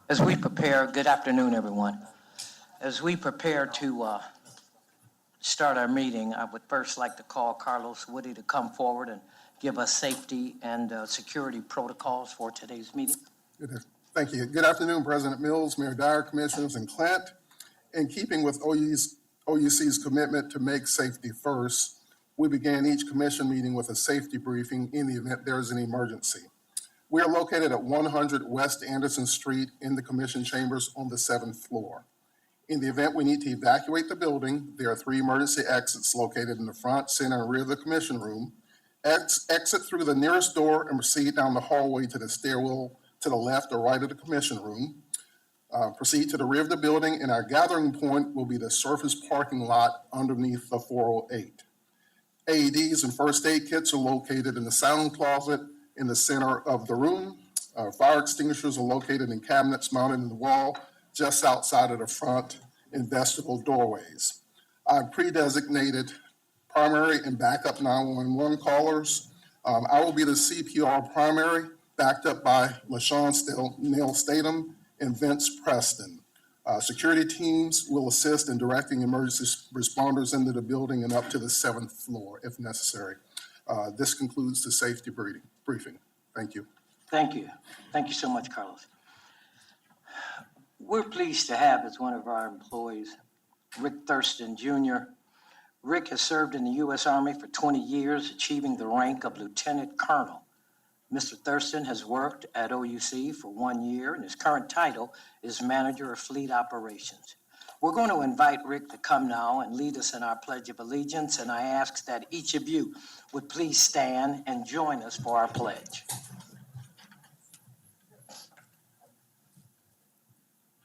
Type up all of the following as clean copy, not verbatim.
As we prepare, good afternoon, everyone. As we prepare to start our meeting, I would first like to call Carlos Woody to come forward and give us safety and security protocols for today's meeting. Thank you. Good afternoon, President Mills, Mayor Dyer, Commissioners, and Clint. In keeping with OUC's commitment to make safety first, we began each commission meeting with a safety briefing in the event there is an emergency. We are located at 100 West Anderson Street in the commission chambers on the 7th floor. In the event we need to evacuate the building, there are 3 emergency exits located in the front, center, and rear of the commission room. Exit through the nearest door and proceed down the hallway to the stairwell to the left or right of the commission room. Proceed to the rear of the building, and our gathering point will be the surface parking lot underneath the 408. AEDs and first aid kits are located in the sound closet in the center of the room. Fire extinguishers are located in cabinets mounted in the wall just outside of the front and vestibule doorways. I've pre-designated primary and backup 911 callers. I will be the CPR primary, backed up by LaShawn Neil Statham and Vince Preston. Security teams will assist in directing emergency responders into the building and up to the 7th floor if necessary. This concludes the safety briefing. Thank you. Thank you. Thank you so much, Carlos. We're pleased to have as one of our employees, Rick Thurston, Jr. Rick has served in the U.S. Army for 20 years, achieving the rank of Lieutenant Colonel. Mr. Thurston has worked at OUC for 1 year, and his current title is Manager of Fleet Operations. We're going to invite Rick to come now and lead us in our Pledge of Allegiance, and I ask that each of you would please stand and join us for our pledge.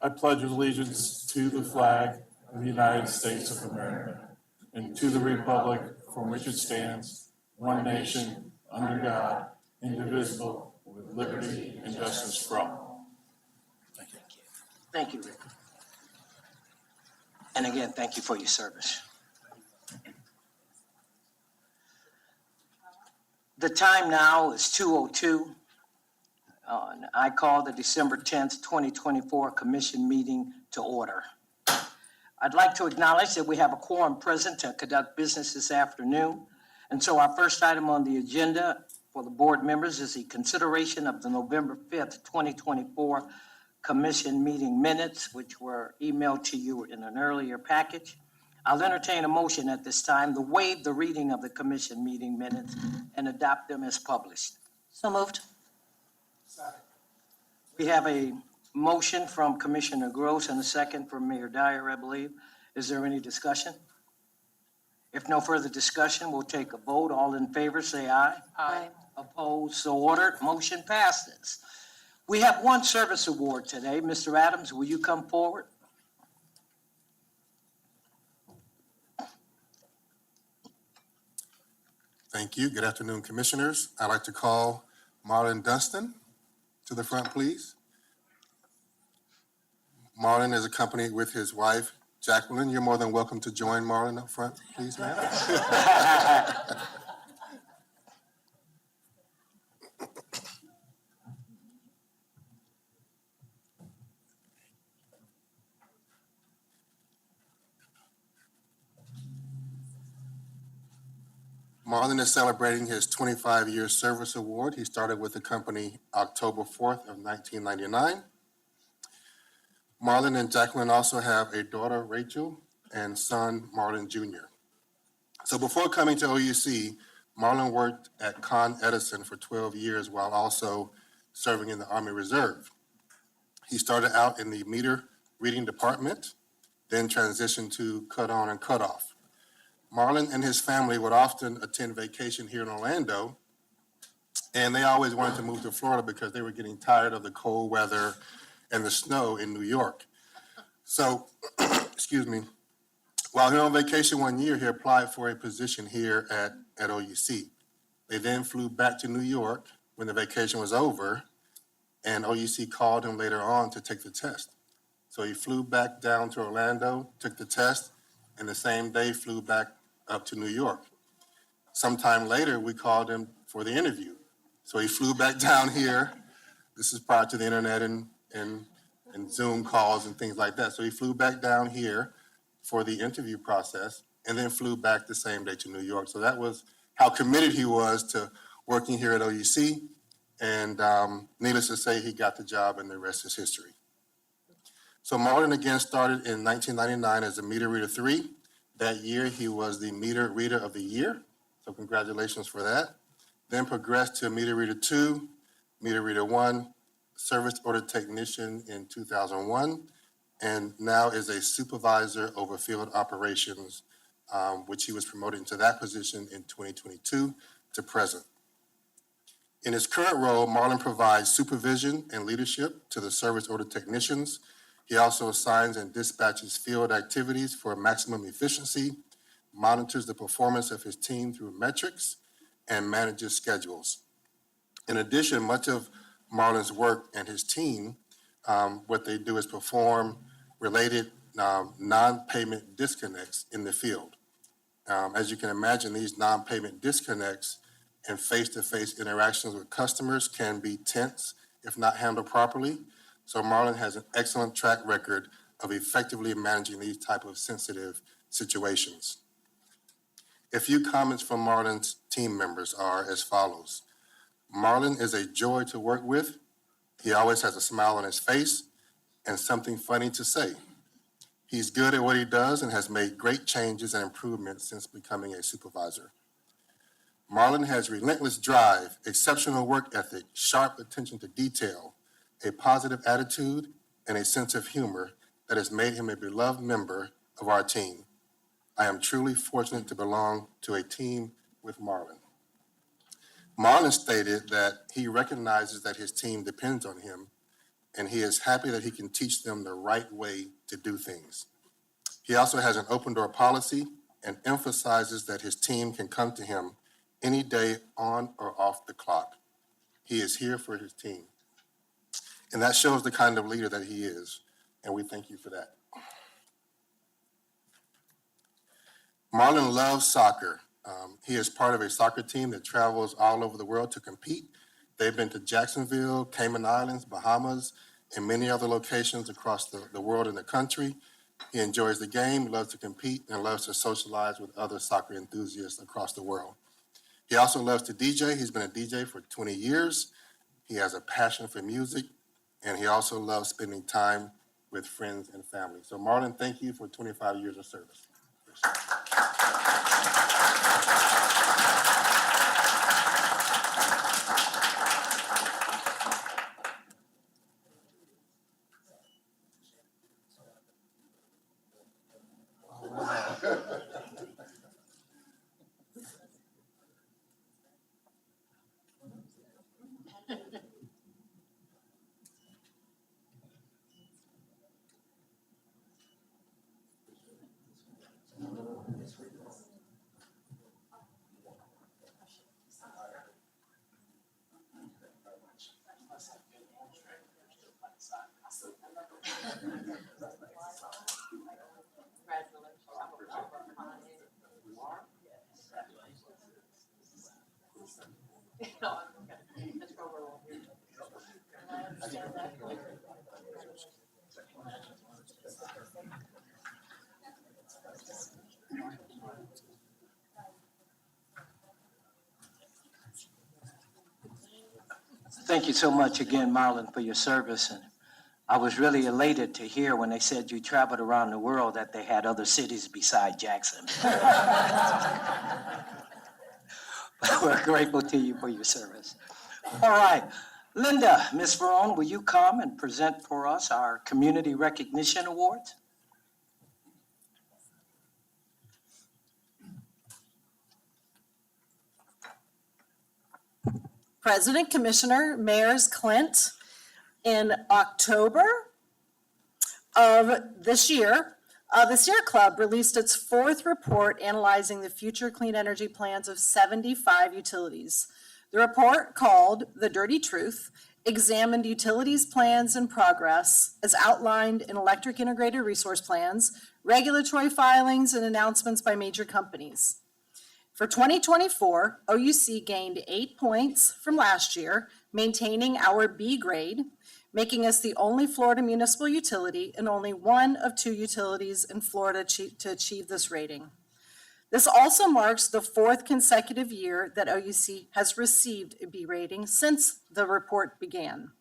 I pledge allegiance to the flag of the United States of America and to the republic for which it stands, one nation, under God, indivisible, with liberty and justice for all. Thank you. Thank you, Rick. And again, thank you for your service. The time now is 2:02. I call the December 10th, 2024 commission meeting to order. I'd like to acknowledge that we have a quorum present to conduct business this afternoon. And so our first item on the agenda for the board members is the consideration of the November 5th, 2024 commission meeting minutes, which were emailed to you in an earlier package. I'll entertain a motion at this time to waive the reading of the commission meeting minutes and adopt them as published. So moved. We have a motion from Commissioner Gross and a second from Mayor Dyer, I believe. Is there any discussion? If no further discussion, we'll take a vote. All in favor, say aye. Aye. Opposed, so ordered. Motion passes. We have one service award today. Mr. Adams, will you come forward? Thank you. Good afternoon, Commissioners. I'd like to call Marlon Dunstan to the front, please. Marlon is accompanied with his wife, Jacqueline. You're more than welcome to join Marlon up front, please, ma'am. Marlon is celebrating his 25-year service award. He started with the company October 4th of 1999. Marlon and Jacqueline also have a daughter, Rachel, and son, Marlon Jr. So before coming to OUC, Marlon worked at Con Edison for 12 years while also serving in the Army Reserve. He started out in the meter reading department, then transitioned to cut on and cut off. Marlon and his family would often attend vacation here in Orlando, and they always wanted to move to Florida because they were getting tired of the cold weather and the snow in New York. So, excuse me, while here on vacation one year, he applied for a position here at OUC. They then flew back to New York when the vacation was over, and OUC called him later on to take the test. So he flew back down to Orlando, took the test, and the same day flew back up to New York. Sometime later, we called him for the interview. So he flew back down here. This is prior to the internet and Zoom calls and things like that. So he flew back down here for the interview process and then flew back the same day to New York. So that was how committed he was to working here at OUC. And needless to say, he got the job and the rest is history. So Marlon again started in 1999 as a Meter Reader 3. That year, he was the Meter Reader of the Year. So congratulations for that. Then progressed to Meter Reader 2, Meter Reader 1, Service Order Technician in 2001, and now is a supervisor over field operations, which he was promoted into that position in 2022 to present. In his current role, Marlon provides supervision and leadership to the service order technicians. He also assigns and dispatches field activities for maximum efficiency, monitors the performance of his team through metrics, and manages schedules. In addition, much of Marlon's work and his team, what they do is perform related non-payment disconnects in the field. As you can imagine, these non-payment disconnects and face-to-face interactions with customers can be tense if not handled properly. So Marlon has an excellent track record of effectively managing these type of sensitive situations. A few comments from Marlon's team members are as follows. Marlon is a joy to work with. He always has a smile on his face and something funny to say. He's good at what he does and has made great changes and improvements since becoming a supervisor. Marlon has relentless drive, exceptional work ethic, sharp attention to detail, a positive attitude, and a sense of humor that has made him a beloved member of our team. I am truly fortunate to belong to a team with Marlon. Marlon stated that he recognizes that his team depends on him, and he is happy that he can teach them the right way to do things. He also has an open door policy and emphasizes that his team can come to him any day on or off the clock. He is here for his team. And that shows the kind of leader that he is, and we thank you for that. Marlon loves soccer. He is part of a soccer team that travels all over the world to compete. They've been to Jacksonville, Cayman Islands, Bahamas, and many other locations across the world and the country. He enjoys the game, loves to compete, and loves to socialize with other soccer enthusiasts across the world. He also loves to DJ. He's been a DJ for 20 years. He has a passion for music, and he also loves spending time with friends and family. So Marlon, thank you for 25 years of service. Thank you so much again, Marlon, for your service. And I was really elated to hear when they said you traveled around the world that they had other cities beside Jackson. We're grateful to you for your service. All right. Linda, Ms. Verone, will you come and present for us our Community Recognition Awards? President, Commissioner, Mayors Clint, in October of this year, the Sierra Club released its fourth report analyzing the future clean energy plans of 75 utilities. The report, called The Dirty Truth, examined utilities' plans and progress as outlined in electric integrated resource plans, regulatory filings, and announcements by major companies. For 2024, OUC gained 8 points from last year, maintaining our B grade, making us the only Florida municipal utility and only one of 2 utilities in Florida to achieve this rating. This also marks the 4th consecutive year that OUC has received a B rating since the report began.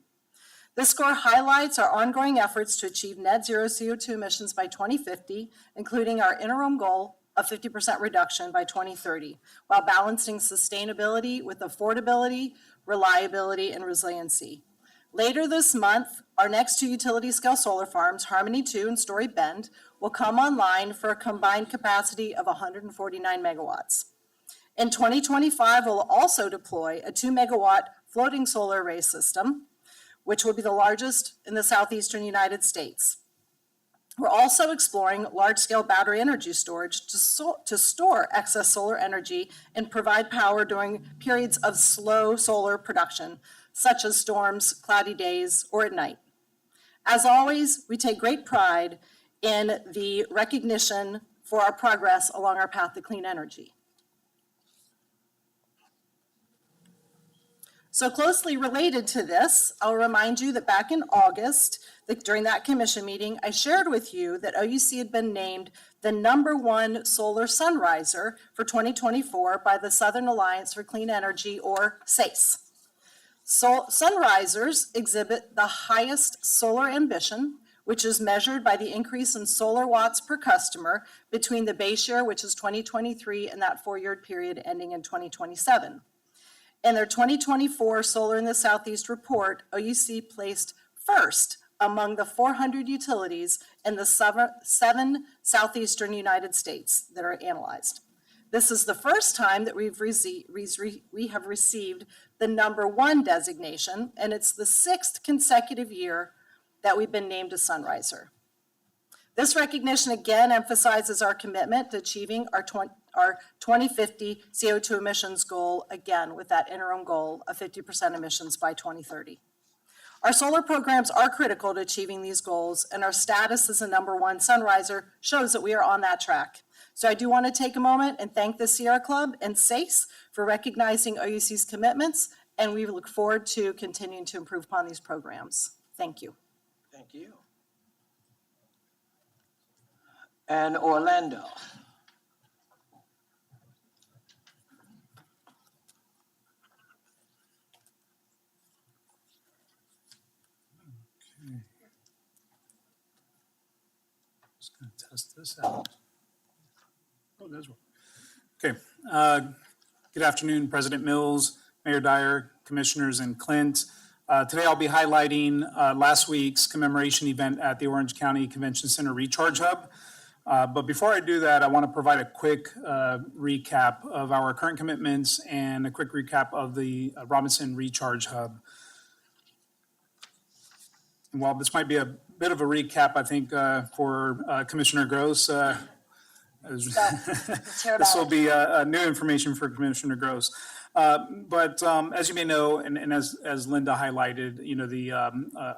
This score highlights our ongoing efforts to achieve net zero CO2 emissions by 2050, including our interim goal of 50% reduction by 2030, while balancing sustainability with affordability, reliability, and resiliency. Later this month, our next 2 utility-scale solar farms, Harmony 2 and Story Bend, will come online for a combined capacity of 149 megawatts. In 2025, we'll also deploy a 2-megawatt floating solar array system, which will be the largest in the southeastern United States. We're also exploring large-scale battery energy storage to store excess solar energy and provide power during periods of slow solar production, such as storms, cloudy days, or at night. As always, we take great pride in the recognition for our progress along our path to clean energy. So closely related to this, I'll remind you that back in August, during that commission meeting, I shared with you that OUC had been named the #1 solar sunriser for 2024 by the Southern Alliance for Clean Energy, or SACE. So sunrisers exhibit the highest solar ambition, which is measured by the increase in solar watts per customer between the base year, which is 2023, and that 4-year period ending in 2027. In their 2024 Solar in the Southeast report, OUC placed first among the 400 utilities in the 7 southeastern United States that are analyzed. This is the first time that we have received the #1 designation, and it's the 6th consecutive year that we've been named a sunriser. This recognition again emphasizes our commitment to achieving our 2050 CO2 emissions goal, again with that interim goal of 50% emissions by 2030. Our solar programs are critical to achieving these goals, and our status as a #1 sunriser shows that we are on that track. So I do want to take a moment and thank the Sierra Club and SACE for recognizing OUC's commitments, and we look forward to continuing to improve upon these programs. Thank you. Thank you. And Orlando. Just going to test this out. Oh, there's one. Okay. Good afternoon, President Mills, Mayor Dyer, Commissioners, and Clint. Today I'll be highlighting last week's commemoration event at the Orange County Convention Center Recharge Hub. But before I do that, I want to provide a quick recap of our current commitments and a quick recap of the Robinson Recharge Hub. And while this might be a bit of a recap, I think for Commissioner Gross, this will be new information for Commissioner Gross. But as you may know, and as Linda highlighted, you know,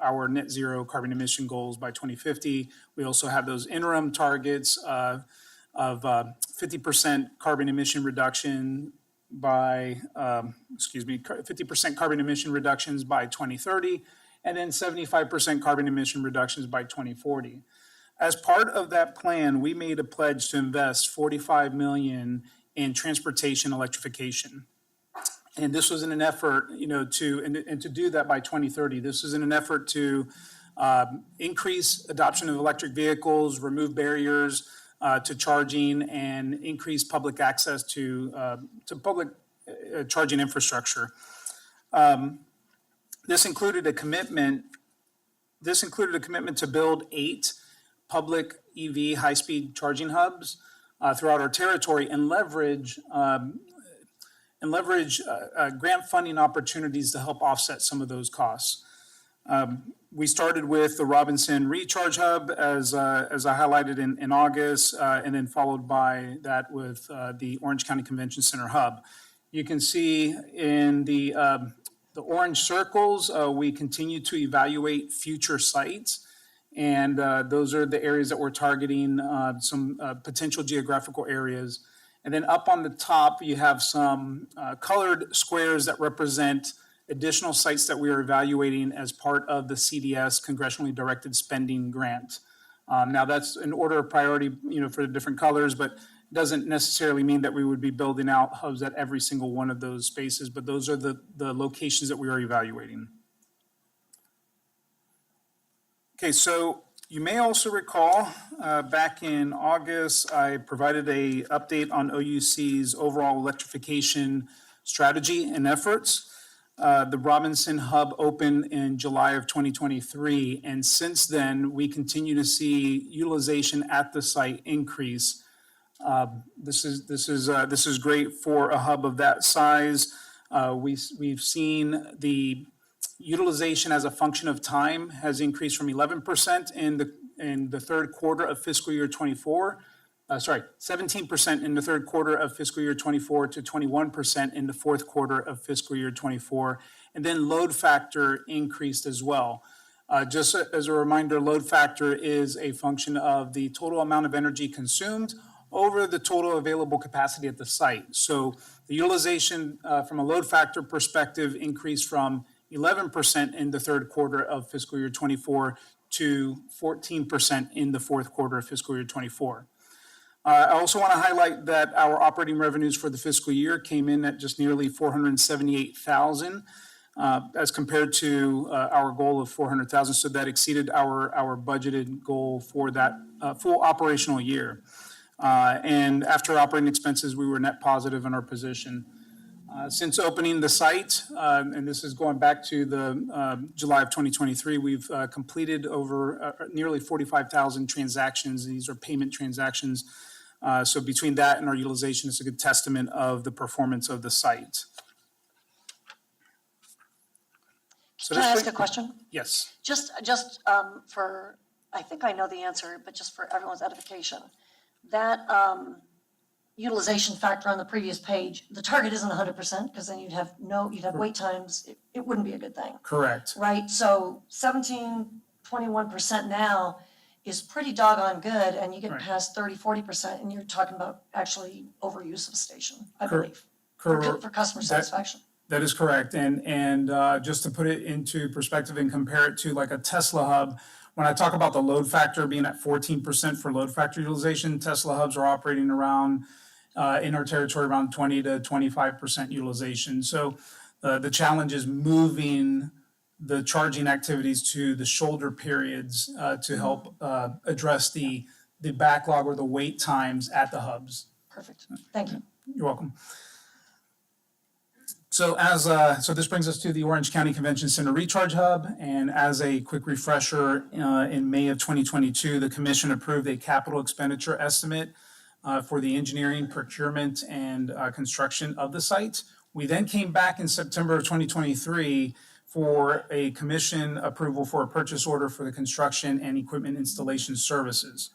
our net zero carbon emission goals by 2050. We also have those interim targets of 50% carbon emission reduction by 50% carbon emission reductions by 2030, and then 75% carbon emission reductions by 2040. As part of that plan, we made a pledge to invest $45 million in transportation electrification. And this was in an effort, you know, to do that by 2030. This was in an effort to increase adoption of electric vehicles, remove barriers to charging, and increase public access to public charging infrastructure. This included a commitment to build 8 public EV high-speed charging hubs throughout our territory and leverage and leverage grant funding opportunities to help offset some of those costs. We started with the Robinson Recharge Hub, as I highlighted in August, and then followed by that with the Orange County Convention Center Hub. You can see in the orange circles, we continue to evaluate future sites. And those are the areas that we're targeting, some potential geographical areas. And then up on the top, you have some colored squares that represent additional sites that we are evaluating as part of the CDS, Congressionally Directed Spending Grant. Now that's in order of priority, for the different colors, but doesn't necessarily mean that we would be building out hubs at every single one of those spaces, but those are the locations that we are evaluating. Okay, so you may also recall back in August, I provided a update on OUC's overall electrification strategy and efforts. The Robinson Hub opened in July of 2023, and since then, we continue to see utilization at the site increase. This is great for a hub of that size. We've seen the utilization as a function of time has increased from 11% in the third quarter of fiscal year 24. 17% in the third quarter of fiscal year 24 to 21% in the fourth quarter of fiscal year 24. And then load factor increased as well. Just as a reminder, load factor is a function of the total amount of energy consumed over the total available capacity at the site. So the utilization from a load factor perspective increased from 11% in the third quarter of fiscal year 24 to 14% in the fourth quarter of fiscal year 24. I also want to highlight that our operating revenues for the fiscal year came in at just nearly $478,000 as compared to our goal of $400,000. So that exceeded our budgeted goal for that full operational year. And after operating expenses, we were net positive in our position. Since opening the site, and this is going back to the July of 2023, we've completed over nearly 45,000 transactions. These are payment transactions. So between that and our utilization, it's a good testament of the performance of the site. So Can I ask a question? Yes. Just for, I think I know the answer, but just for everyone's edification. That utilization factor on the previous page, the target isn't 100% because then you'd have wait times. It wouldn't be a good thing, Correct. right? So 21% now is pretty doggone good, and you get Right. past 30-40% and you're talking about actually overuse of the station, I Cor- believe, Correct. for customer satisfaction. That is correct. And just to put it into perspective and compare it to like a Tesla hub, when I talk about the load factor being at 14% for load factor utilization, Tesla hubs are operating around, in our territory, around 20 to 25% utilization. So the challenge is moving the charging activities to the shoulder periods to help address the backlog or the wait times at the hubs. Perfect. Thank you. You're welcome. So so this brings us to the Orange County Convention Center Recharge Hub. And as a quick refresher, in May of 2022, the commission approved a capital expenditure estimate for the engineering, procurement, and construction of the site. We then came back in September of 2023 for a commission approval for a purchase order for the construction and equipment installation services.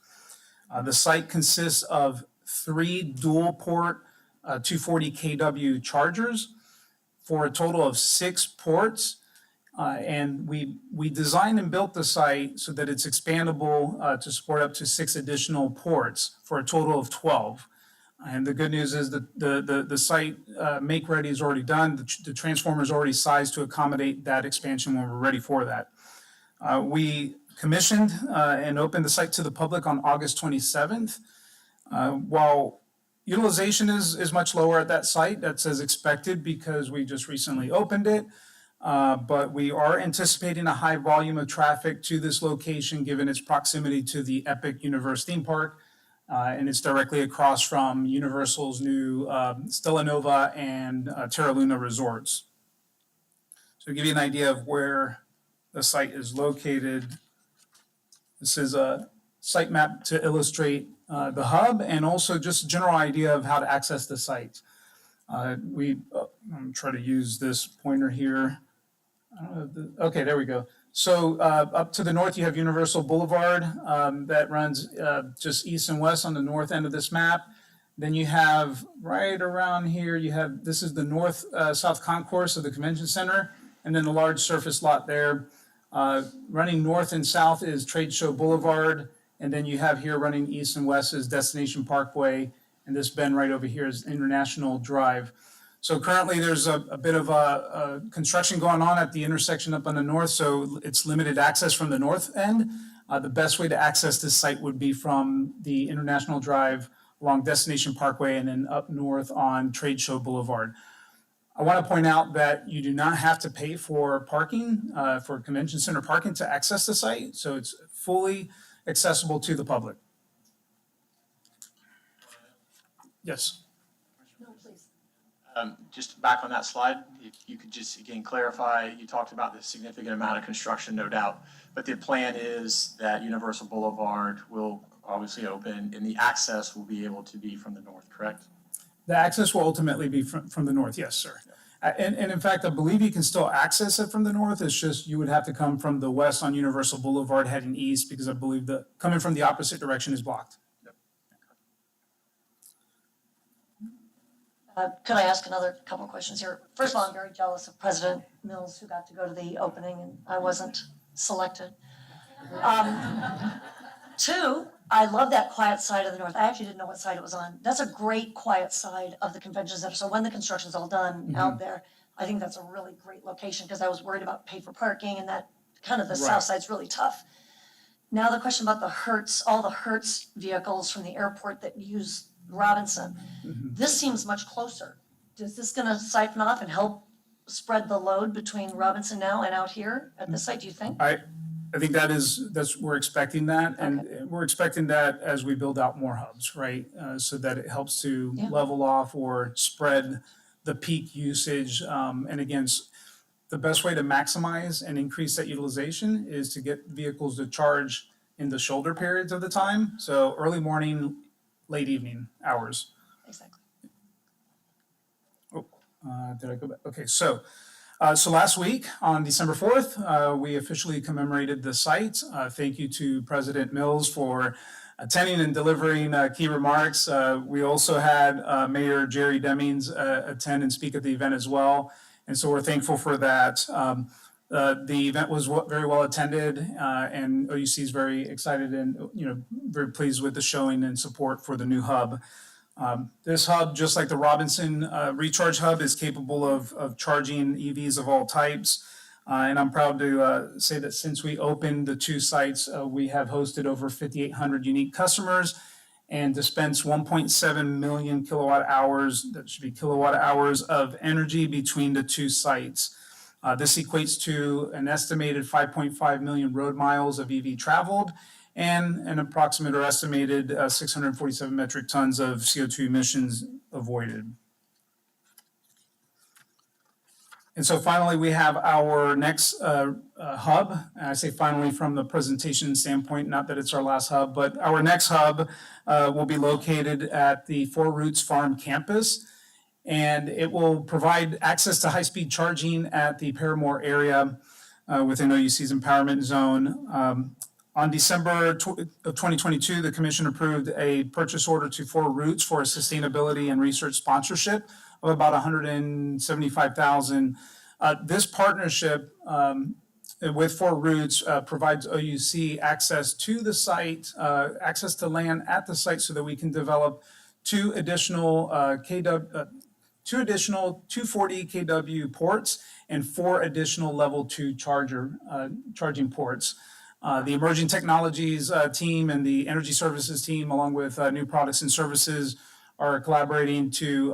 The site consists of 3 dual port 240 kW chargers for a total of 6 ports. And we designed and built the site so that it's expandable to support up to 6 additional ports for a total of 12. And the good news is that the site make ready is already done. The transformer is already sized to accommodate that expansion when we're ready for that. We commissioned and opened the site to the public on August 27th. While utilization is much lower at that site, that's as expected because we just recently opened it. But we are anticipating a high volume of traffic to this location given its proximity to the Epic Universe theme park. And it's directly across from Universal's new Stella Nova and Terra Luna resorts. So to give you an idea of where the site is located, this is a site map to illustrate the hub and also just a general idea of how to access the site. I'm trying to use this pointer here. I don't know okay, there we go. So up to the north, you have Universal Boulevard that runs just east and west on the north end of this map. Then you have right around here, this is the north-south concourse of the convention center, and then the large surface lot there. Running north and south is Trade Show Boulevard, and then you have here running east and west is Destination Parkway, and this bend right over here is International Drive. So currently there's a bit of a construction going on at the intersection up on the north, so it's limited access from the north end. The best way to access this site would be from the International Drive along Destination Parkway and then up north on Trade Show Boulevard. I want to point out that you do not have to pay for parking, for convention center parking to access the site, so it's fully accessible to the public. Yes. No, please. Just back on that slide, if you could just again clarify, you talked about the significant amount of construction, no doubt, but the plan is that Universal Boulevard will obviously open and the access will be able to be from the north, correct? The access will ultimately be from the north, yes, sir. And in fact, I believe you can still access it from the north. It's just you would have to come from the west on Universal Boulevard heading east because I believe that coming from the opposite direction is blocked. Could I ask another couple of questions here? First of all, I'm very jealous of President Mills, who got to go to the opening and I wasn't selected. Two, I love that quiet side of the north. I actually didn't know what side it was on. That's a great quiet side of the convention center. So when the construction's all done out there, I think that's a really great location because I was worried about paid for parking and that kind of the south side's really tough. Now the question about the Hertz, all the Hertz vehicles from the airport that use Robinson. This seems much closer. Is this gonna siphon off and help spread the load between Robinson now and out here at this site, do you think? I think we're expecting that, and we're expecting that as we build out more hubs, right? So that it helps to level off or spread the peak usage. And again, the best way to maximize and increase that utilization is to get vehicles to charge in the shoulder periods of the time. So early morning, late evening hours. Exactly. Did I go back? Okay, so last week on December 4th, we officially commemorated the site. Thank you to President Mills for attending and delivering key remarks. We also had Mayor Jerry Demings attend and speak at the event as well. And so we're thankful for that. The event was very well attended, and OUC is very excited and very pleased with the showing and support for the new hub. This hub, just like the Robinson Recharge Hub, is capable of charging EVs of all types. And I'm proud to say that since we opened the two sites, we have hosted over 5,800 unique customers and dispensed 1.7 million kilowatt hours, that should be kilowatt hours of energy between the two sites. This equates to an estimated 5.5 million road miles of EV traveled and an approximate or estimated 647 metric tons of CO2 emissions avoided. And so finally, we have our next hub. And I say finally from the presentation standpoint, not that it's our last hub, but our next hub will be located at the Four Roots Farm campus. And it will provide access to high-speed charging at the Paramore area within OUC's empowerment zone. On December of 2022, the commission approved a purchase order to Four Roots for a sustainability and research sponsorship of about $175,000. This partnership with Four Roots provides OUC access to the site, access to land at the site so that we can develop two additional 240 kW ports and 4 additional level 2 charging ports. The emerging technologies team and the energy services team, along with new products and services, are collaborating to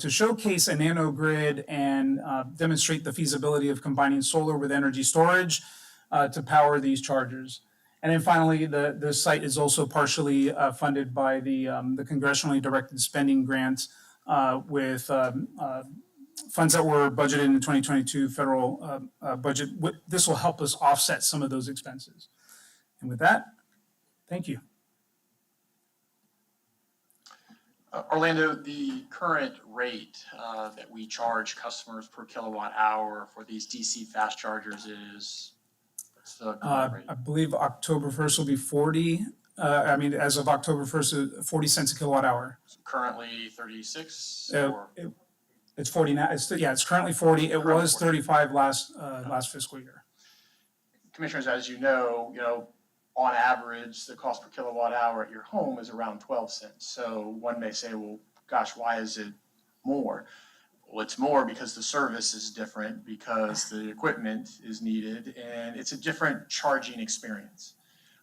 showcase a nanogrid and demonstrate the feasibility of combining solar with energy storage to power these chargers. And then finally, the site is also partially funded by the congressionally directed spending grant with funds that were budgeted in the 2022 federal budget. This will help us offset some of those expenses. And with that, thank you. Orlando, the current rate that we charge customers per kilowatt hour for these DC fast chargers is, what's the current rate? I believe October 1st will be 40. As of October 1st, 40 cents a kilowatt hour. Currently 36 Uh, or? it- It's 40 now. It's currently 40. It Currently was 40. 35 last fiscal year. Commissioners, as you know, on average, the cost per kilowatt hour at your home is around 12 cents. So one may say, well, gosh, why is it more? Well, it's more because the service is different, because the equipment is needed, and it's a different charging experience.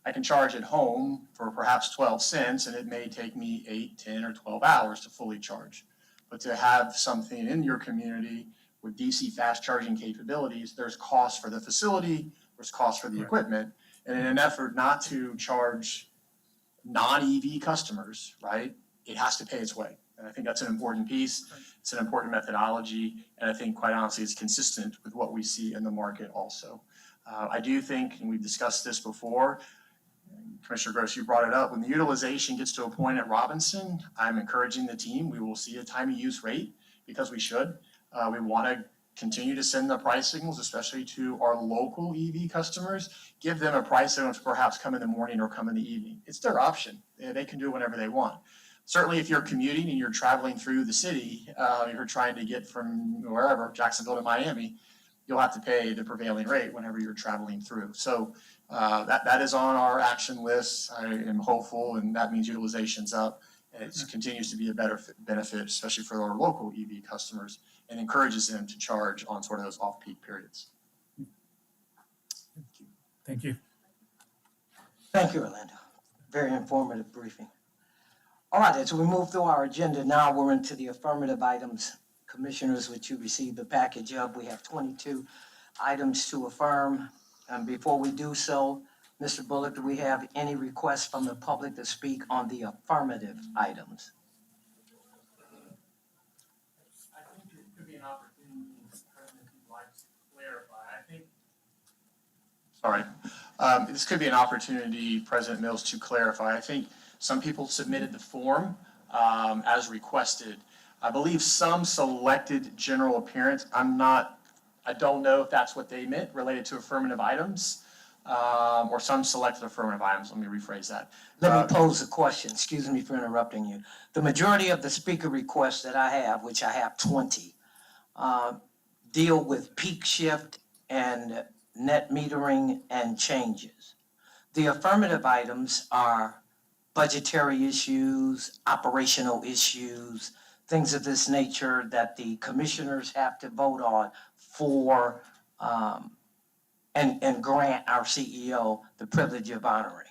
I can charge at home for perhaps 12 cents, and it may take me 8, 10, or 12 hours to fully charge. But to have something in your community with DC fast charging capabilities, there's cost for the facility, there's cost for the equipment. And in an effort not to charge non-EV customers, right, it has to pay its way. And I think that's an important piece. It's an important methodology. And I think, quite honestly, it's consistent with what we see in the market also. I do think, and we've discussed this before, Commissioner Gross, you brought it up, when the utilization gets to a point at Robinson, I'm encouraging the team, we will see a time of use rate, because we should. We want to continue to send the price signals, especially to our local EV customers, give them a price signal to perhaps come in the morning or come in the evening. It's their option. They can do it whenever they want. Certainly, if you're commuting and you're traveling through the city, you're trying to get from wherever, Jacksonville to Miami, you'll have to pay the prevailing rate whenever you're traveling through. So that is on our action list. I am hopeful, and that means utilization's up. And it continues to be a better benefit, especially for our local EV customers, and encourages them to charge on sort of those off-peak periods. Thank you. Thank you, Orlando. Very informative briefing. All right, as we move through our agenda now, we're into the affirmative items. Commissioners, which you received the package of, we have 22 items to affirm. And before we do so, Mr. Bullock, do we have any requests from the public to speak on the affirmative items? I think it could be an opportunity, President, if you'd like to clarify. This could be an opportunity, President Mills, to clarify. I think some people submitted the form as requested. I believe some selected general appearance. I don't know if that's what they meant related to affirmative items, or some selected affirmative items. Let me rephrase that. Let me pose a question. Excuse me for interrupting you. The majority of the speaker requests that I have, which I have 20, deal with peak shift and net metering and changes. The affirmative items are budgetary issues, operational issues, things of this nature that the commissioners have to vote on for, and grant our CEO the privilege of honoring.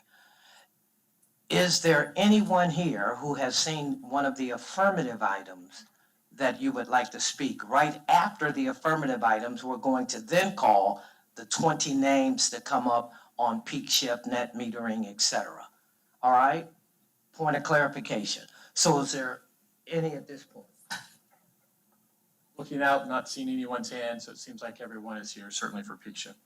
Is there anyone here who has seen one of the affirmative items that you would like to speak? Right after the affirmative items, we're going to then call the 20 names that come up on peak shift, net metering, et cetera. All right? Point of clarification. So is there any at this point? Looking out, not seeing anyone's hand, so it seems like everyone is here, certainly for peak shift.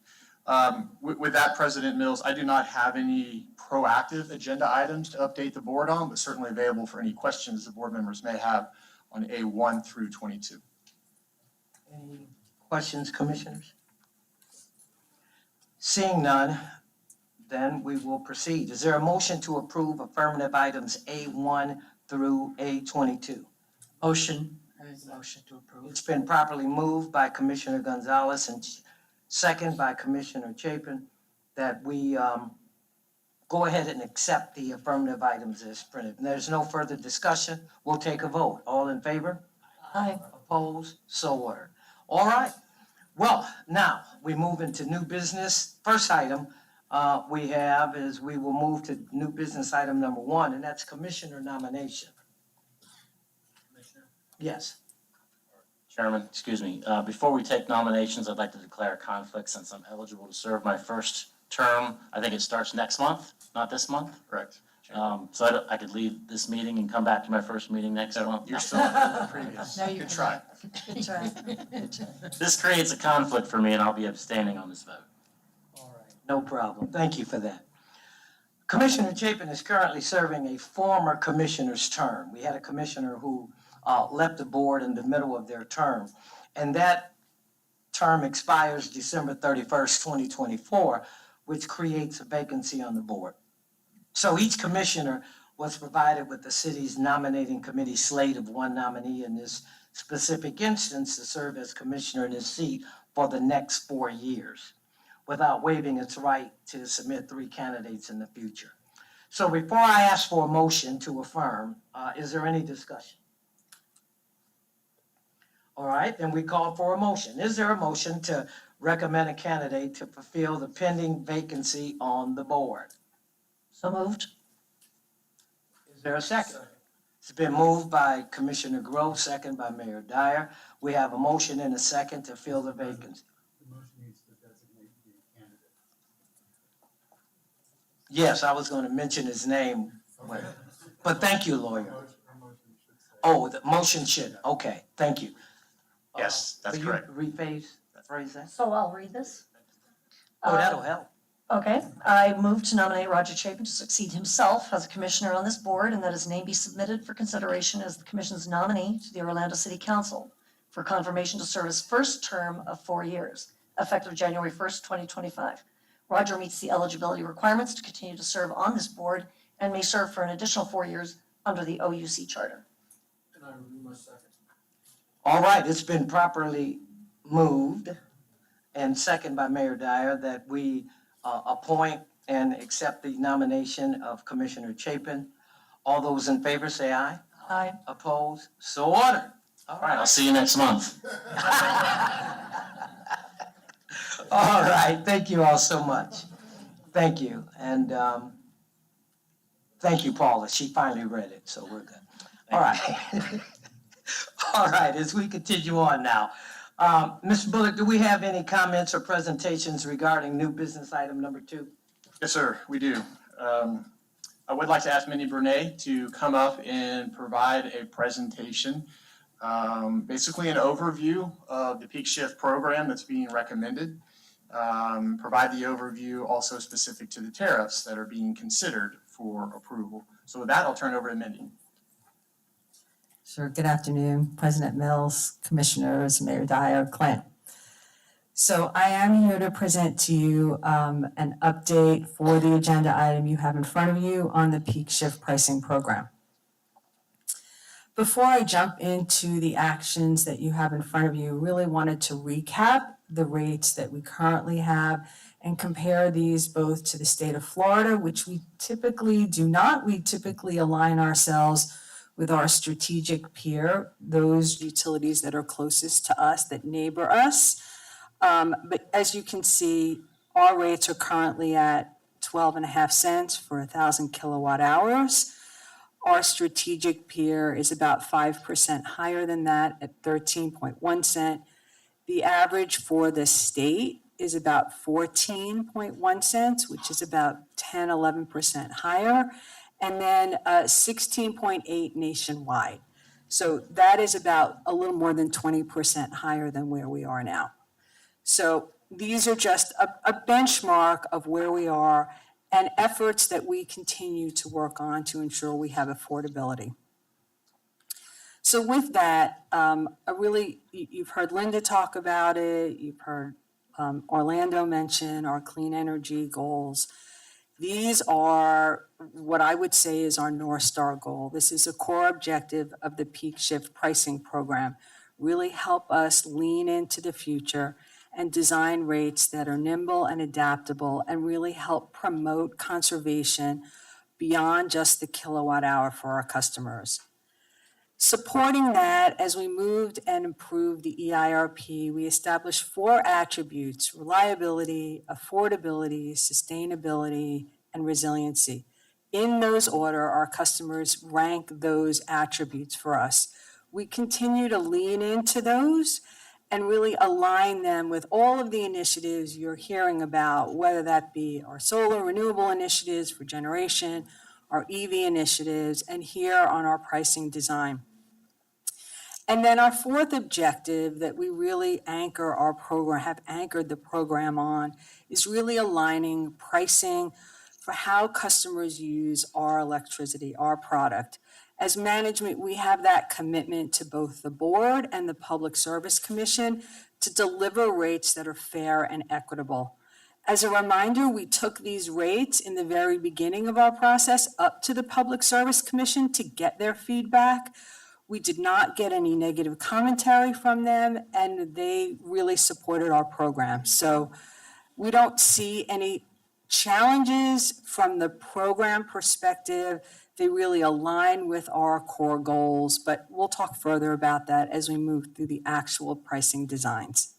With that, President Mills, I do not have any proactive agenda items to update the board on, but certainly available for any questions the board members may have on A1 through 22. Any questions, commissioners? Seeing none, then we will proceed. Is there a motion to approve affirmative items A1 through A22? Motion to approve. It's been properly moved by Commissioner Gonzalez and second by Commissioner Chapin that we go ahead and accept the affirmative items as printed. And there's no further discussion. We'll take a vote. All in favor? Aye. Opposed? So ordered. All right. Well, now we move into new business. First item we have is we will move to new business item number 1, and that's commissioner nomination. Yes. Chairman, excuse me, before we take nominations, I'd like to declare a conflict since I'm eligible to serve my first term. I think it starts next month, not this month. Correct. So I could leave this meeting and come back to my first meeting next month. You're still in the previous. No, you Good try. Good try. Good try. This creates a conflict for me and I'll be abstaining on this vote. All right. No problem. Thank you for that. Commissioner Chapin is currently serving a former commissioner's term. We had a commissioner who left the board in the middle of their term, and that term expires December 31st, 2024, which creates a vacancy on the board. So each commissioner was provided with the city's nominating committee slate of one nominee in this specific instance to serve as commissioner in his seat for the next 4 years, without waiving its right to submit 3 candidates in the future. So before I ask for a motion to affirm, is there any discussion? All right, then we call for a motion. Is there a motion to recommend a candidate to fulfill the pending vacancy on the board? So moved. Is there a second? It's been moved by Commissioner Grove, second by Mayor Dyer. We have a motion and a second to fill the vacancy. Yes, I was going to mention his name, but thank you, lawyer. Oh, the motion should, okay, thank you. Yes, that's correct. Will you rephrase that? So I'll read this. Oh, that'll help. Okay, I move to nominate Roger Chapin to succeed himself as a commissioner on this board and that his name be submitted for consideration as the commission's nominee to the Orlando City Council for confirmation to serve his first term of 4 years, effective January 1st, 2025. Roger meets the eligibility requirements to continue to serve on this board and may serve for an additional 4 years under the OUC charter. All right, it's been properly moved and second by Mayor Dyer that we appoint and accept the nomination of Commissioner Chapin. All those in favor say aye. Aye. Opposed? So ordered. All All right, I'll right. see you next month. All right, thank you all so much. Thank you. And thank you, Paula. She finally read it, so we're good. All right. All right, as we continue on now. Mr. Bullock, do we have any comments or presentations regarding new business item number 2? Yes, sir, we do. I would like to ask Minnie Brunet to come up and provide a presentation, basically an overview of the peak shift program that's being recommended. Provide the overview also specific to the tariffs that are being considered for approval. So with that, I'll turn it over to Minnie. Sure. Good afternoon, President Mills, Commissioners, Mayor Dyer, Clint. So I am here to present to you an update for the agenda item you have in front of you on the peak shift pricing program. Before I jump into the actions that you have in front of you, really wanted to recap the rates that we currently have and compare these both to the state of Florida, which we typically do not. We typically align ourselves with our strategic peer, those utilities that are closest to us, that neighbor us. But as you can see, our rates are currently at 12.5 cents for 1,000 kilowatt hours. Our strategic peer is about 5% higher than that at 13.1 cent. The average for the state is about 14.1 cents, which is about 10, 11% higher. And then 16.8 nationwide. So that is about a little more than 20% higher than where we are now. So these are just a benchmark of where we are and efforts that we continue to work on to ensure we have affordability. So with that, you've heard Linda talk about it, you've heard Orlando mention our clean energy goals. These are what I would say is our North Star goal. This is a core objective of the peak shift pricing program. Really help us lean into the future and design rates that are nimble and adaptable and really help promote conservation beyond just the kilowatt hour for our customers. Supporting that, as we moved and improved the EIRP, we established 4 attributes: reliability, affordability, sustainability, and resiliency. In those order, our customers rank those attributes for us. We continue to lean into those and really align them with all of the initiatives you're hearing about, whether that be our solar renewable initiatives for generation, our EV initiatives, and here on our pricing design. And then our 4th objective that we really anchor our program, have anchored the program on, is really aligning pricing for how customers use our electricity, our product. As management, we have that commitment to both the board and the Public Service Commission to deliver rates that are fair and equitable. As a reminder, we took these rates in the very beginning of our process up to the Public Service Commission to get their feedback. We did not get any negative commentary from them, and they really supported our program. So we don't see any challenges from the program perspective. They really align with our core goals, but we'll talk further about that as we move through the actual pricing designs.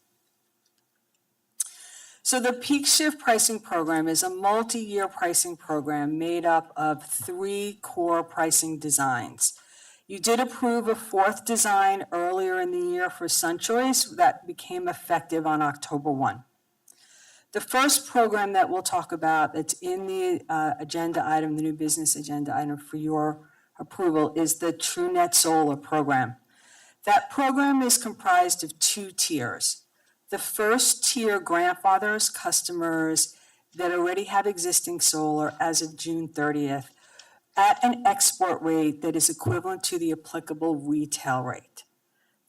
So the peak shift pricing program is a multi-year pricing program made up of 3 core pricing designs. You did approve a 4th design earlier in the year for SunChoice that became effective on October 1. The first program that we'll talk about that's in the agenda item, the new business agenda item for your approval, is the TrueNet Solar program. That program is comprised of 2 tiers. The first tier grandfathers customers that already have existing solar as of June 30th at an export rate that is equivalent to the applicable retail rate.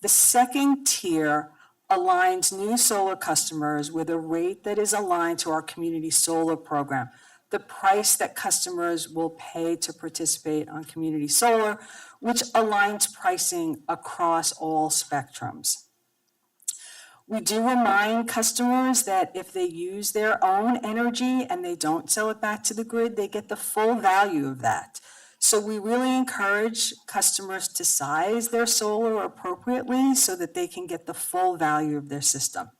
The second tier aligns new solar customers with a rate that is aligned to our community solar program, the price that customers will pay to participate on community solar, which aligns pricing across all spectrums. We do remind customers that if they use their own energy and they don't sell it back to the grid, they get the full value of that. So we really encourage customers to size their solar appropriately so that they can get the full value of their system.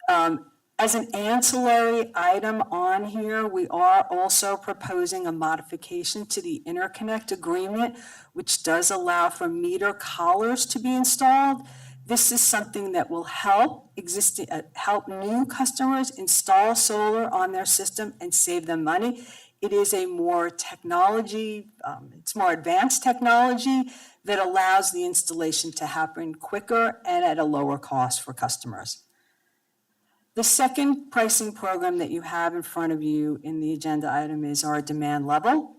As an ancillary item on here, we are also proposing a modification to the interconnect agreement, which does allow for meter collars to be installed. This is something that will help new customers install solar on their system and save them money. It is a more it's more advanced technology that allows the installation to happen quicker and at a lower cost for customers. The second pricing program that you have in front of you in the agenda item is our demand level.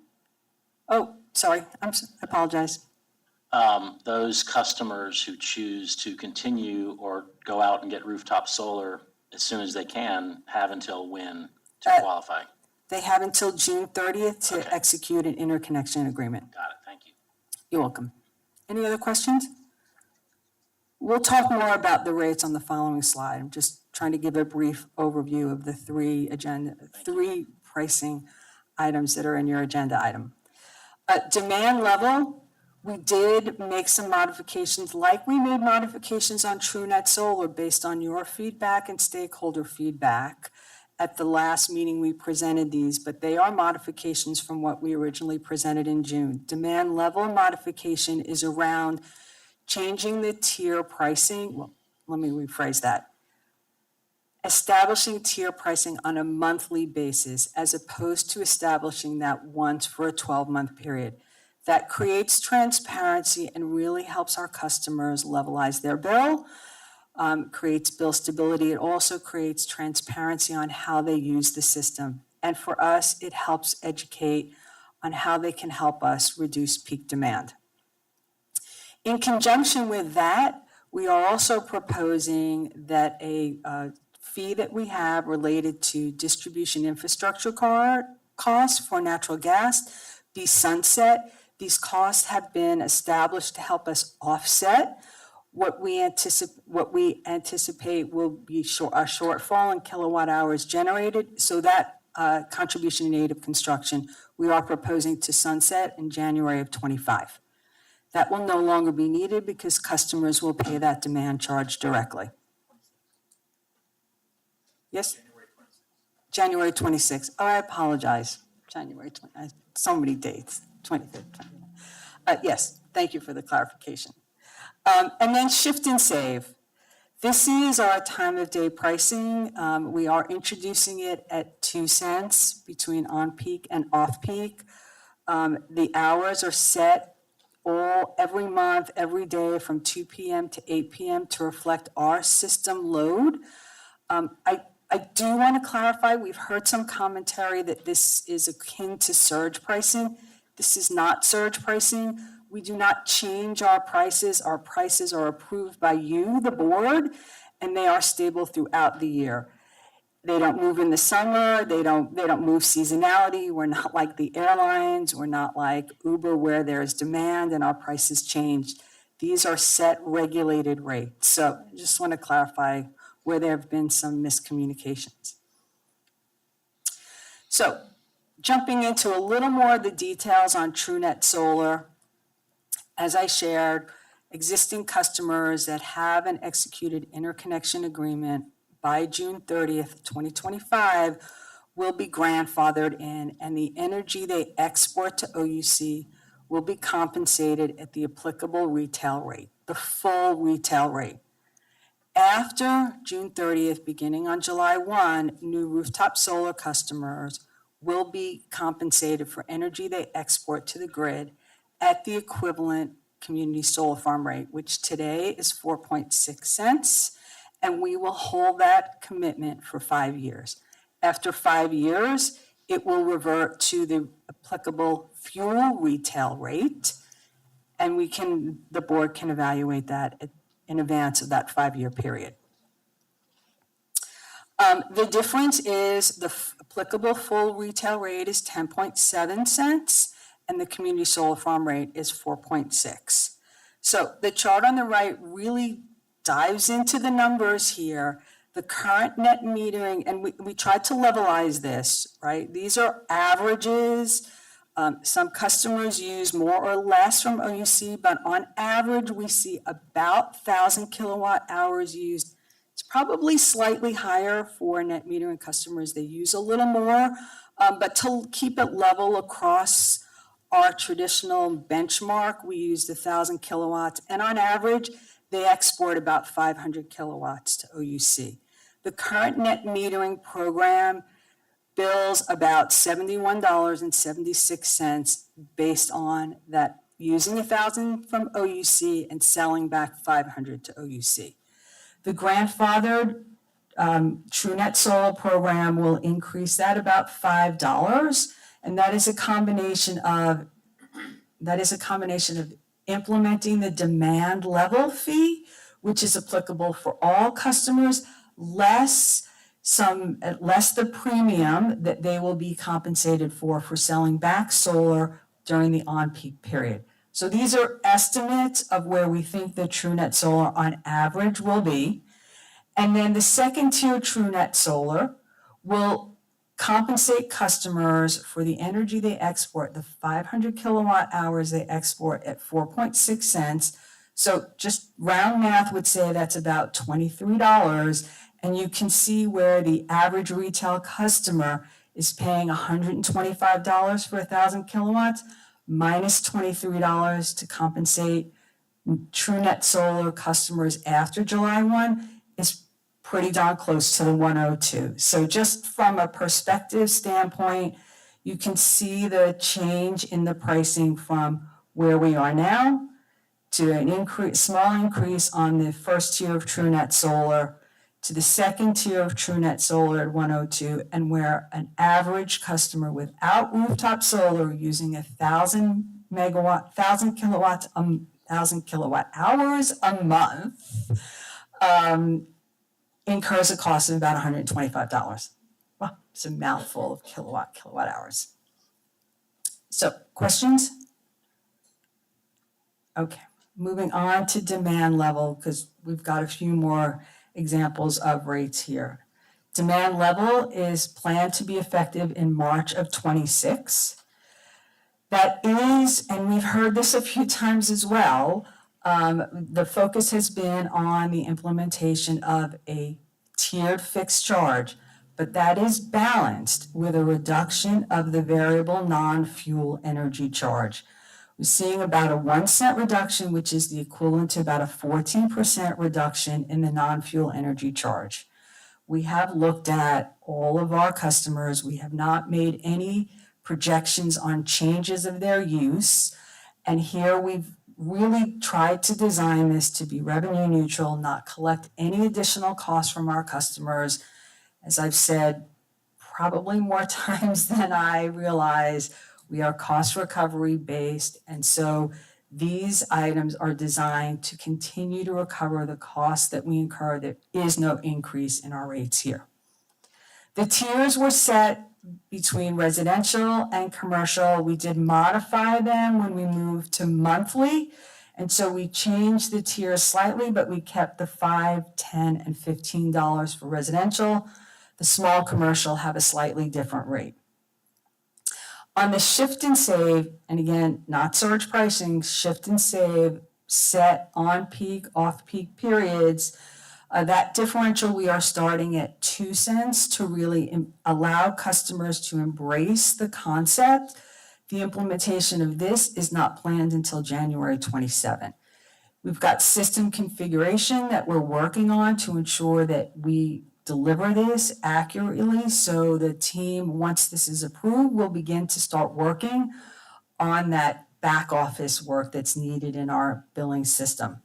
Oh, sorry, I apologize. Those customers who choose to continue or go out and get rooftop solar as soon as they can have until when to qualify? They have until June 30th to Okay. execute an interconnection agreement. Got it, thank you. You're welcome. Any other questions? We'll talk more about the rates on the following slide. I'm just trying to give a brief overview of the 3 pricing items that are in your agenda item. Demand level, we did make some modifications like we made modifications on TrueNet Solar based on your feedback and stakeholder feedback. At the last meeting, we presented these, but they are modifications from what we originally presented in June. Demand level modification is around changing the tier pricing. Well, let me rephrase that. Establishing tier pricing on a monthly basis as opposed to establishing that once for a 12-month period. That creates transparency and really helps our customers levelize their bill. Creates bill stability. It also creates transparency on how they use the system. And for us, it helps educate on how they can help us reduce peak demand. In conjunction with that, we are also proposing that a fee that we have related to distribution infrastructure costs for natural gas be sunset. These costs have been established to help us offset what we anticipate will be a shortfall in kilowatt hours generated. So that contribution in aid of construction, we are proposing to sunset in January of 25. That will no longer be needed because customers will pay that demand charge directly. Yes? January 26th. Oh, I apologize. January 20, so many dates, 25th. Yes, thank you for the clarification. And then shift and save. This is our time of day pricing. We are introducing it at 2 cents between on-peak and off-peak. The hours are set every month, every day from 2 p.m. to 8 p.m. to reflect our system load. I I do want to clarify, we've heard some commentary that this is akin to surge pricing. This is not surge pricing. We do not change our prices. Our prices are approved by you, the board, and they are stable throughout the year. They don't move in the summer, they don't move seasonality. We're not like the airlines, we're not like Uber where there's demand and our prices change. These are set regulated rates. So I just want to clarify where there have been some miscommunications. So jumping into a little more of the details on TrueNet Solar, as I shared, existing customers that have an executed interconnection agreement by June 30th, 2025 will be grandfathered in, and the energy they export to OUC will be compensated at the applicable retail rate, the full retail rate. After June 30th, beginning on July 1, new rooftop solar customers will be compensated for energy they export to the grid at the equivalent community solar farm rate, which today is 4.6 cents, and we will hold that commitment for 5 years. After 5 years, it will revert to the applicable fuel retail rate, and the board can evaluate that in advance of that 5-year period. The difference is the applicable full retail rate is 10.7 cents and the community solar farm rate is 4.6. So the chart on the right really dives into the numbers here. The current net metering, and we tried to levelize this, right? These are averages. Some customers use more or less from OUC, but on average, we see about 1,000 kilowatt hours used. It's probably slightly higher for net metering customers. They use a little more, but to keep it level across our traditional benchmark, we used 1,000 kilowatts, and on average, they export about 500 kilowatts to OUC. The current net metering program bills about $71.76 based on that, using 1,000 from OUC and selling back 500 to OUC. The grandfathered TrueNet Solar program will increase that about $5, and that is a combination of implementing the demand level fee, which is applicable for all customers, less the premium that they will be compensated for selling back solar during the on-peak period. So these are estimates of where we think the TrueNet Solar on average will be. And then the second tier TrueNet Solar will compensate customers for the energy they export, the 500 kilowatt hours they export at 4.6 cents. So just round math would say that's about $23. And you can see where the average retail customer is paying $125 for 1,000 kilowatts, minus $23 to compensate TrueNet Solar customers after July 1 is pretty darn close to the 102. So just from a perspective standpoint, you can see the change in the pricing from where we are now to an small increase on the first tier of TrueNet Solar to the second tier of TrueNet Solar at 102, and where an average customer without rooftop solar using 1,000 kilowatt hours a month incurs a cost of about $125. Well, it's a mouthful of kilowatt hours. So, questions? Okay, moving on to demand level, because we've got a few more examples of rates here. Demand level is planned to be effective in March of 26. That is, and we've heard this a few times as well, the focus has been on the implementation of a tiered fixed charge, but that is balanced with a reduction of the variable non-fuel energy charge. We're seeing about a 1 cent reduction, which is the equivalent to about a 14% reduction in the non-fuel energy charge. We have looked at all of our customers. We have not made any projections on changes of their use. And here we've really tried to design this to be revenue neutral, not collect any additional costs from our customers, As I've said probably more times than I realize, we are cost recovery based, and so these items are designed to continue to recover the costs that we incur. There is no increase in our rates here. The tiers were set between residential and commercial. We did modify them when we moved to monthly, and so we changed the tiers slightly, but we kept the $5, $10, and $15 for residential. The small commercial have a slightly different rate. On the shift and save, and again, not surge pricing, shift and save set on peak, off peak periods, that differential, we are starting at 2 cents to really allow customers to embrace the concept. The implementation of this is not planned until January 27. We've got system configuration that we're working on to ensure that we deliver this accurately. So the team, once this is approved, will begin to start working on that back office work that's needed in our billing system.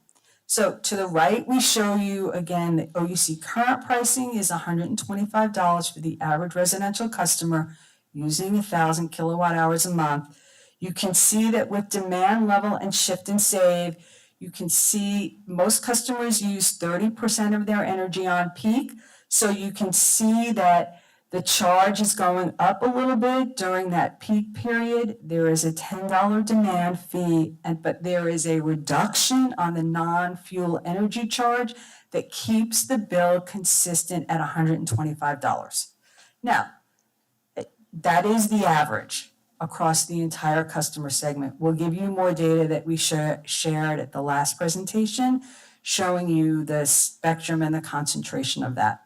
So to the right, we show you again, the OUC current pricing is $125 for the average residential customer using 1,000 kilowatt hours a month. You can see that with demand level and shift and save, you can see most customers use 30% of their energy on peak. So you can see that the charge is going up a little bit during that peak period. There is a $10 demand fee, but there is a reduction on the non-fuel energy charge that keeps the bill consistent at $125. Now, that is the average across the entire customer segment. We'll give you more data that we shared at the last presentation, showing you the spectrum and the concentration of that.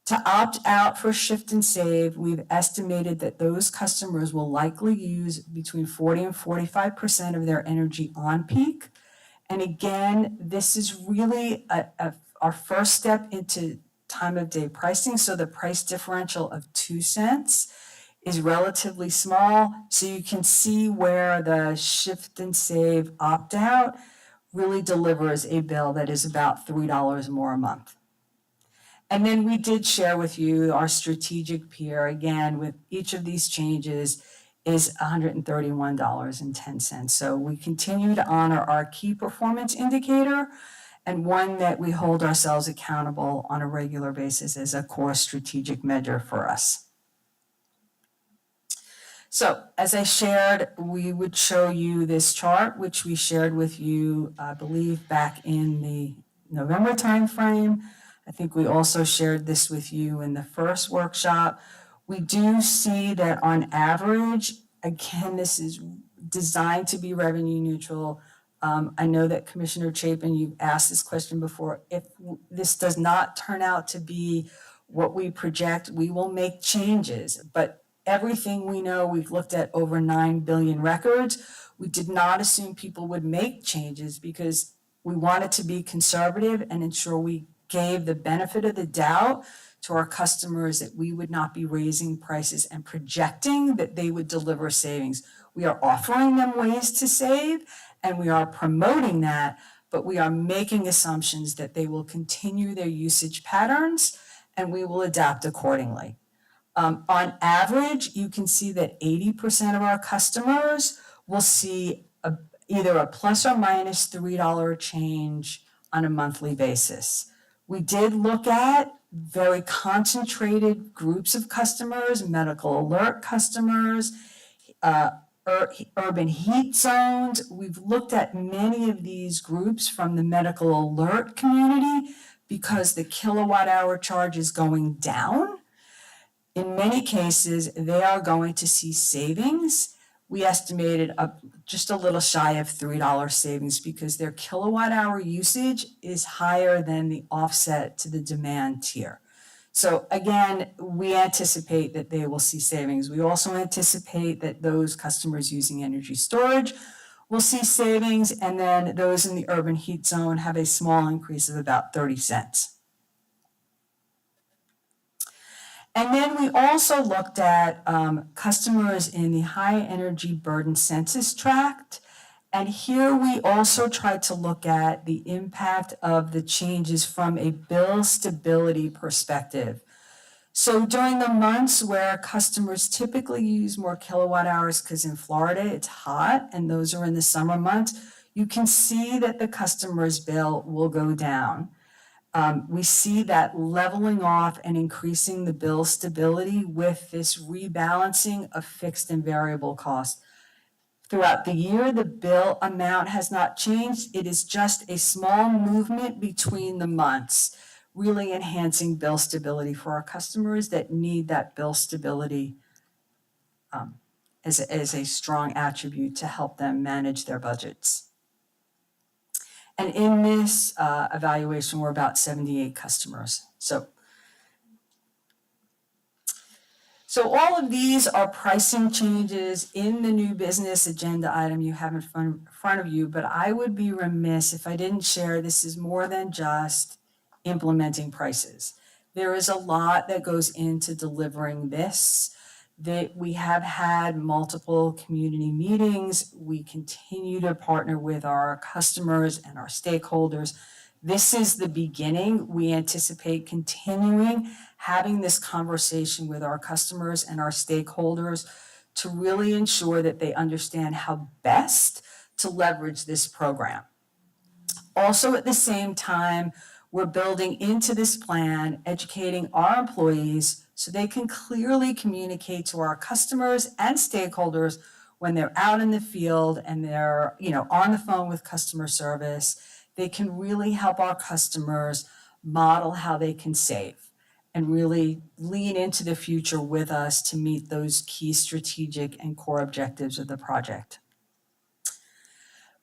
To opt out for shift and save, we've estimated that those customers will likely use between 40 and 45% of their energy on peak. And again, this is really our first step into time of day pricing. So the price differential of 2 cents is relatively small. So you can see where the shift and save opt out really delivers a bill that is about $3 more a month. And then we did share with you our strategic peer, again, with each of these changes is $131.10. So we continue to honor our key performance indicator and one that we hold ourselves accountable on a regular basis as a core strategic measure for us. So as I shared, we would show you this chart, which we shared with you, I believe, back in the November timeframe. I think we also shared this with you in the first workshop. We do see that on average, again, this is designed to be revenue neutral. I know that Commissioner Chapin, you've asked this question before. If this does not turn out to be what we project, we will make changes. But everything we know, we've looked at over 9 billion records. We did not assume people would make changes because we wanted to be conservative and ensure we gave the benefit of the doubt to our customers that we would not be raising prices and projecting that they would deliver savings. We are offering them ways to save and we are promoting that, but we are making assumptions that they will continue their usage patterns and we will adapt accordingly. On average, you can see that 80% of our customers will see either a plus or minus $3 change on a monthly basis. We did look at very concentrated groups of customers, medical alert customers, urban heat zones. We've looked at many of these groups from the medical alert community because the kilowatt hour charge is going down. In many cases, they are going to see savings. We estimated just a little shy of $3 savings because their kilowatt hour usage is higher than the offset to the demand tier. So again, we anticipate that they will see savings. We also anticipate that those customers using energy storage will see savings, and then those in the urban heat zone have a small increase of about 30 cents. And then we also looked at customers in the high energy burden census tract. And here we also tried to look at the impact of the changes from a bill stability perspective. So during the months where customers typically use more kilowatt hours, because in Florida it's hot and those are in the summer months, you can see that the customer's bill will go down. We see that leveling off and increasing the bill stability with this rebalancing of fixed and variable costs. Throughout the year, the bill amount has not changed. It is just a small movement between the months, really enhancing bill stability for our customers that need that bill stability as a strong attribute to help them manage their budgets. And in this evaluation, we're about 78 customers. So all of these are pricing changes in the new business agenda item you have in front of you, but I would be remiss if I didn't share this is more than just implementing prices. There is a lot that goes into delivering this. That we have had multiple community meetings. We continue to partner with our customers and our stakeholders. This is the beginning. We anticipate continuing having this conversation with our customers and our stakeholders to really ensure that they understand how best to leverage this program. Also, at the same time, we're building into this plan, educating our employees so they can clearly communicate to our customers and stakeholders when they're out in the field and they're, on the phone with customer service. They can really help our customers model how they can save and really lean into the future with us to meet those key strategic and core objectives of the project.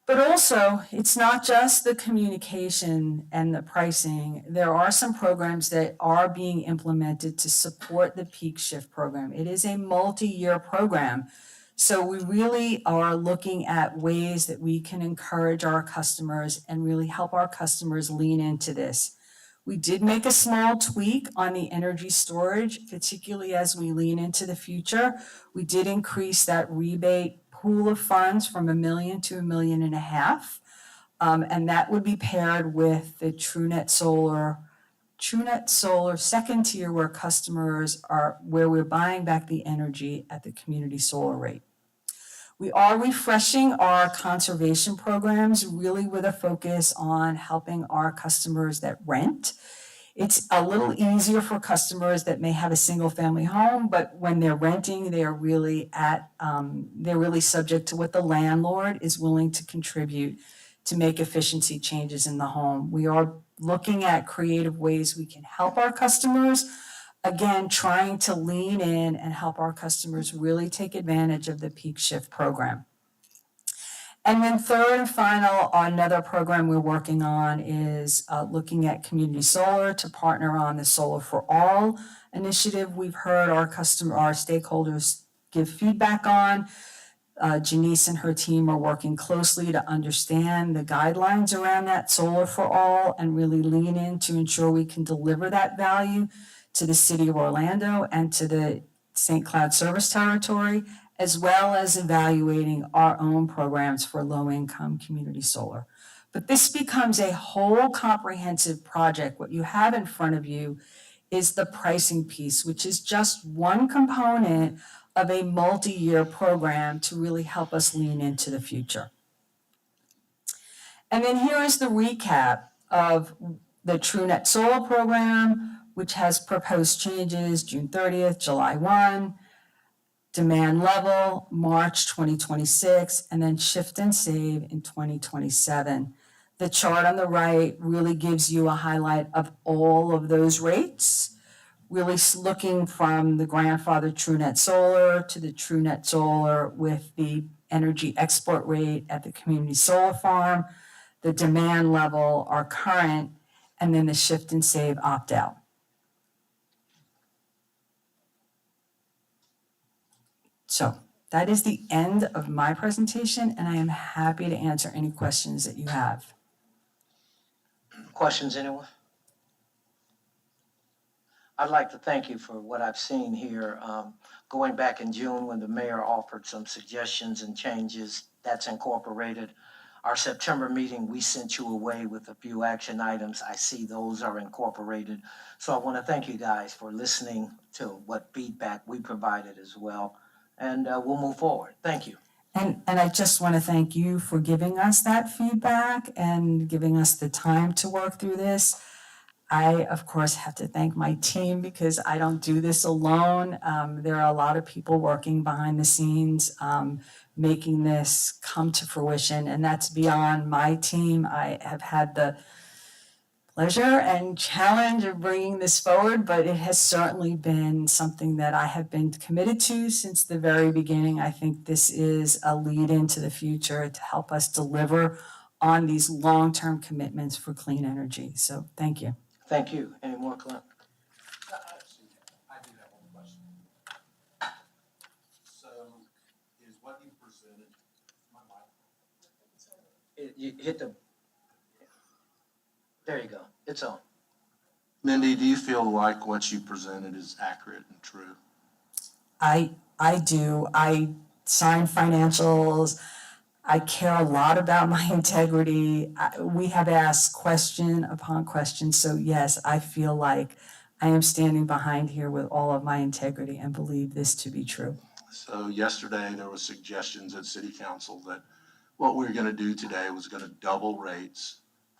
But also, it's not just the communication and the pricing. There are some programs that are being implemented to support the peak shift program. It is a multi-year program. So we really are looking at ways that we can encourage our customers and really help our customers lean into this. We did make a small tweak on the energy storage, particularly as we lean into the future. We did increase that rebate pool of funds from $1 million to $1.5 million. And that would be paired with the TrueNet Solar second tier where customers are, where we're buying back the energy at the community solar rate. We are refreshing our conservation programs really with a focus on helping our customers that rent. It's a little easier for customers that may have a single family home, but when they're renting, they are really they're really subject to what the landlord is willing to contribute to make efficiency changes in the home. We are looking at creative ways we can help our customers. Again, trying to lean in and help our customers really take advantage of the peak shift program. And then third and final, another program we're working on is looking at community solar to partner on the Solar for All initiative. We've heard our stakeholders give feedback on. Janice and her team are working closely to understand the guidelines around that Solar for All and really lean in to ensure we can deliver that value to the city of Orlando and to the St. Cloud service territory, as well as evaluating our own programs for low-income community solar. But this becomes a whole comprehensive project. What you have in front of you is the pricing piece, which is just one component of a multi-year program to really help us lean into the future. And then here is the recap of the TrueNet Solar program, which has proposed changes June 30th, July 1, demand level, March 2026, and then shift and save in 2027. The chart on the right really gives you a highlight of all of those rates, really looking from the grandfather TrueNet Solar to the TrueNet Solar with the energy export rate at the community solar farm, the demand level, our current, and then the shift and save opt-out. So that is the end of my presentation, and I am happy to answer any questions that you have. Questions, anyone? I'd like to thank you for what I've seen here. Going back in June when the mayor offered some suggestions and changes, that's incorporated. our September meeting, we sent you away with a few action items. I see those are incorporated. So I want to thank you guys for listening to what feedback we provided as well. And we'll move forward. Thank you. And I just want to thank you for giving us that feedback and giving us the time to work through this. I, of course, have to thank my team because I don't do this alone. There are a lot of people working behind the scenes, making this come to fruition, and that's beyond my team. I have had the pleasure and challenge of bringing this forward, but it has certainly been something that I have been committed to since the very beginning. I think this is a lead into the future to help us deliver on these long-term commitments for clean energy. So thank you. Thank you. Any more, Clint? I do have one question. So is what you presented, my mic, You hit the, there you go. It's on. Mindy, do you feel like what you presented is accurate and true? I do. I sign financials. I care a lot about my integrity. We have asked question upon question. So yes, I feel like I am standing behind here with all of my integrity and believe this to be true. So yesterday, there was suggestions at city council that what we were gonna do today was gonna double rates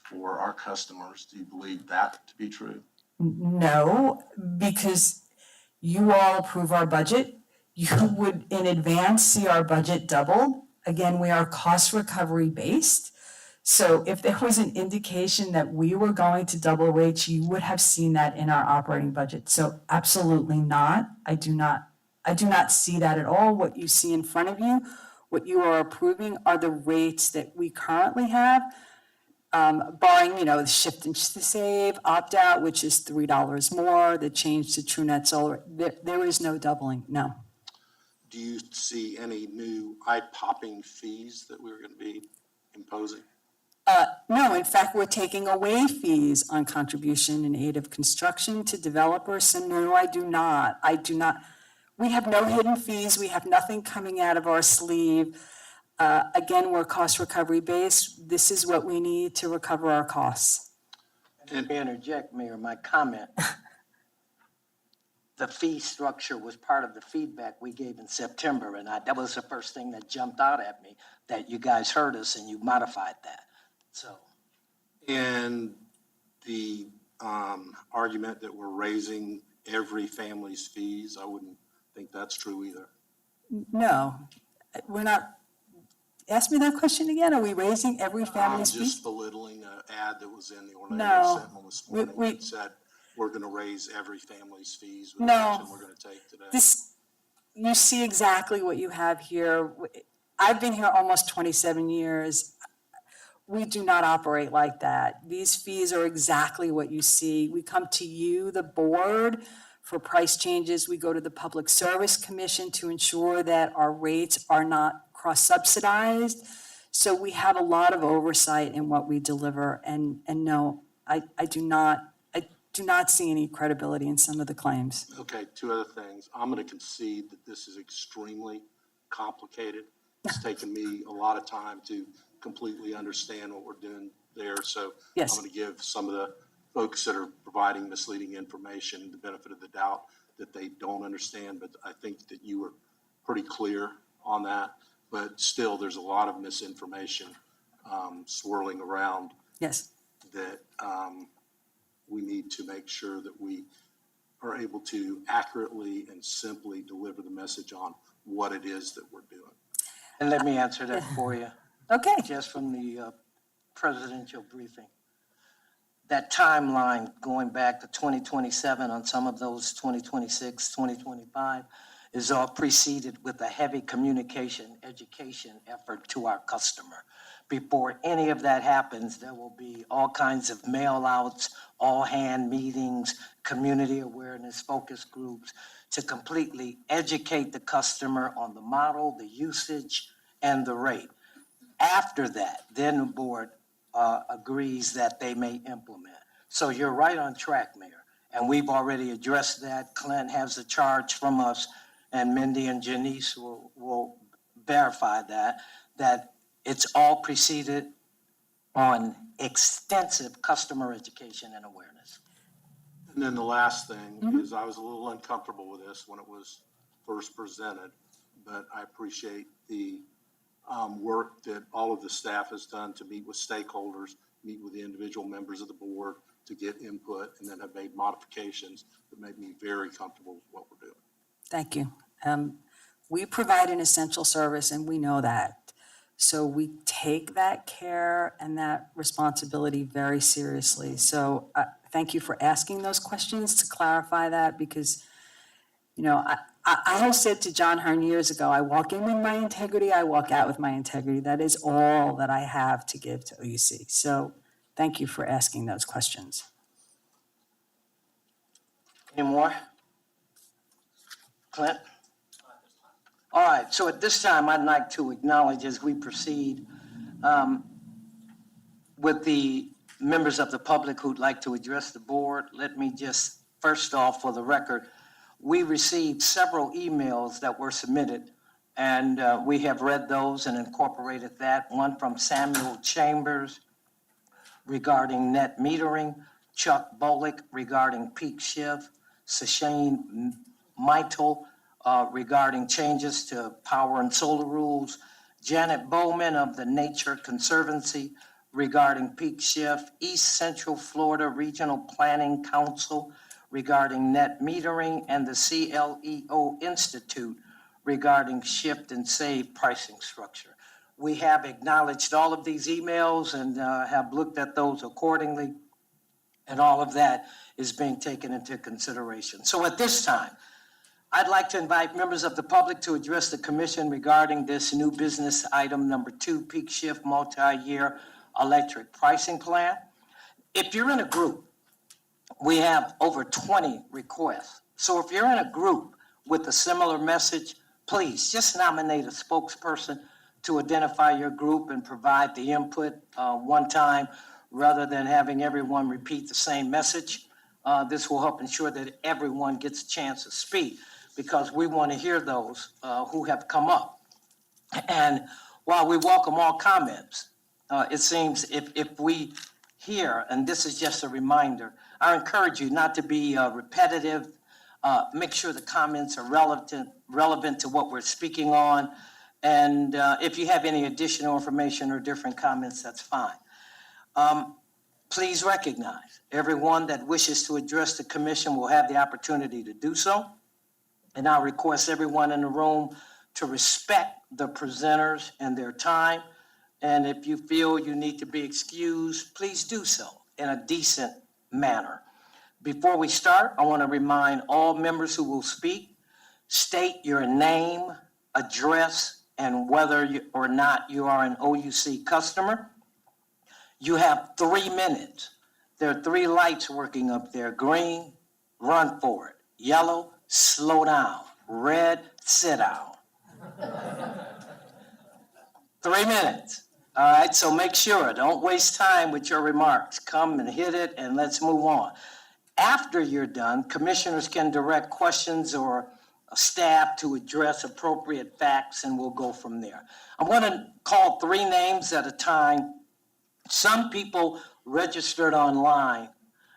for our customers. Do you believe that to be true? No, because you all approve our budget. You would in advance see our budget doubled. Again, we are cost recovery based. So if there was an indication that we were going to double rates, you would have seen that in our operating budget. So absolutely not. I do not see that at all. What you see in front of you, what you are approving are the rates that we currently have. Barring, the shift and save, opt-out, which is $3 more, the change to TrueNet Solar, there is no doubling, no. Do you see any new eye-popping fees that we're going to be imposing? No, in fact, we're taking away fees on contribution in aid of construction to developers, so no, I do not. We have no hidden fees, we have nothing coming out of our sleeve. Again, we're cost recovery based. This is what we need to recover our costs. And may I interject, Mayor, my comment. The fee structure was part of the feedback we gave in September, and that was the first thing that jumped out at me, that you guys heard us and you modified that, so. And the argument that we're raising every family's fees, I wouldn't think that's true either. No, we're not. Ask me that question again. Are we raising every family's Just fees? belittling an ad that was in the Orlando No. Sentinel this morning We- that said, we're going to raise every family's fees with the No. action we're going to take today. You see exactly what you have here. I've been here almost 27 years. We do not operate like that. These fees are exactly what you see. We come to you, the board, for price changes. We go to the Public Service Commission to ensure that our rates are not cross-subsidized. So we have a lot of oversight in what we deliver. And no, I do not see any credibility in some of the claims. Okay, two other things. I'm going to concede that this is extremely complicated. It's taken me a lot of time to completely understand what we're doing there. So Yes. I'm going to give some of the folks that are providing misleading information the benefit of the doubt that they don't understand. But I think that you were pretty clear on that. But still, there's a lot of misinformation swirling around Yes. that we need to make sure that we are able to accurately and simply deliver the message on what it is that we're doing. And let me answer that for you, Okay. just from the presidential briefing. That timeline going back to 2027 on some of those 2026, 2025 is all preceded with a heavy communication, education effort to our customer. Before any of that happens, there will be all kinds of mail outs, all hand meetings, community awareness, focus groups to completely educate the customer on the model, the usage, and the rate. After that, then the board agrees that they may implement. So you're right on track, Mayor. And we've already addressed that. Clint has a charge from us, and Mindy and Janice will verify that it's all preceded on extensive customer education and awareness. And then the last thing is I was a little uncomfortable with this when it was first presented, but I appreciate the work that all of the staff has done to meet with stakeholders, meet with the individual members of the board to get input, and then have made modifications that made me very comfortable with what we're doing. Thank you. We provide an essential service and we know that. So we take that care and that responsibility very seriously. So thank you for asking those questions to clarify that because, you know, I have said to John Hearn years ago, I walk in with my integrity, I walk out with my integrity. That is all that I have to give to OUC. So thank you for asking those questions. Any more? Clint? All right, so at this time, I'd like to acknowledge as we proceed with the members of the public who'd like to address the board. Let me just, first off, for the record, we received several emails that were submitted, and we have read those and incorporated that. One from Samuel Chambers regarding net metering, Chuck Bolick regarding peak shift, Sashane Meitel regarding changes to power and solar rules, Janet Bowman of the Nature Conservancy regarding peak shift, East Central Florida Regional Planning Council regarding net metering, and the CLEO Institute regarding shift and save pricing structure. We have acknowledged all of these emails and have looked at those accordingly, and all of that is being taken into consideration. So at this time, I'd like to invite members of the public to address the commission regarding this new business item number 2, peak shift multi-year electric pricing plan. If you're in a group, we have over 20 requests. So if you're in a group with a similar message, please just nominate a spokesperson to identify your group and provide the input one time rather than having everyone repeat the same message. This will help ensure that everyone gets a chance to speak because we want to hear those who have come up. And while we welcome all comments, it seems if we hear, and this is just a reminder, I encourage you not to be repetitive. Make sure the comments are relevant to what we're speaking on. And if you have any additional information or different comments, that's fine. Please recognize everyone that wishes to address the commission will have the opportunity to do so. And I'll request everyone in the room to respect the presenters and their time. And if you feel you need to be excused, please do so in a decent manner. Before we start, I want to remind all members who will speak, state your name, address, and whether or not you are an OUC customer. You have 3 minutes. There are 3 lights working up there. Green, run for it. Yellow, slow down. Red, sit down. 3 minutes. All right, so make sure, don't waste time with your remarks. Come and hit it and let's move on. After you're done, commissioners can direct questions or staff to address appropriate facts and we'll go from there. I'm going to call 3 names at a time. Some people registered online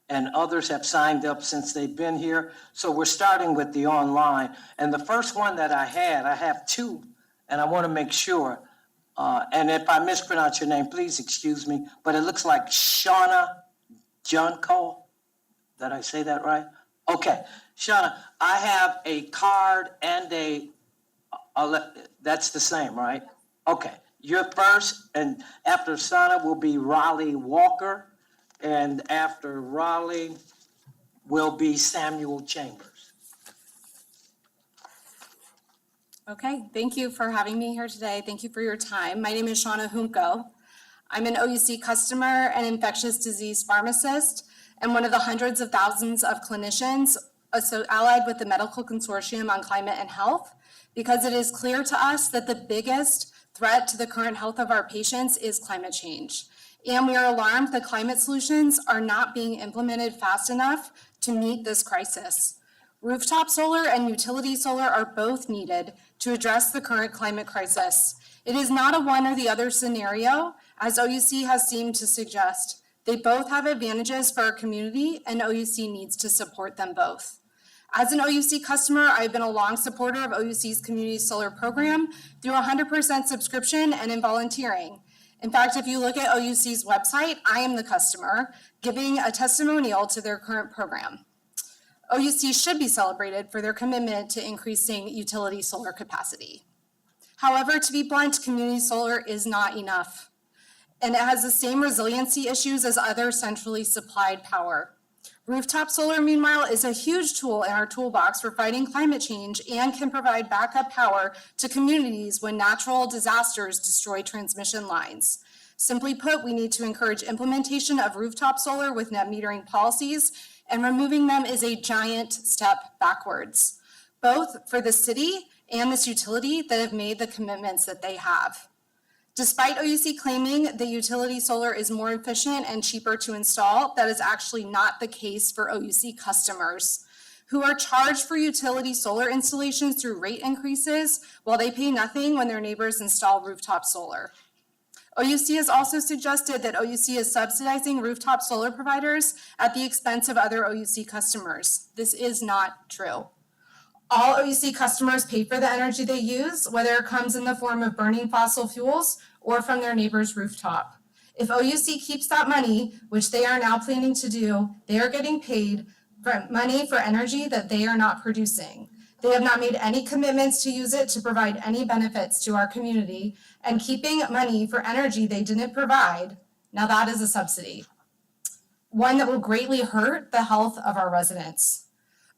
and others have signed up since they've been here. So we're starting with the online. And the first one that I have 2, and I want to make sure, and if I mispronounce your name, please excuse me, but it looks like Shauna Junko. Did I say that right? Okay, Shauna, I have a card and that's the same, right? Okay, you're first, and after Shauna will be Raleigh Walker, and after Raleigh will be Samuel Chambers. Okay, thank you for having me here today. Thank you for your time. My name is Shauna Hunko. I'm an OUC customer and infectious disease pharmacist and one of the hundreds of thousands of clinicians allied with the Medical Consortium on Climate and Health, because it is clear to us that the biggest threat to the current health of our patients is climate change. And we are alarmed that climate solutions are not being implemented fast enough to meet this crisis. Rooftop solar and utility solar are both needed to address the current climate crisis. It is not a one or the other scenario, as OUC has seemed to suggest. They both have advantages for our community, and OUC needs to support them both. As an OUC customer, I've been a long supporter of OUC's community solar program through 100% subscription and in volunteering. In fact, if you look at OUC's website, I am the customer giving a testimonial to their current program. OUC should be celebrated for their commitment to increasing utility solar capacity. However, to be blunt, community solar is not enough, and it has the same resiliency issues as other centrally supplied power. Rooftop solar, meanwhile, is a huge tool in our toolbox for fighting climate change and can provide backup power to communities when natural disasters destroy transmission lines. Simply put, we need to encourage implementation of rooftop solar with net metering policies, and removing them is a giant step backwards, both for the city and this utility that have made the commitments that they have. Despite OUC claiming that utility solar is more efficient and cheaper to install, that is actually not the case for OUC customers who are charged for utility solar installations through rate increases while they pay nothing when their neighbors install rooftop solar. OUC has also suggested that OUC is subsidizing rooftop solar providers at the expense of other OUC customers. This is not true. All OUC customers pay for the energy they use, whether it comes in the form of burning fossil fuels or from their neighbor's rooftop. If OUC keeps that money, which they are now planning to do, they are getting paid for money for energy that they are not producing. They have not made any commitments to use it to provide any benefits to our community, and keeping money for energy they didn't provide, now that is a subsidy. One that will greatly hurt the health of our residents.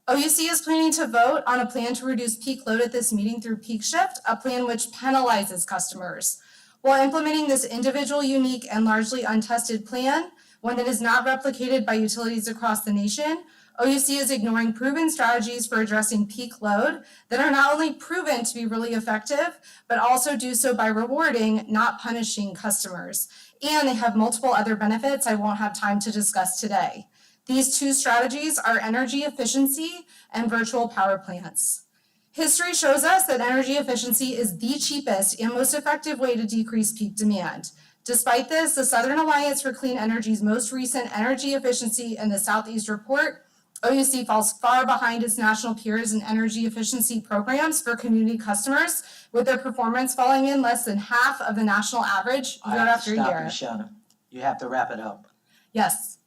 OUC is planning to vote on a plan to reduce peak load at this meeting through peak shift, a plan which penalizes customers. While implementing this individual, unique, and largely untested plan, one that is not replicated by utilities across the nation, OUC is ignoring proven strategies for addressing peak load that are not only proven to be really effective, but also do so by rewarding, not punishing customers. And they have multiple other benefits I won't have time to discuss today. These two strategies are energy efficiency and virtual power plants. History shows us that energy efficiency is the cheapest and most effective way to decrease peak demand. Despite this, the Southern Alliance for Clean Energy's most recent energy efficiency in the Southeast report, OUC falls far behind its national peers in energy efficiency programs for community customers, with their performance falling in less than half of the national average year after year. I have to stop you, Shauna. You have to wrap it up. Yes.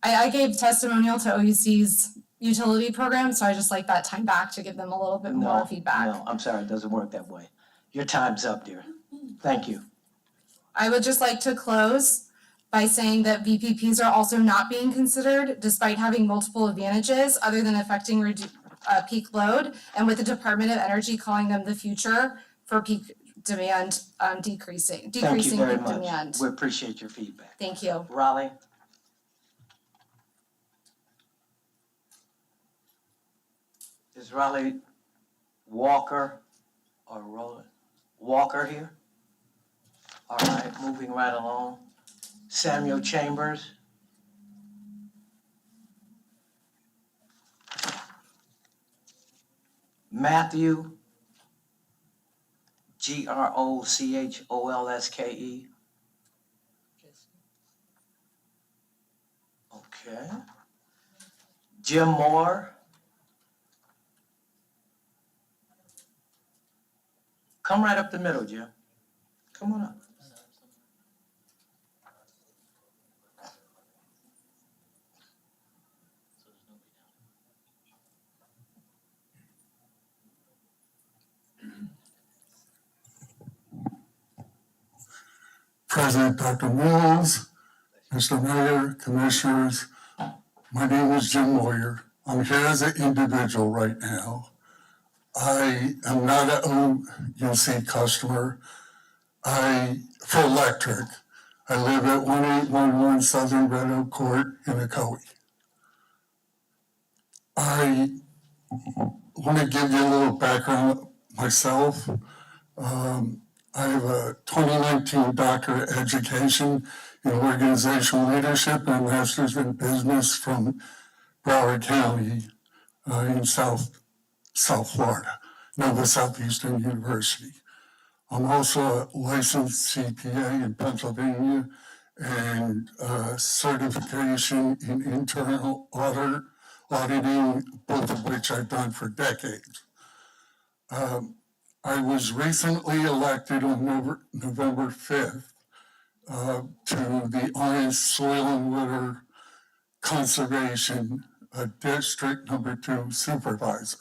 I gave testimonial to OUC's utility program, so I just like that time back to give them a little bit more feedback. No, I'm sorry, it doesn't work that way. Your time's up, dear. Thank you. I would just like to close by saying that VPPs are also not being considered despite having multiple advantages other than affecting peak load, and with the Department of Energy calling them the future for peak demand decreasing Thank you very peak much. demand. We appreciate your feedback. Thank you. Raleigh? Is Raleigh Walker or Roland Walker here? All right, moving right along. Samuel Chambers? Matthew Grocholske? Okay. Jim Moore? Come right up the middle, Jim. Come on up. President Dr. Mills, Mr. Mayor, Commissioners, my name is Jim Moyer. I'm here as an individual right now. I am not an OUC customer. For electric, I live at 1811 Southern Red Oak Court in Ocoee. I want to give you a little background myself. I have a 2019 doctorate of education in organizational leadership and a master's in business from Broward County in South Florida, Nova Southeastern University. I'm also a licensed CPA in Pennsylvania and certification in internal auditing, both of which I've done for decades. I was recently elected on November 5th to the Orange Soil and Water Conservation District Number 2 Supervisor.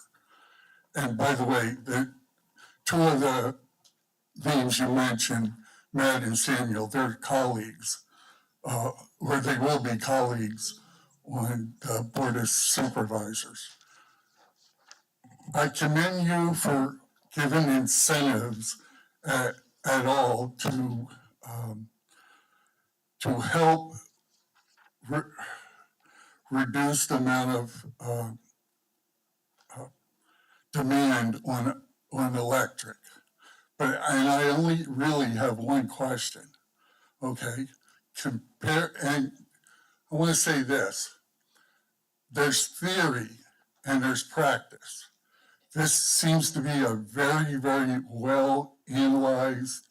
And by the way, the two of the names you mentioned, Matt and Samuel, they're colleagues, or they will be colleagues on the Board of Supervisors. I commend you for giving incentives at all to help reduce the amount of demand on electric. And I only really have one question, okay? And I want to say this. There's theory and there's practice. This seems to be a very, very well analyzed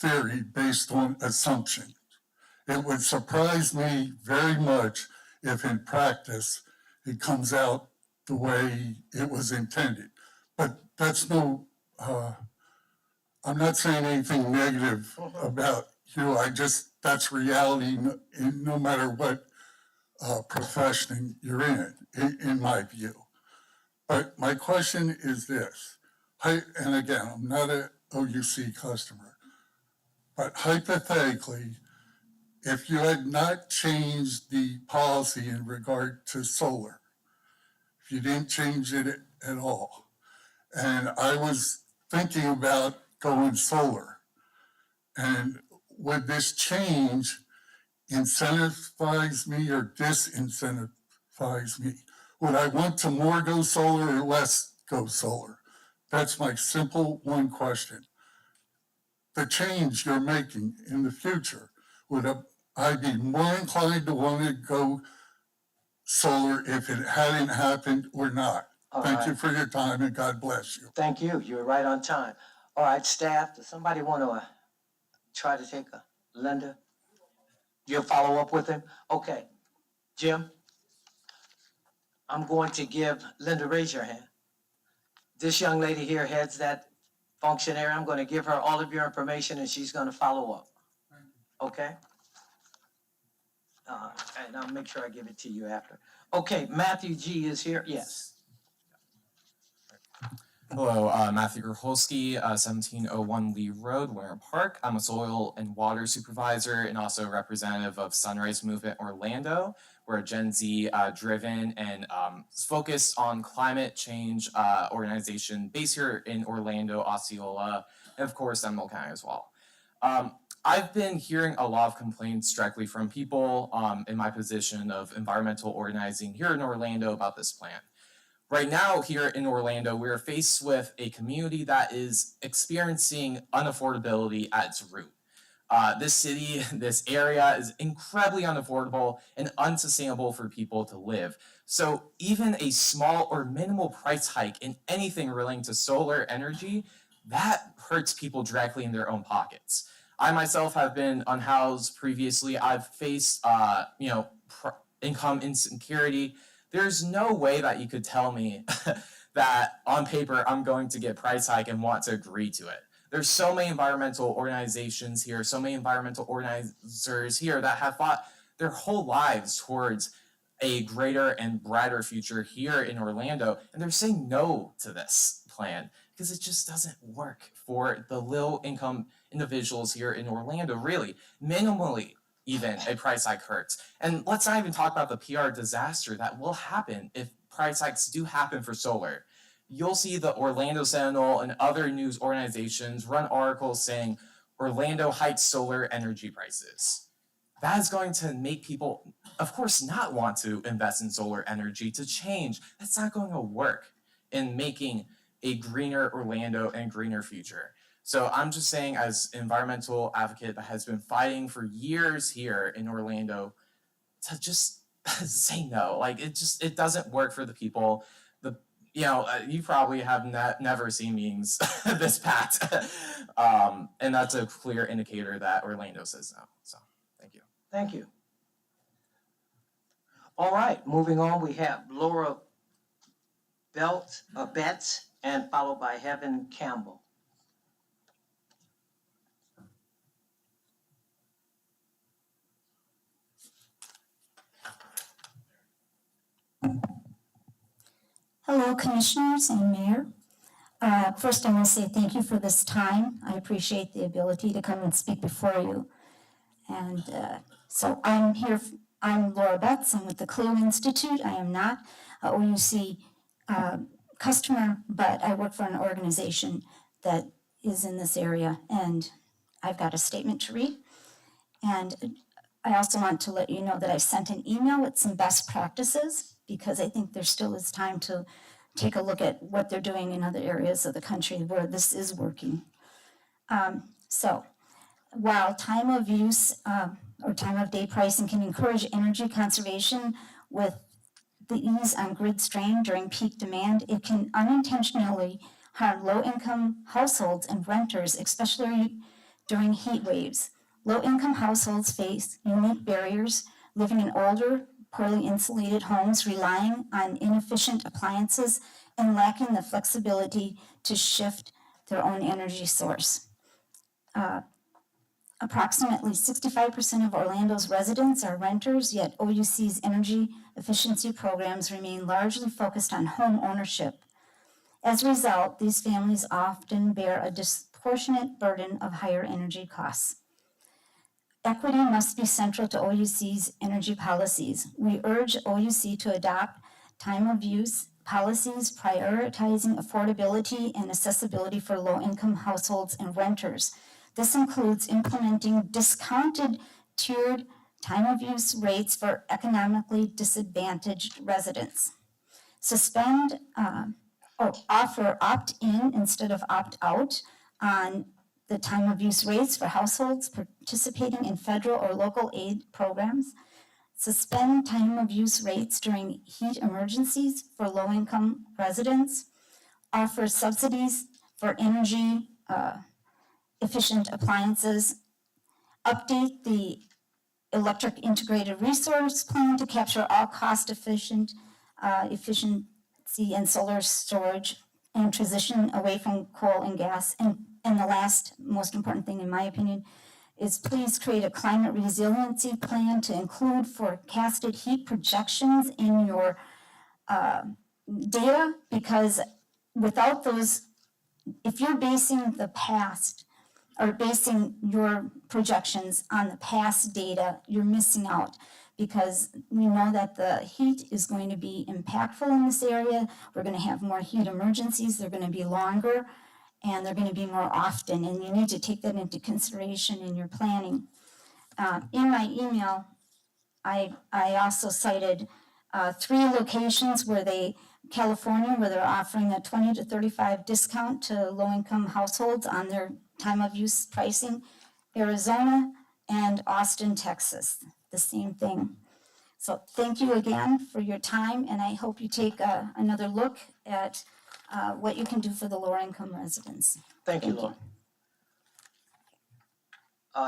theory based on assumptions. It would surprise me very much if in practice it comes out the way it was intended. But that's no, I'm not saying anything negative about you. That's reality no matter what profession you're in my view. But my question is this, and again, I'm not an OUC customer, but hypothetically, if you had not changed the policy in regard to solar, if you didn't change it at all, and I was thinking about going solar, and would this change incentivize me or disincentivize me? Would I want to more go solar or less go solar? That's my simple one question. The change you're making in the future, would I be more inclined to want to go solar if it hadn't happened or not? Thank you for your time and God bless you. Thank you. You were right on time. All right, staff, does somebody want to try to take Linda? You'll follow up with him? Okay. Jim? I'm going to give, Linda, raise your hand. This young lady here heads that function area. I'm going to give her all of your information and she's going to follow up. Okay? And I'll make sure I give it to you after. Okay, Matthew G is here. Yes. Hello, Matthew Grholski, 1701 Lee Road, Winter Park. I'm a soil and water supervisor and also representative of Sunrise Movement Orlando. We're a Gen Z driven and focused on climate change organization based here in Orlando, Osceola, and of course, Seminole County as well. I've been hearing a lot of complaints directly from people in my position of environmental organizing here in Orlando about this plan. Right now, here in Orlando, we're faced with a community that is experiencing unaffordability at its root. This city, this area is incredibly unaffordable and unsustainable for people to live. So even a small or minimal price hike in anything relating to solar energy, that hurts people directly in their own pockets. I myself have been unhoused previously. I've faced, income insecurity. There's no way that you could tell me that on paper I'm going to get a price hike and want to agree to it. There's so many environmental organizations here, so many environmental organizers here that have fought their whole lives towards a greater and brighter future here in Orlando, and they're saying no to this plan because it just doesn't work for the low income individuals here in Orlando, really. Minimally, even a price hike hurts. And let's not even talk about the PR disaster that will happen if price hikes do happen for solar. You'll see the Orlando Sentinel and other news organizations run articles saying Orlando hikes solar energy prices. That is going to make people, of course, not want to invest in solar energy to change. That's not going to work in making a greener Orlando and greener future. So I'm just saying, as an environmental advocate that has been fighting for years here in Orlando, to just say no. Like, it doesn't work for the people. you probably have never seen meetings this packed. And that's a clear indicator that Orlando says no. So, thank you. Thank you. All right, moving on, we have Laura Betts, and followed by Heaven Campbell. Hello, Commissioners and Mayor. First, I want to say thank you for this time. I appreciate the ability to come and speak before you. And so I'm here, I'm Laura Betts, I'm with the CLEO Institute. I am not a OUC customer, but I work for an organization that is in this area, and I've got a statement to read. And I also want to let you know that I sent an email with some best practices, because I think there still is time to take a look at what they're doing in other areas of the country where this is working. So while time of use or time of day pricing can encourage energy conservation with the ease on grid strain during peak demand, it can unintentionally harm low-income households and renters, especially during heat waves. Low-income households face unique barriers, living in older, poorly insulated homes, relying on inefficient appliances, and lacking the flexibility to shift their own energy source. Approximately 65% of Orlando's residents are renters, yet OUC's energy efficiency programs remain largely focused on home ownership. As a result, these families often bear a disproportionate burden of higher energy costs. Equity must be central to OUC's energy policies. We urge OUC to adopt time of use policies prioritizing affordability and accessibility for low-income households and renters. This includes implementing discounted tiered time of use rates for economically disadvantaged residents. Suspend or offer opt-in instead of opt-out on the time of use rates for households participating in federal or local aid programs. Suspend time of use rates during heat emergencies for low-income residents. Offer subsidies for energy efficient appliances. Update the electric integrated resource plan to capture all cost efficiency and solar storage, and transition away from coal and gas. And the last most important thing, in my opinion, is please create a climate resiliency plan to include forecasted heat projections in your data, because without those, if you're basing the past or basing your projections on the past data, you're missing out, because we know that the heat is going to be impactful in this area. We're going to have more heat emergencies. They're going to be longer, and they're going to be more often, and you need to take that into consideration in your planning. In my email, I also cited 3 locations California, where they're offering a 20 to 35 discount to low-income households on their time of use pricing. Arizona and Austin, Texas, the same thing. So thank you again for your time, and I hope you take another look at what you can do for the lower income residents. Thank you, Laura.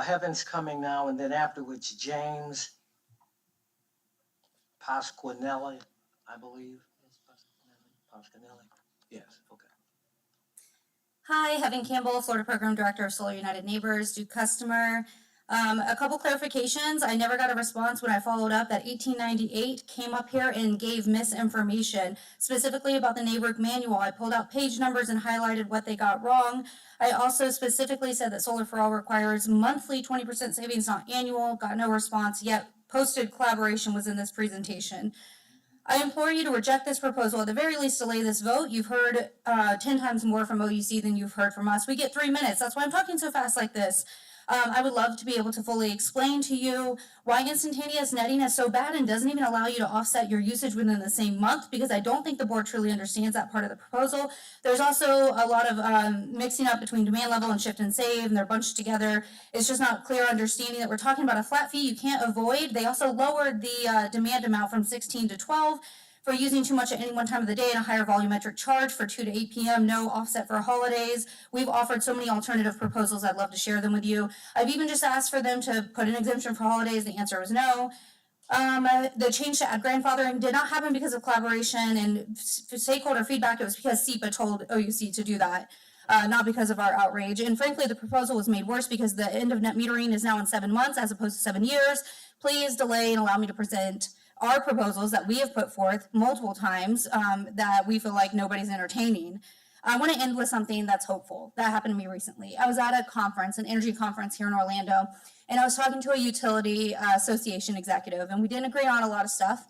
Heaven's coming now, and then afterwards, James Pasquinelli, I believe. Pasquinelli? Yes, okay. Hi, Heaven Campbell, Florida Program Director of Solar United Neighbors, Duke customer. A couple clarifications. I never got a response when I followed up that 1898 came up here and gave misinformation, specifically about the NABURC manual. I pulled out page numbers and highlighted what they got wrong. I also specifically said that Solar for All requires monthly 20% savings, not annual. Got no response, yet posted collaboration was in this presentation. I implore you to reject this proposal, at the very least delay this vote. You've heard 10 times more from OUC than you've heard from us. We get 3 minutes. That's why I'm talking so fast like this. I would love to be able to fully explain to you why instantaneous netting is so bad and doesn't even allow you to offset your usage within the same month, because I don't think the board truly understands that part of the proposal. There's also a lot of mixing up between demand level and shift and save, and they're bunched together. It's just not clear understanding that we're talking about a flat fee you can't avoid. They also lowered the demand amount from 16 to 12. for using too much at any one time of the day and a higher volumetric charge for 2 to 8 p.m., no offset for holidays. We've offered so many alternative proposals. I'd love to share them with you. I've even just asked for them to put an exemption for holidays. The answer was no. The change to add grandfathering did not happen because of collaboration and stakeholder feedback. It was because SEPA told OUC to do that, not because of our outrage. And frankly, the proposal was made worse because the end of net metering is now in 7 months as opposed to 7 years. Please delay and allow me to present our proposals that we have put forth multiple times that we feel like nobody's entertaining. I want to end with something that's hopeful. That happened to me recently. I was at a conference, an energy conference here in Orlando, and I was talking to a utility association executive, and we didn't agree on a lot of stuff.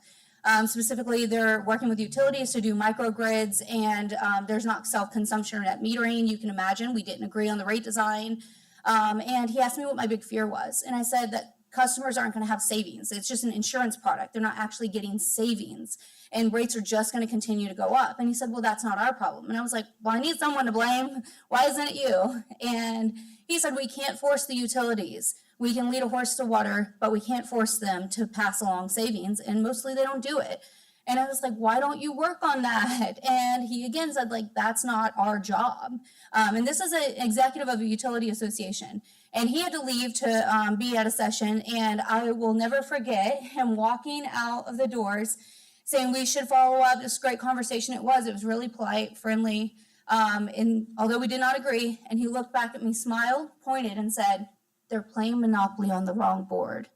Specifically, they're working with utilities to do microgrids, and there's not self-consumption or net metering. You can imagine we didn't agree on the rate design. And he asked me what my big fear was, and I said that customers aren't going to have savings. It's just an insurance product. They're not actually getting savings, and rates are just going to continue to go up. And he said, well, that's not our problem. And I was like, well, I need someone to blame. Why isn't it you? And he said, we can't force the utilities. We can lead a horse to water, but we can't force them to pass along savings, and mostly they don't do it. And I was like, why don't you work on that? And he again said, like, that's not our job. And this is an executive of a utility association. And he had to leave to be at a session. And I will never forget him walking out of the doors saying we should follow up. This great conversation it was really polite, friendly. And although we did not agree, and he looked back at me, smiled, pointed, and said, they're playing Monopoly on the wrong board.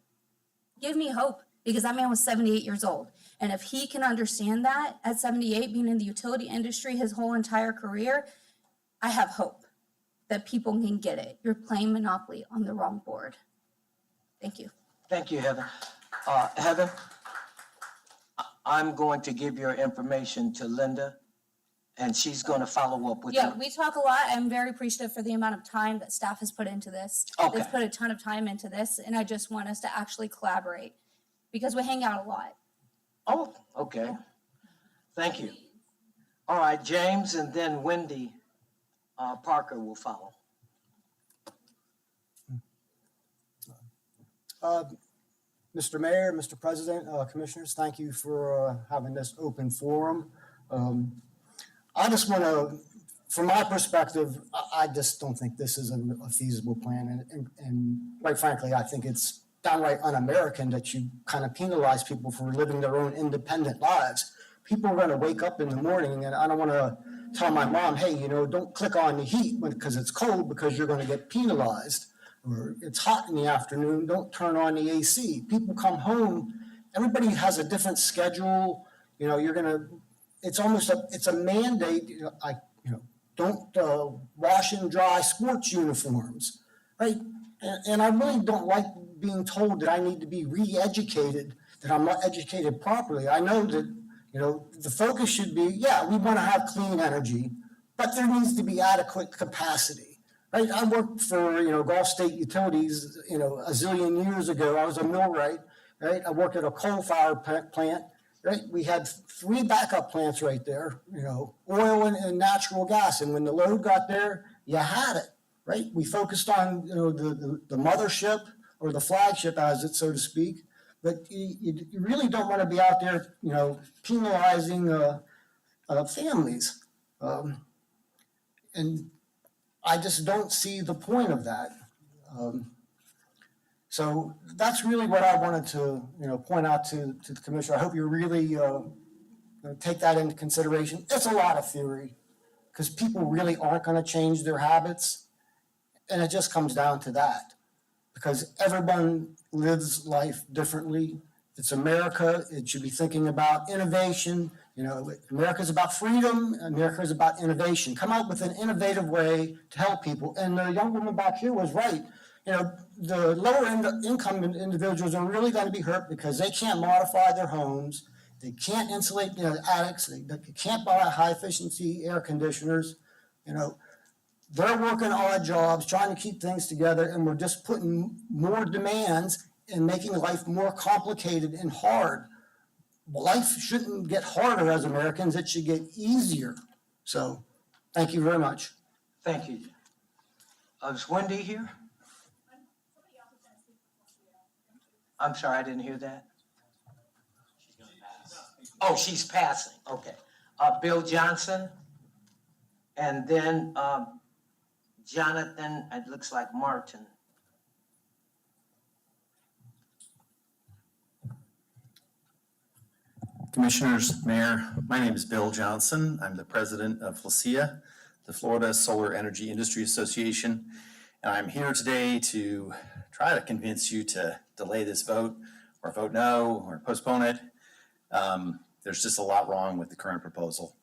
Give me hope, because that man was 78 years old. And if he can understand that at 78, being in the utility industry his whole entire career, I have hope that people can get it. You're playing Monopoly on the wrong board. Thank you. Thank you, Heather. Heather, I'm going to give your information to Linda, and she's going to follow up with you. Yeah, we talk a lot. I'm very appreciative for the amount of time that staff has put into this. Okay. They've put a ton of time into this, and I just want us to actually collaborate because we hang out a lot. Oh, okay. Thank you. All right, James, and then Wendy Parker will follow. Mr. Mayor, Mr. President, Commissioners, thank you for having this open forum. I just want to, from my perspective, I just don't think this is a feasible plan. And quite frankly, I think it's downright un-American that you kind of penalize people for living their own independent lives. People are going to wake up in the morning, and I don't want to tell my mom, hey, don't click on the heat because it's cold because you're going to get penalized. Or it's hot in the afternoon, don't turn on the AC. People come home, everybody has a different schedule. It's almost it's a mandate. Don't wash and dry sports uniforms, right? And I really don't like being told that I need to be re-educated, that I'm not educated properly. I know that, the focus should be, yeah, we want to have clean energy, but there needs to be adequate capacity, right? I worked for, Gulf State Utilities, a zillion years ago. I was a millwright, right? I worked at a coal-fired plant, right? We had 3 backup plants right there, oil and natural gas. And when the load got there, you had it, right? We focused on, the mothership or the flagship, as it so to speak. But you really don't want to be out there, penalizing families. And I just don't see the point of that. So that's really what I wanted to, point out to the commissioner. I hope you really take that into consideration. It's a lot of theory because people really aren't going to change their habits. And it just comes down to that because everyone lives life differently. It's America. It should be thinking about innovation. America's about freedom. America is about innovation. Come out with an innovative way to help people. And the young woman back here was right. The lower income individuals are really going to be hurt because they can't modify their homes. They can't insulate attics. They can't buy high efficiency air conditioners. They're working odd jobs, trying to keep things together, and we're just putting more demands and making life more complicated and hard. Life shouldn't get harder as Americans. It should get easier. So thank you very much. Thank you. Is Wendy here? I'm sorry, I didn't hear that. Oh, she's passing, okay. Bill Johnson, and then, Jonathan, it looks like Martin. Commissioners, Mayor, my name is Bill Johnson. I'm the president of FLSIA, the Florida Solar Energy Industry Association. And I'm here today to try to convince you to delay this vote or vote no or postpone it. There's just a lot wrong with the current proposal.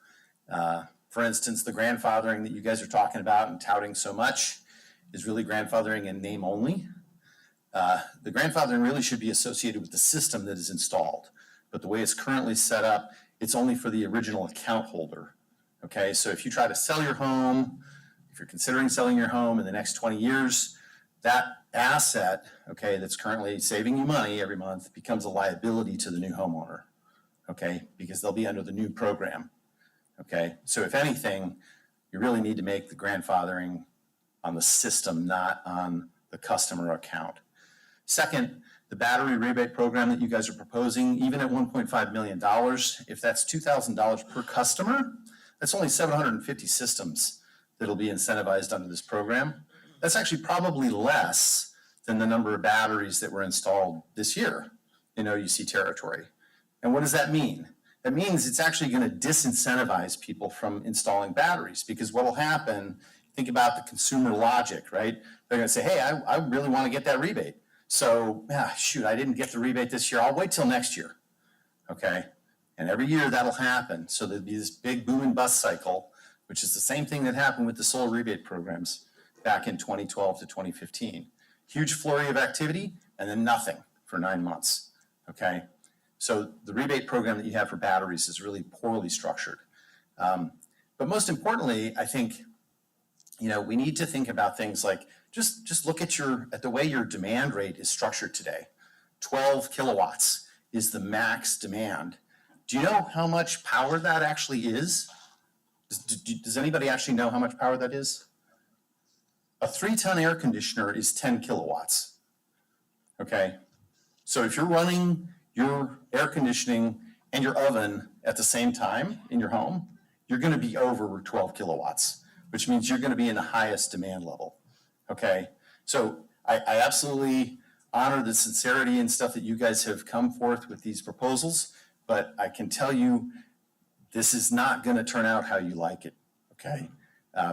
For instance, the grandfathering that you guys are talking about and touting so much is really grandfathering in name only. The grandfathering really should be associated with the system that is installed. But the way it's currently set up, it's only for the original account holder. Okay, so if you try to sell your home, if you're considering selling your home in the next 20 years, that asset, okay, that's currently saving you money every month becomes a liability to the new homeowner, okay, because they'll be under the new program. Okay, so if anything, you really need to make the grandfathering on the system, not on the customer account. Second, the battery rebate program that you guys are proposing, even at $1.5 million, if that's $2,000 per customer, that's only 750 systems that'll be incentivized under this program. That's actually probably less than the number of batteries that were installed this year in OUC territory. And what does that mean? That means it's actually going to disincentivize people from installing batteries, because what will happen, think about the consumer logic, right? They're going to say, hey, I really want to get that rebate. So, shoot, I didn't get the rebate this year. I'll wait till next year, okay? And every year that'll happen. So there'll be this big boom and bust cycle, which is the same thing that happened with the solar rebate programs back in 2012 to 2015. Huge flurry of activity and then nothing for 9 months, okay? So the rebate program that you have for batteries is really poorly structured. But most importantly, I think, we need to think about things like, just look at the way your demand rate is structured today. 12 kilowatts is the max demand. Do you know how much power that actually is? Does anybody actually know how much power that is? A 3-ton air conditioner is 10 kilowatts. Okay, so if you're running your air conditioning and your oven at the same time in your home, you're going to be over 12 kilowatts, which means you're going to be in the highest demand level. Okay, so I absolutely honor the sincerity and stuff that you guys have come forth with these proposals, but I can tell you this is not going to turn out how you like it. Okay,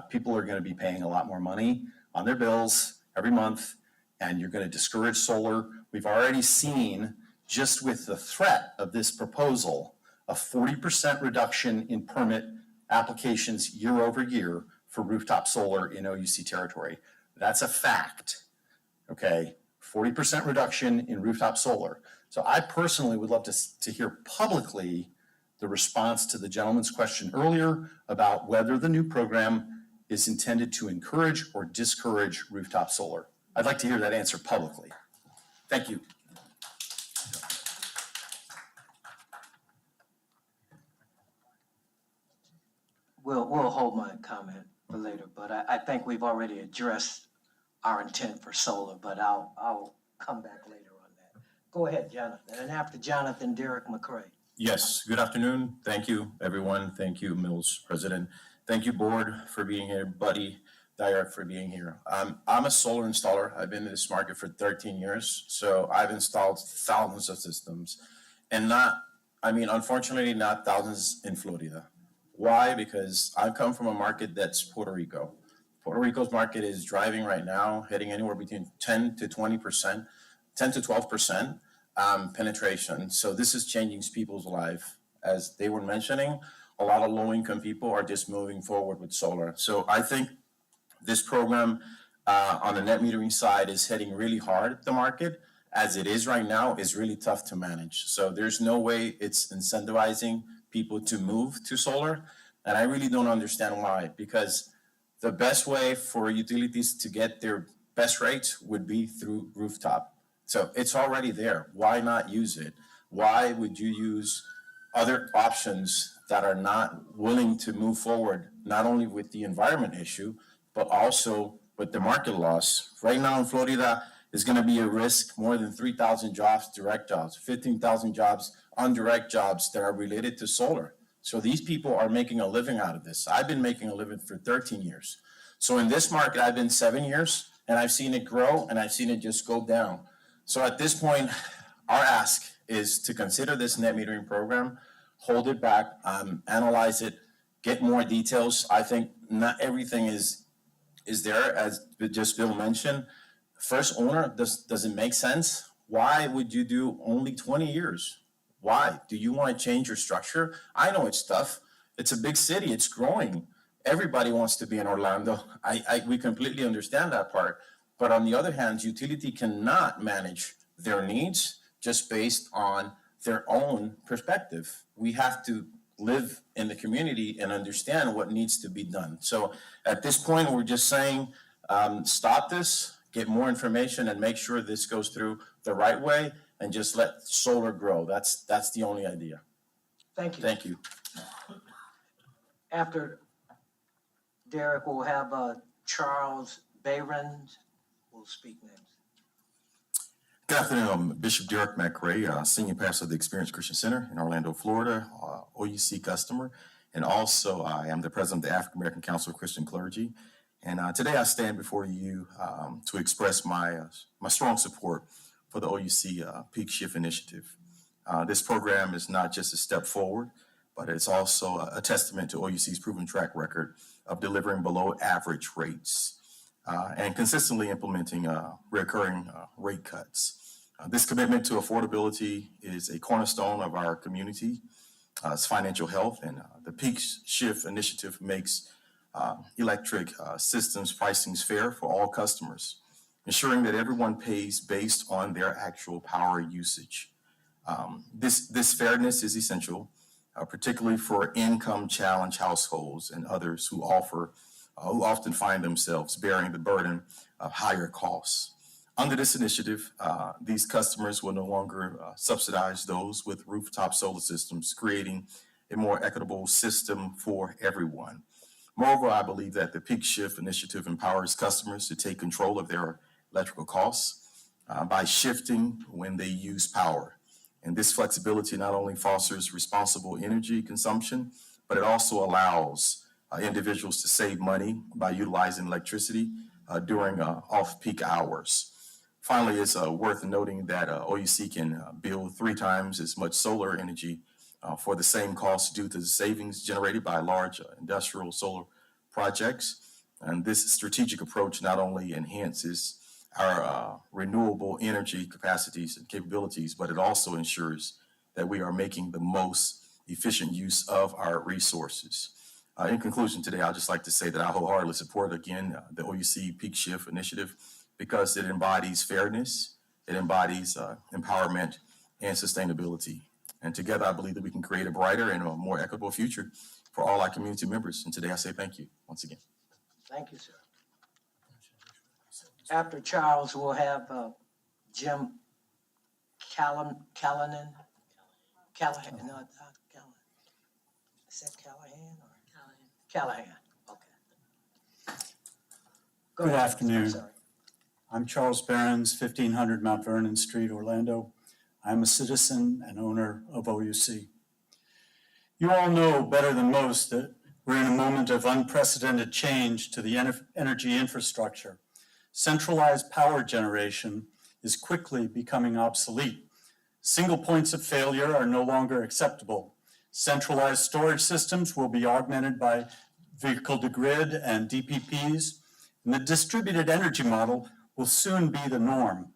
people are going to be paying a lot more money on their bills every month, and you're going to discourage solar. We've already seen, just with the threat of this proposal, a 40% reduction in permit applications year over year for rooftop solar in OUC territory. That's a fact, okay? 40% reduction in rooftop solar. So I personally would love to hear publicly the response to the gentleman's question earlier about whether the new program is intended to encourage or discourage rooftop solar. I'd like to hear that answer publicly. Thank you. We'll hold my comment for later, but I think we've already addressed our intent for solar, but I'll come back later on that. Go ahead, Jonathan, and after Jonathan, Derek McCray. Yes, good afternoon. Thank you, everyone. Thank you, Mills President. Thank you, Board, for being here. Buddy, Dyer, for being here. I'm a solar installer. I've been in this market for 13 years, so I've installed thousands of systems, and unfortunately, not thousands in Florida. Why? Because I come from a market that's Puerto Rico. Puerto Rico's market is driving right now, heading anywhere between 10 to 20%, 10 to 12% penetration. So this is changing people's life. As they were mentioning, a lot of low-income people are just moving forward with solar. So I think this program on the net metering side is hitting really hard at the market. As it is right now, is really tough to manage. So there's no way it's incentivizing people to move to solar. And I really don't understand why, because the best way for utilities to get their best rates would be through rooftop. So it's already there. Why not use it? Why would you use other options that are not willing to move forward, not only with the environment issue, but also with the market loss? Right now in Florida, is going to be a risk more than 3,000 jobs, direct jobs, 15,000 jobs on direct jobs that are related to solar. So these people are making a living out of this. I've been making a living for 13 years. So in this market, I've been 7 years, and I've seen it grow, and I've seen it just go down. So at this point, our ask is to consider this net metering program, hold it back, analyze it, get more details. I think not everything is there, as just Bill mentioned. First owner, does it make sense? Why would you do only 20 years? Why? Do you want to change your structure? I know it's tough. It's a big city. It's growing. Everybody wants to be in Orlando. We completely understand that part. But on the other hand, utility cannot manage their needs just based on their own perspective. We have to live in the community and understand what needs to be done. So at this point, we're just saying, stop this, get more information, and make sure this goes through the right way, and just let solar grow. That's the only idea. Thank you. Thank you. After Derek, we'll have Charles Behrens will speak next. Good afternoon. I'm Bishop Derek McRae, Senior Pastor of the Experience Christian Center in Orlando, Florida, OUC customer, and also I am the President of the African American Council of Christian Clergy. And today I stand before you to express my strong support for the OUC Peak Shift Initiative. This program is not just a step forward, but it's also a testament to OUC's proven track record of delivering below average rates and consistently implementing recurring rate cuts. This commitment to affordability is a cornerstone of our community's financial health, and the Peak Shift Initiative makes electric systems pricings fair for all customers, ensuring that everyone pays based on their actual power usage. This fairness is essential, particularly for income-challenged households and others who often find themselves bearing the burden of higher costs. Under this initiative, these customers will no longer subsidize those with rooftop solar systems, creating a more equitable system for everyone. Moreover, I believe that the Peak Shift Initiative empowers customers to take control of their electrical costs by shifting when they use power. And this flexibility not only fosters responsible energy consumption, but it also allows individuals to save money by utilizing electricity during off-peak hours. Finally, it's worth noting that OUC can build 3 times as much solar energy for the same cost due to the savings generated by large industrial solar projects. And this strategic approach not only enhances our renewable energy capacities and capabilities, but it also ensures that we are making the most efficient use of our resources. In conclusion today, I'd just like to say that I wholeheartedly support, again, the OUC Peak Shift Initiative, because it embodies fairness, it embodies empowerment and sustainability. And together, I believe that we can create a brighter and a more equitable future for all our community members. And today I say thank you once again. Thank you, sir. After Charles, we'll have Jim Callahan. No, not Callahan. Is that Callahan or? Callahan, okay. Go Good ahead. afternoon. I'm sorry. I'm Charles Behrens, 1500 Mount Vernon Street, Orlando. I'm a citizen and owner of OUC. You all know better than most that we're in a moment of unprecedented change to the energy infrastructure. Centralized power generation is quickly becoming obsolete. Single points of failure are no longer acceptable. Centralized storage systems will be augmented by vehicle-to-grid and DPPs, and the distributed energy model will soon be the norm.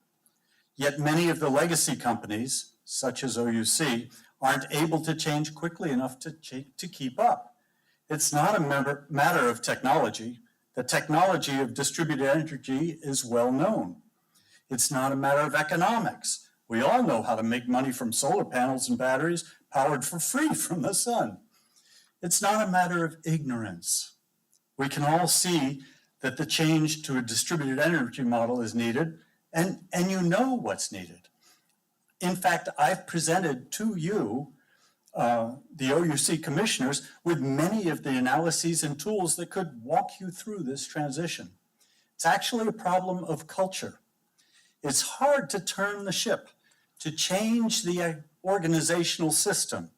Yet many of the legacy companies, such as OUC, aren't able to change quickly enough to keep up. It's not a matter of technology. The technology of distributed energy is well known. It's not a matter of economics. We all know how to make money from solar panels and batteries powered for free from the sun. It's not a matter of ignorance. We can all see that the change to a distributed energy model is needed, and you know what's needed. In fact, I've presented to you, the OUC commissioners, with many of the analyses and tools that could walk you through this transition. It's actually a problem of culture. It's hard to turn the ship, to change the organizational system.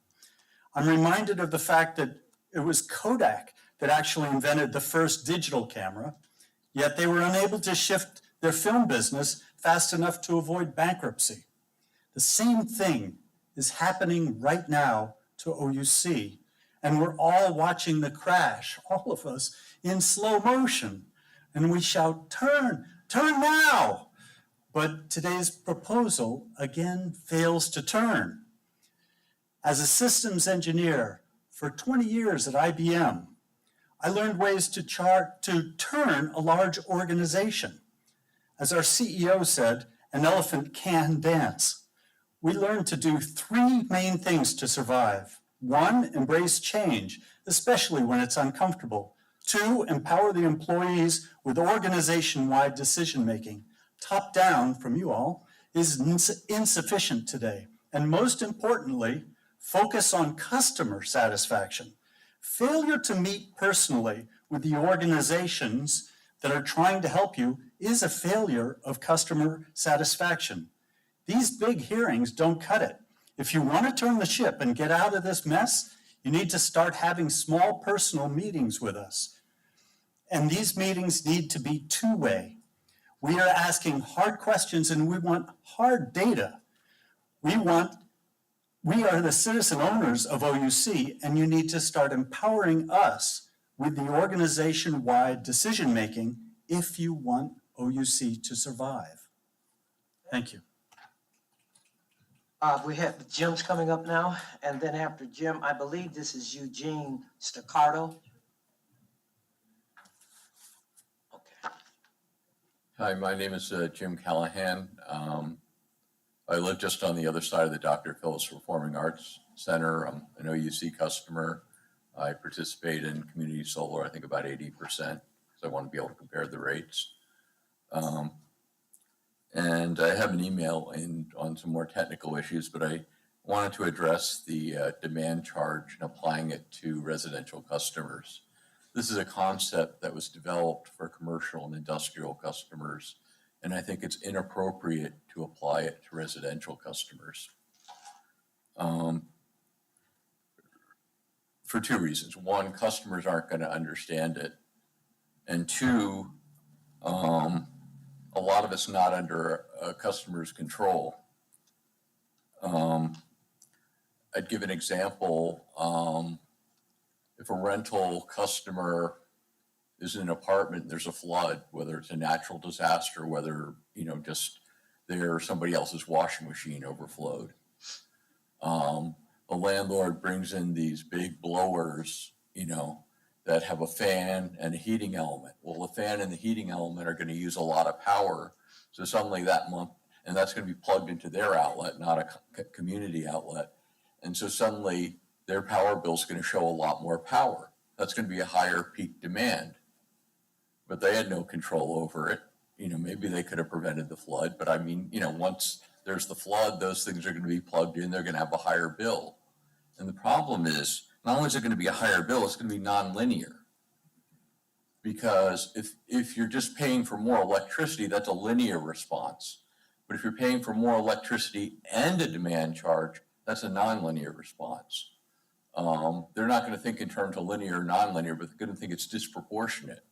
I'm reminded of the fact that it was Kodak that actually invented the first digital camera, yet they were unable to shift their film business fast enough to avoid bankruptcy. The same thing is happening right now to OUC, and we're all watching the crash, all of us, in slow motion. And we shout, turn, turn now! But today's proposal again fails to turn. As a systems engineer for 20 years at IBM, I learned ways to turn a large organization. As our CEO said, an elephant can dance. We learned to do three main things to survive. One, embrace change, especially when it's uncomfortable. Two, empower the employees with organization-wide decision-making. Top-down, from you all, is insufficient today. And most importantly, focus on customer satisfaction. Failure to meet personally with the organizations that are trying to help you is a failure of customer satisfaction. These big hearings don't cut it. If you want to turn the ship and get out of this mess, you need to start having small personal meetings with us. And these meetings need to be two-way. We are asking hard questions and we want hard data. We are the citizen owners of OUC, and you need to start empowering us with the organization-wide decision-making if you want OUC to survive. Thank you. We have Jim's coming up now, and then after Jim, I believe this is Eugene Staccato. Hi, my name is Jim Callahan. I live just on the other side of the Dr. Phillips Performing Arts Center. I'm an OUC customer. I participate in community solar, I think about 80%, because I want to be able to compare the rates. And I have an email on some more technical issues, but I wanted to address the demand charge and applying it to residential customers. This is a concept that was developed for commercial and industrial customers, and I think it's inappropriate to apply it to residential customers. For two reasons. One, customers aren't going to understand it. And two, a lot of it's not under a customer's control. I'd give an example. If a rental customer is in an apartment, there's a flood, whether it's a natural disaster, whether, just somebody else's washing machine overflowed. The landlord brings in these big blowers, that have a fan and a heating element. Well, the fan and the heating element are going to use a lot of power. So suddenly that month, and that's going to be plugged into their outlet, not a community outlet. And so suddenly their power bill is going to show a lot more power. That's going to be a higher peak demand. But they had no control over it. Maybe they could have prevented the flood, but once there's the flood, those things are going to be plugged in, they're going to have a higher bill. And the problem is, not only is it going to be a higher bill, it's going to be nonlinear. Because if you're just paying for more electricity, that's a linear response. But if you're paying for more electricity and a demand charge, that's a nonlinear response. They're not going to think in terms of linear or nonlinear, but they're going to think it's disproportionate.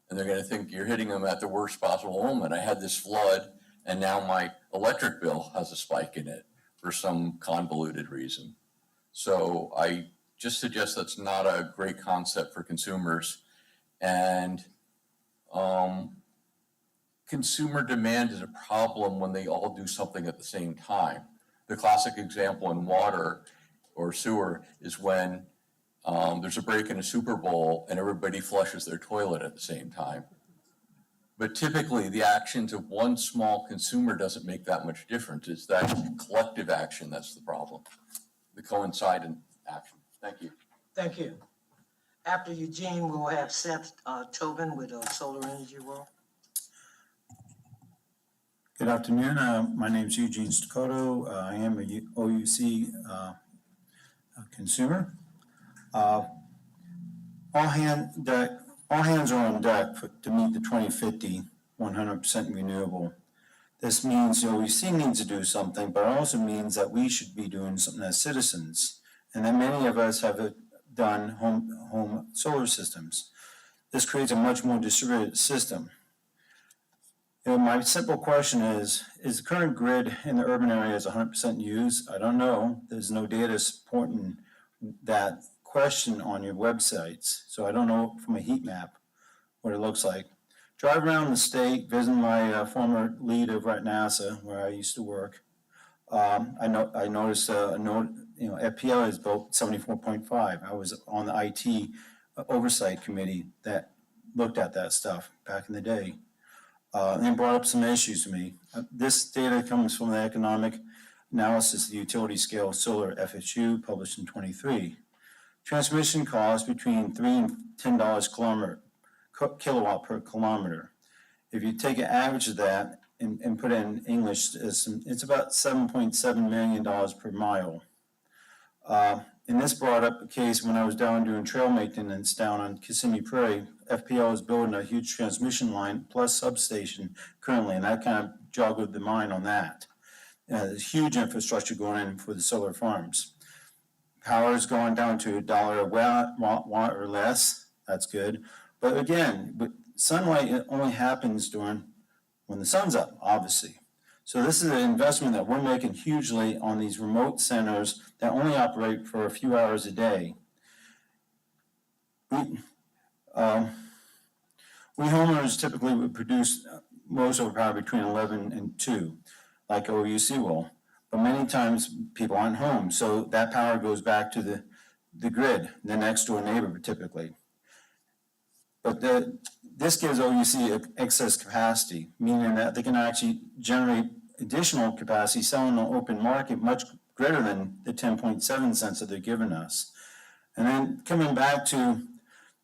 And they're going to think you're hitting them at the worst possible moment. I had this flood, and now my electric bill has a spike in it for some convoluted reason. So I just suggest that's not a great concept for consumers. And consumer demand is a problem when they all do something at the same time. The classic example in water or sewer is when there's a break in a Super Bowl and everybody flushes their toilet at the same time. But typically the actions of one small consumer doesn't make that much difference. It's that collective action that's the problem, the coincident action. Thank you. Thank you. After Eugene, we'll have Seth Tobin with Solar Energy World. Good afternoon. My name is Eugene Staccato. I am a OUC consumer. All hands are on deck to meet the 2050 100% renewable. This means the OEC needs to do something, but it also means that we should be doing something as citizens. And that many of us have done home solar systems. This creates a much more distributed system. My simple question is the current grid in the urban areas 100% used? I don't know. There's no data supporting that question on your websites. So I don't know from a heat map what it looks like. Drive around the state, visit my former lead over at NASA, where I used to work. I noticed FPL is built 74.5. I was on the IT oversight committee that looked at that stuff back in the day. And brought up some issues to me. This data comes from the Economic Analysis of the Utility Scale Solar FSU, published in 23. Transmission costs between $3 and $10 kilowatt per kilometer. If you take an average of that and put it in English, it's about $7.7 million per mile. And this brought up a case when I was down doing trail maintenance down on Kissimmee Prairie. FPL is building a huge transmission line plus substation currently, and that kind of joggled the mind on that. There's huge infrastructure going in for the solar farms. Power's going down to $1 a watt or less. That's good. But again, sunlight only happens when the sun's up, obviously. So this is an investment that we're making hugely on these remote centers that only operate for a few hours a day. We homeowners typically would produce most of our power between 11 and 2, like OUC will. But many times people aren't home, so that power goes back to the grid, the next door neighbor typically. But this gives OUC excess capacity, meaning that they can actually generate additional capacity selling on the open market much greater than the 10.7 cents that they're giving us. And then coming back to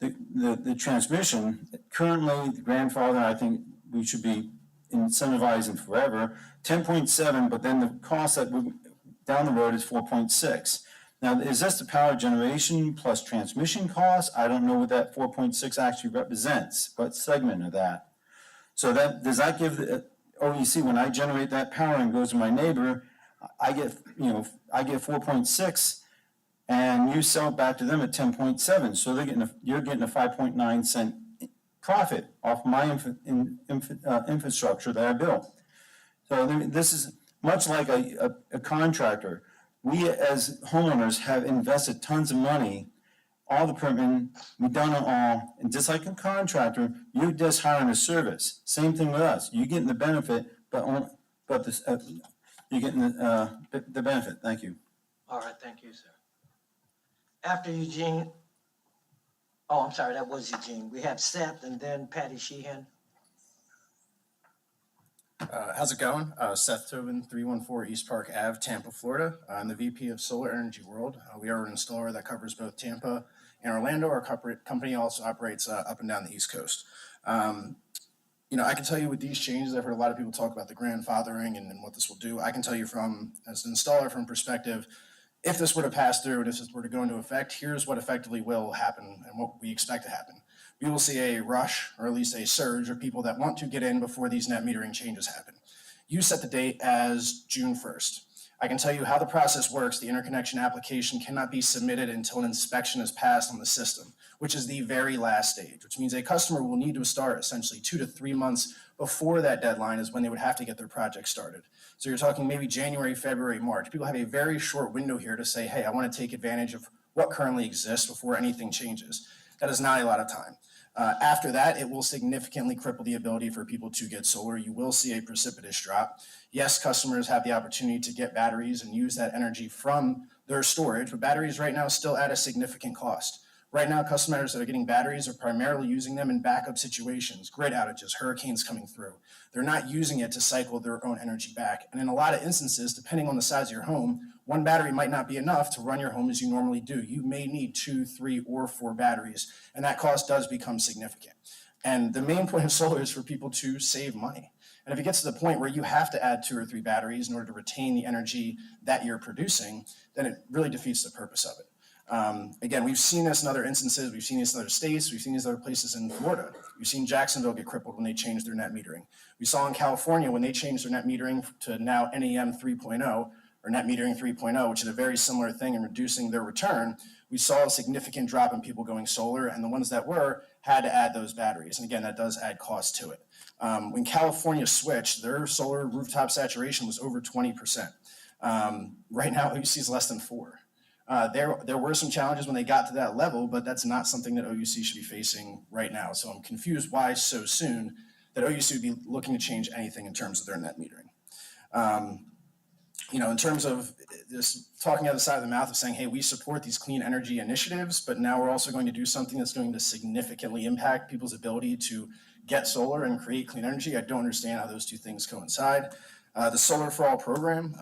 the transmission, currently the grandfather, I think we should be incentivizing forever, 10.7, but then the cost that down the road is 4.6. Now, is this the power generation plus transmission cost? I don't know what that 4.6 actually represents, what segment of that. So does that give the OEC, when I generate that power and goes to my neighbor, I get 4.6, and you sell it back to them at 10.7. So you're getting a 5.9 cent profit off my infrastructure that I built. So this is much like a contractor. We as homeowners have invested tons of money, all the permitting, we've done it all, and just like a contractor, you're just hiring a service. Same thing with us. You're getting the benefit, but you're getting the benefit. Thank you. All right, thank you, sir. After Eugene, oh, I'm sorry, that was Eugene. We have Seth and then Patty Sheehan. How's it going? Seth Tobin, 314 East Park Ave, Tampa, Florida. I'm the VP of Solar Energy World. We are an installer that covers both Tampa and Orlando. Our company also operates up and down the East Coast. I can tell you with these changes, I've heard a lot of people talk about the grandfathering and what this will do. I can tell you as an installer from perspective, if this were to pass through and if this were to go into effect, here's what effectively will happen and what we expect to happen. We will see a rush, or at least a surge, of people that want to get in before these net metering changes happen. You set the date as June 1st. I can tell you how the process works. The interconnection application cannot be submitted until an inspection is passed on the system, which is the very last stage, which means a customer will need to start essentially 2 to 3 months before that deadline is when they would have to get their project started. So you're talking maybe January, February, March. People have a very short window here to say, hey, I want to take advantage of what currently exists before anything changes. That is not a lot of time. After that, it will significantly cripple the ability for people to get solar. You will see a precipitous drop. Yes, customers have the opportunity to get batteries and use that energy from their storage, but batteries right now still at a significant cost. Right now, customers that are getting batteries are primarily using them in backup situations, grid outages, hurricanes coming through. They're not using it to cycle their own energy back. And in a lot of instances, depending on the size of your home, one battery might not be enough to run your home as you normally do. You may need 2, 3, or 4 batteries, and that cost does become significant. And the main point of solar is for people to save money. And if it gets to the point where you have to add 2 or 3 batteries in order to retain the energy that you're producing, then it really defeats the purpose of it. Again, we've seen this in other instances. We've seen this in other states. We've seen this in other places in Florida. We've seen Jacksonville get crippled when they changed their net metering. We saw in California when they changed their net metering to now NEM 3.0 or net metering 3.0, which is a very similar thing in reducing their return. We saw a significant drop in people going solar, and the ones that were had to add those batteries. And again, that does add cost to it. When California switched, their solar rooftop saturation was over 20%. Right now, OUC is less than 4%. There were some challenges when they got to that level, but that's not something that OUC should be facing right now. So I'm confused why so soon that OUC would be looking to change anything in terms of their net metering. In terms of this talking out of the side of the mouth of saying, hey, we support these clean energy initiatives, but now we're also going to do something that's going to significantly impact people's ability to get solar and create clean energy. I don't understand how those two things coincide. The Solar for All program,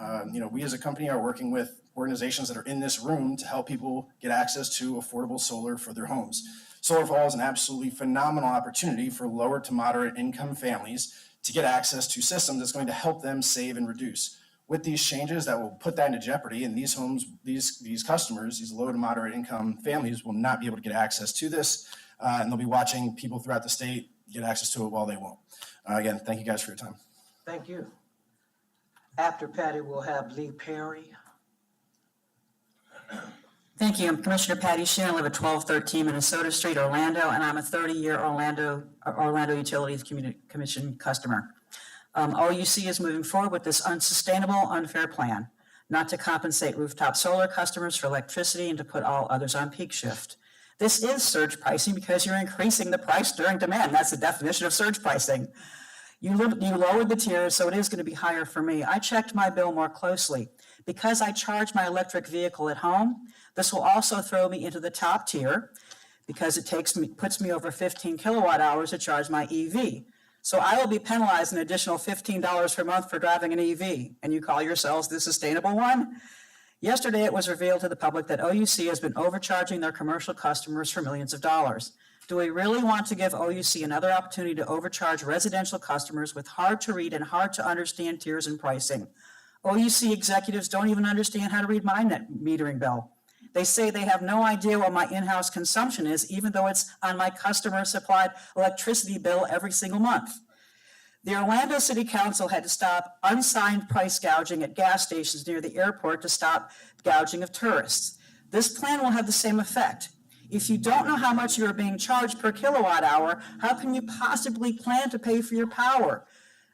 we as a company are working with organizations that are in this room to help people get access to affordable solar for their homes. Solar for All is an absolutely phenomenal opportunity for lower to moderate income families to get access to systems that's going to help them save and reduce. With these changes that will put that into jeopardy, and these homes, these customers, these low to moderate income families will not be able to get access to this, and they'll be watching people throughout the state get access to it while they won't. Again, thank you guys for your time. Thank you. After Patty, we'll have Lee Perry. Thank you. I'm Commissioner Patty Sheehan. I live at 1213 Minnesota Street, Orlando, and I'm a 30-year Orlando Utilities Commission customer. OUC is moving forward with this unsustainable, unfair plan, not to compensate rooftop solar customers for electricity and to put all others on peak shift. This is surge pricing because you're increasing the price during demand. That's the definition of surge pricing. You lowered the tiers, so it is going to be higher for me. I checked my bill more closely. Because I charge my electric vehicle at home, this will also throw me into the top tier because it puts me over 15 kilowatt hours to charge my EV. So I will be penalized an additional $15 per month for driving an EV. And you call yourselves the sustainable one? Yesterday, it was revealed to the public that OUC has been overcharging their commercial customers for millions of dollars. Do we really want to give OUC another opportunity to overcharge residential customers with hard to read and hard to understand tiers and pricing? OUC executives don't even understand how to read my net metering bill. They say they have no idea what my in-house consumption is, even though it's on my customer-supplied electricity bill every single month. The Orlando City Council had to stop unsigned price gouging at gas stations near the airport to stop gouging of tourists. This plan will have the same effect. If you don't know how much you are being charged per kilowatt hour, how can you possibly plan to pay for your power?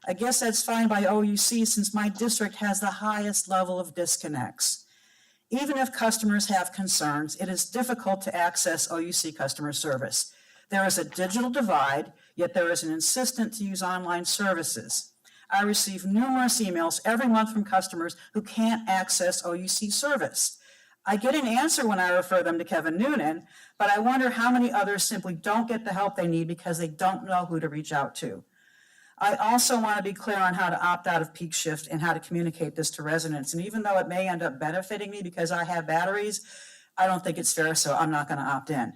I guess that's fine by OUC since my district has the highest level of disconnects. Even if customers have concerns, it is difficult to access OUC customer service. There is a digital divide, yet there is an insistence to use online services. I receive numerous emails every month from customers who can't access OUC service. I get an answer when I refer them to Kevin Noonan, but I wonder how many others simply don't get the help they need because they don't know who to reach out to. I also want to be clear on how to opt out of peak shift and how to communicate this to residents. And even though it may end up benefiting me because I have batteries, I don't think it's fair, so I'm not going to opt in.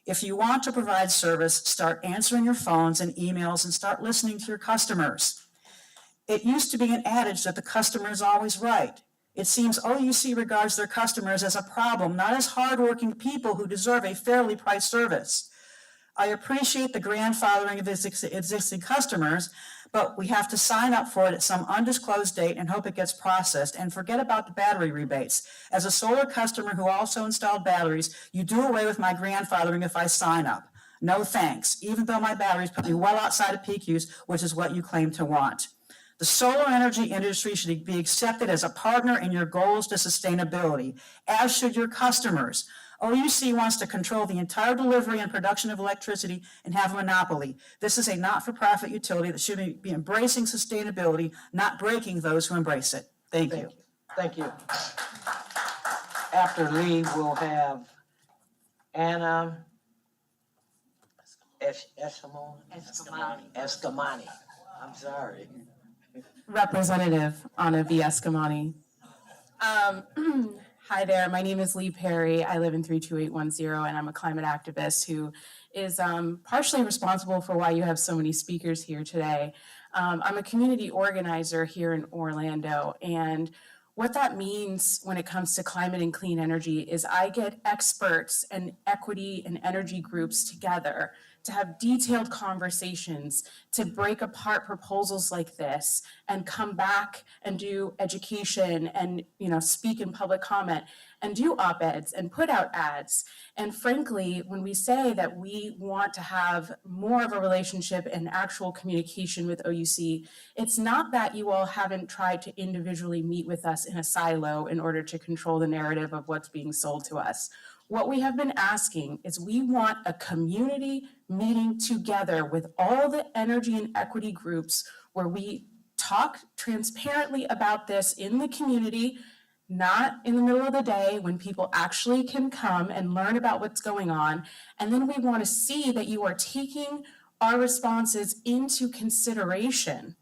If you want to provide service, start answering your phones and emails and start listening to your customers. It used to be an adage that the customer is always right. It seems OUC regards their customers as a problem, not as hardworking people who deserve a fairly priced service. I appreciate the grandfathering of existing customers, but we have to sign up for it at some undisclosed date and hope it gets processed and forget about the battery rebates. As a solar customer who also installed batteries, you do away with my grandfathering if I sign up. No thanks, even though my batteries put me well outside of peak use, which is what you claim to want. The solar energy industry should be accepted as a partner in your goals to sustainability, as should your customers. OUC wants to control the entire delivery and production of electricity and have a monopoly. This is a not-for-profit utility that should be embracing sustainability, not breaking those who embrace it. Thank you. Thank you. After Lee, we'll have Anna Escamani. I'm sorry. Representative Anna V. Escamani. Hi there, my name is Lee Perry. I live in 32810 and I'm a climate activist who is partially responsible for why you have so many speakers here today. I'm a community organizer here in Orlando, and What that means when it comes to climate and clean energy is I get experts and equity and energy groups together to have detailed conversations, to break apart proposals like this and come back and do education and, speak in public comment and do op-eds and put out ads. And frankly, when we say that we want to have more of a relationship and actual communication with OUC, it's not that you all haven't tried to individually meet with us in a silo in order to control the narrative of what's being sold to us. What we have been asking is we want a community meeting together with all the energy and equity groups where we talk transparently about this in the community, not in the middle of the day when people actually can come and learn about what's going on. And then we want to see that you are taking our responses into consideration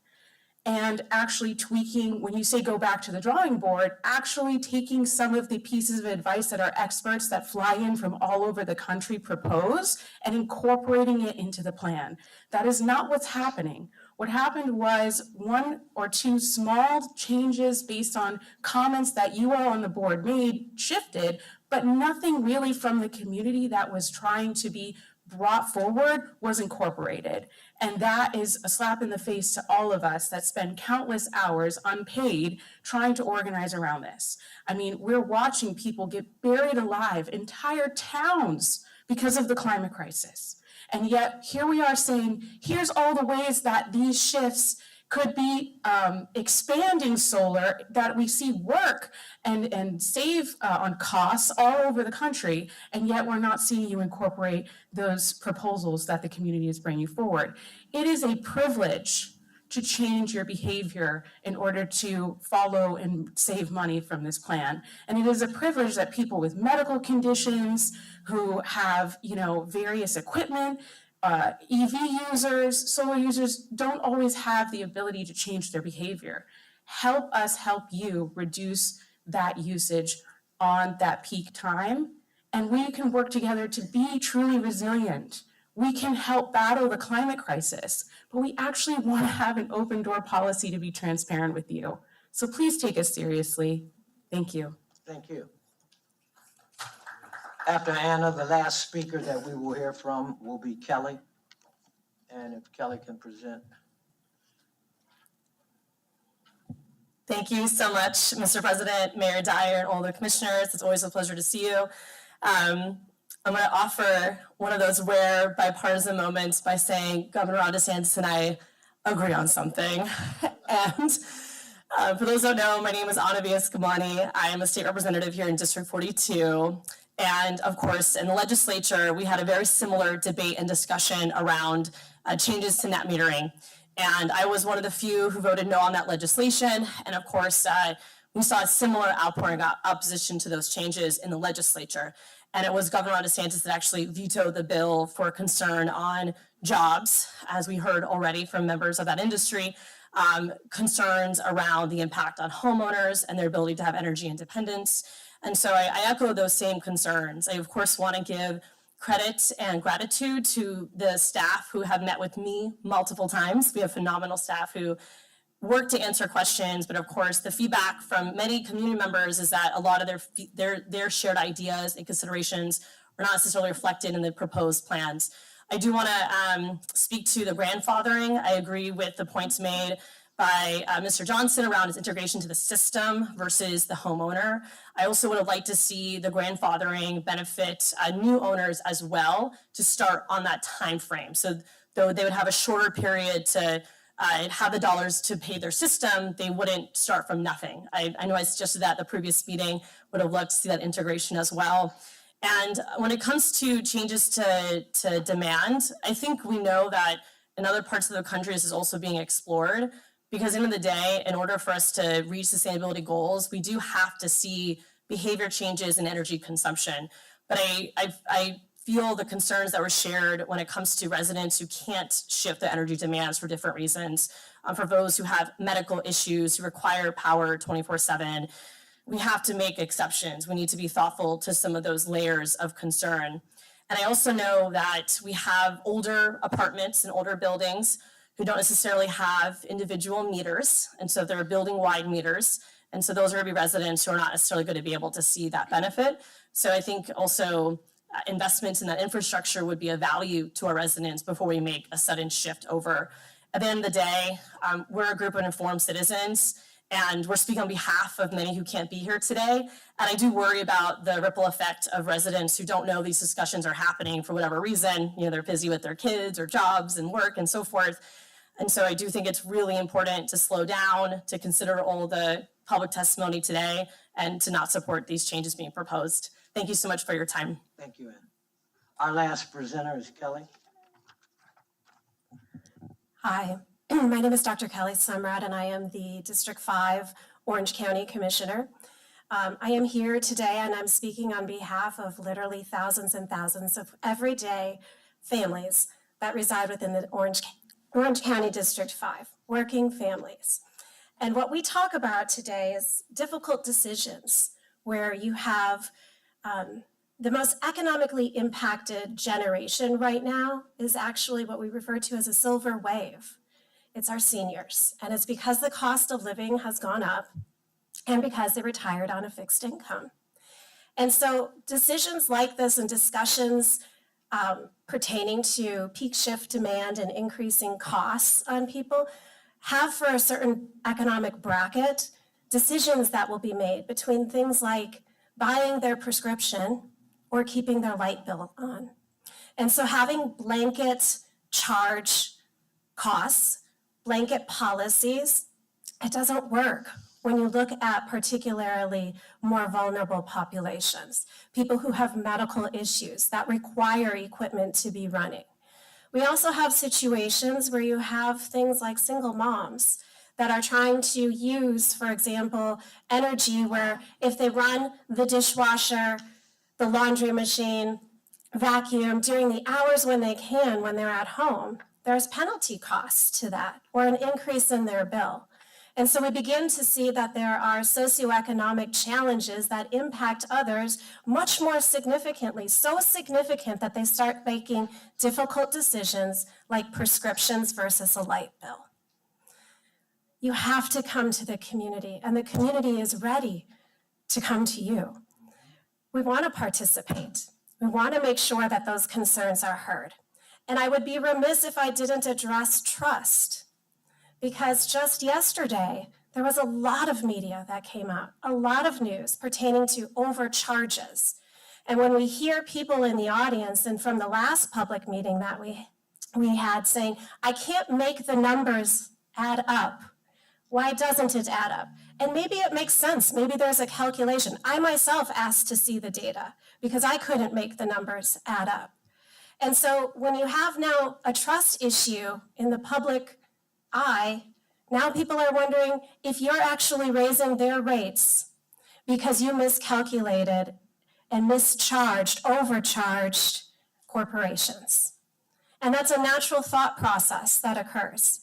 and actually tweaking, when you say go back to the drawing board, actually taking some of the pieces of advice that our experts that fly in from all over the country propose and incorporating it into the plan. That is not what's happening. What happened was 1 or 2 small changes based on comments that you all on the board made shifted, but nothing really from the community that was trying to be brought forward was incorporated. And that is a slap in the face to all of us that spend countless hours unpaid trying to organize around this. I mean, we're watching people get buried alive, entire towns, because of the climate crisis. And yet here we are saying, here's all the ways that these shifts could be expanding solar that we see work and save on costs all over the country, and yet we're not seeing you incorporate those proposals that the community is bringing forward. It is a privilege to change your behavior in order to follow and save money from this plan. And it is a privilege that people with medical conditions who have, various equipment, EV users, solar users, don't always have the ability to change their behavior. Help us help you reduce that usage on that peak time, and we can work together to be truly resilient. We can help battle the climate crisis, but we actually want to have an open door policy to be transparent with you. So please take us seriously. Thank you. Thank you. After Anna, the last speaker that we will hear from will be Kelly. And if Kelly can present. Thank you so much, Mr. President, Mayor Dyer, and all the commissioners. It's always a pleasure to see you. I'm going to offer one of those rare bipartisan moments by saying Governor Ron DeSantis and I agree on something. And for those who don't know, my name is Ana Villas-Gablani. I am a state representative here in District 42. And of course, in the legislature, we had a very similar debate and discussion around changes to net metering. And I was one of the few who voted no on that legislation. And of course, we saw a similar outpouring of opposition to those changes in the legislature. And it was Governor Ron DeSantis that actually vetoed the bill for concern on jobs, as we heard already from members of that industry, concerns around the impact on homeowners and their ability to have energy independence. And so I echo those same concerns. I, of course, want to give credit and gratitude to the staff who have met with me multiple times. We have phenomenal staff who work to answer questions, but of course, the feedback from many community members is that a lot of their shared ideas and considerations are not necessarily reflected in the proposed plans. I do want to speak to the grandfathering. I agree with the points made by Mr. Johnson around its integration to the system versus the homeowner. I also would have liked to see the grandfathering benefit new owners as well to start on that time frame. So though they would have a shorter period to have the dollars to pay their system, they wouldn't start from nothing. I know I suggested that at the previous meeting, would have loved to see that integration as well. And when it comes to changes to demand, I think we know that in other parts of the country this is also being explored. Because at the end of the day, in order for us to reach sustainability goals, we do have to see behavior changes in energy consumption. But I feel the concerns that were shared when it comes to residents who can't shift their energy demands for different reasons. For those who have medical issues, who require power 24/7, we have to make exceptions. We need to be thoughtful to some of those layers of concern. And I also know that we have older apartments and older buildings who don't necessarily have individual meters. And so they're building wide meters. And so those are gonna be residents who are not necessarily gonna be able to see that benefit. So I think also investments in that infrastructure would be a value to our residents before we make a sudden shift over. At the end of the day, we're a group of informed citizens, and we're speaking on behalf of many who can't be here today. And I do worry about the ripple effect of residents who don't know these discussions are happening for whatever reason. You know, they're busy with their kids or jobs and work and so forth. And so I do think it's really important to slow down, to consider all the public testimony today, and to not support these changes being proposed. Thank you so much for your time. Thank you, Ann. Our last presenter is Kelly. Hi, my name is Dr. Kelly Sumrad, and I am the District 5 Orange County Commissioner. I am here today and I'm speaking on behalf of literally thousands and thousands of everyday families that reside within the Orange County District 5, working families. And what we talk about today is difficult decisions where you have the most economically impacted generation right now is actually what we refer to as a silver wave. It's our seniors, and it's because the cost of living has gone up and because they retired on a fixed income. And so decisions like this and discussions pertaining to peak shift demand and increasing costs on people have for a certain economic bracket decisions that will be made between things like buying their prescription or keeping their light bill on. And so having blanket charge costs, blanket policies, it doesn't work when you look at particularly more vulnerable populations, people who have medical issues that require equipment to be running. We also have situations where you have things like single moms that are trying to use, for example, energy where if they run the dishwasher, the laundry machine, vacuum during the hours when they can, when they're at home, there's penalty costs to that or an increase in their bill. And so we begin to see that there are socioeconomic challenges that impact others much more significantly, so significant that they start making difficult decisions like prescriptions versus a light bill. You have to come to the community, and the community is ready to come to you. We want to participate. We want to make sure that those concerns are heard. And I would be remiss if I didn't address trust, because just yesterday, there was a lot of media that came out, a lot of news pertaining to overcharges. And when we hear people in the audience and from the last public meeting that we had saying, I can't make the numbers add up. Why doesn't it add up? And maybe it makes sense. Maybe there's a calculation. I myself asked to see the data because I couldn't make the numbers add up. And so when you have now a trust issue in the public eye, now people are wondering if you're actually raising their rates because you miscalculated and mischarged, overcharged corporations. And that's a natural thought process that occurs.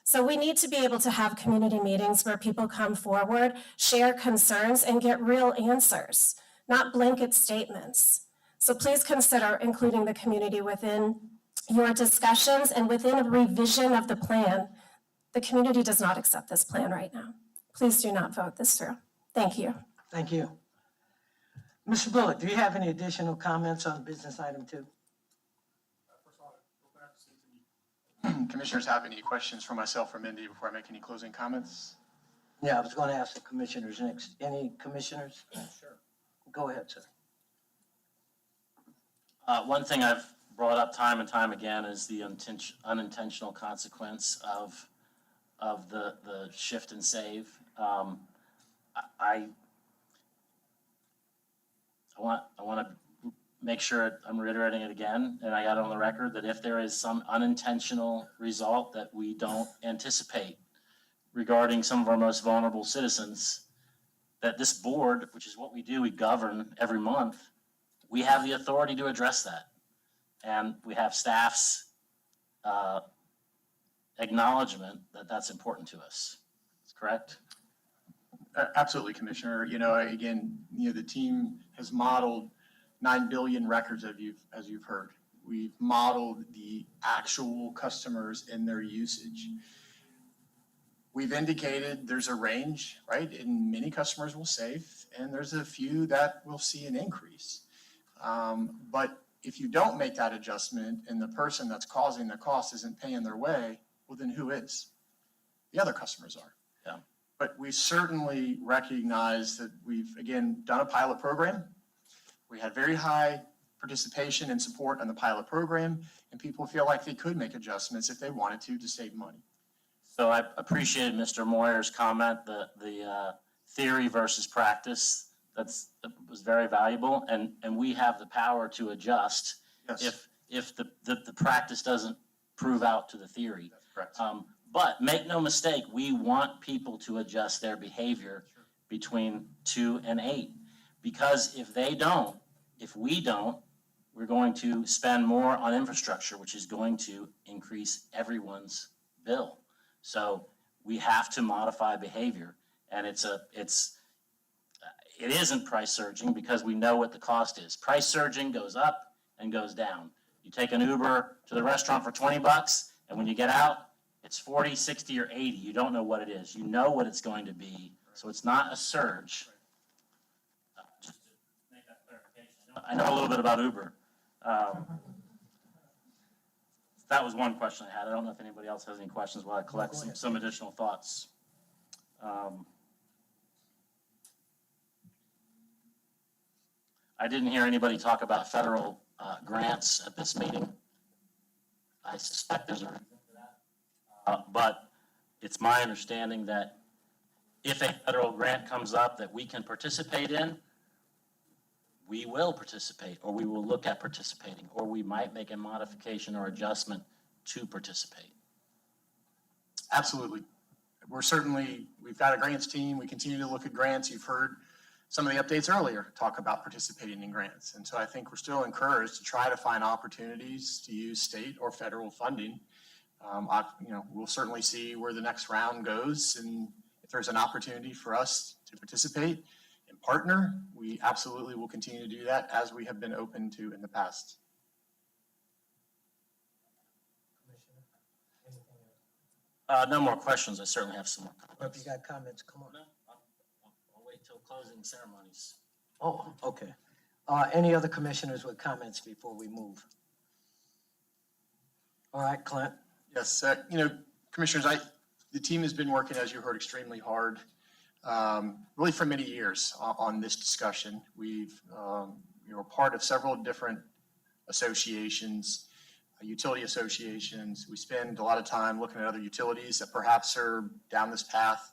So we need to be able to have community meetings where people come forward, share concerns, and get real answers, not blanket statements. So please consider including the community within your discussions and within a revision of the plan. The community does not accept this plan right now. Please do not vote this through. Thank you. Thank you. Mr. Bullock, do you have any additional comments on business item 2? Commissioners have any questions for myself or Mindy before I make any closing comments? Yeah, I was going to ask the commissioners next. Any commissioners? Sure. Go ahead, sir. One thing I've brought up time and time again is the unintentional consequence of the shift and save. I want to make sure I'm reiterating it again, and I got it on the record, that if there is some unintentional result that we don't anticipate regarding some of our most vulnerable citizens, that this board, which is what we do, we govern every month, we have the authority to address that. And we have staff's acknowledgement that that's important to us. That's correct? Absolutely, Commissioner. You know, again, the team has modeled 9 billion records as you've heard. We've modeled the actual customers and their usage. we've indicated there's a range, right? And many customers will save, and there's a few that will see an increase. But if you don't make that adjustment and the person that's causing the cost isn't paying their way, well, then who is? The other customers are. Yeah. But we certainly recognize that we've, again, done a pilot program. We had very high participation and support on the pilot program, and people feel like they could make adjustments if they wanted to save money. So I appreciated Mr. Moyer's comment, the theory versus practice. That was very valuable, and we have the power to adjust if the practice doesn't prove out to the theory. That's correct. But make no mistake, we want people to adjust their behavior between 2 and 8. Because if we don't, we're going to spend more on infrastructure, which is going to increase everyone's bill. So we have to modify behavior, and it isn't price surging because we know what the cost is. Price surging goes up and goes down. You take an Uber to the restaurant for $20, and when you get out, it's 40, 60, or 80. You don't know what it is. You know what it's going to be. So it's not a surge. Just to make that clarification. I know a little bit about Uber. That was one question I had. I don't know if anybody else has any questions while I collect some additional thoughts. I didn't hear anybody talk about federal grants at this meeting. I suspect there's a reason for that. But it's my understanding that if a federal grant comes up that we can participate in, we will participate, or we will look at participating, or we might make a modification or adjustment to participate. Absolutely. We've got a grants team. We continue to look at grants. You've heard some of the updates earlier talk about participating in grants. And so I think we're still encouraged to try to find opportunities to use state or federal funding. We'll certainly see where the next round goes, and if there's an opportunity for us to participate and partner, we absolutely will continue to do that as we have been open to in the past. No more questions. I certainly have some more comments. If you got comments, come on. No, I'll wait till closing ceremonies. Oh, okay. Any other commissioners with comments before we move? All right, Clint. Yes, commissioners, the team has been working, as you heard, extremely hard, really for many years on this discussion. We've, part of several different associations, utility associations. We spend a lot of time looking at other utilities that perhaps are down this path.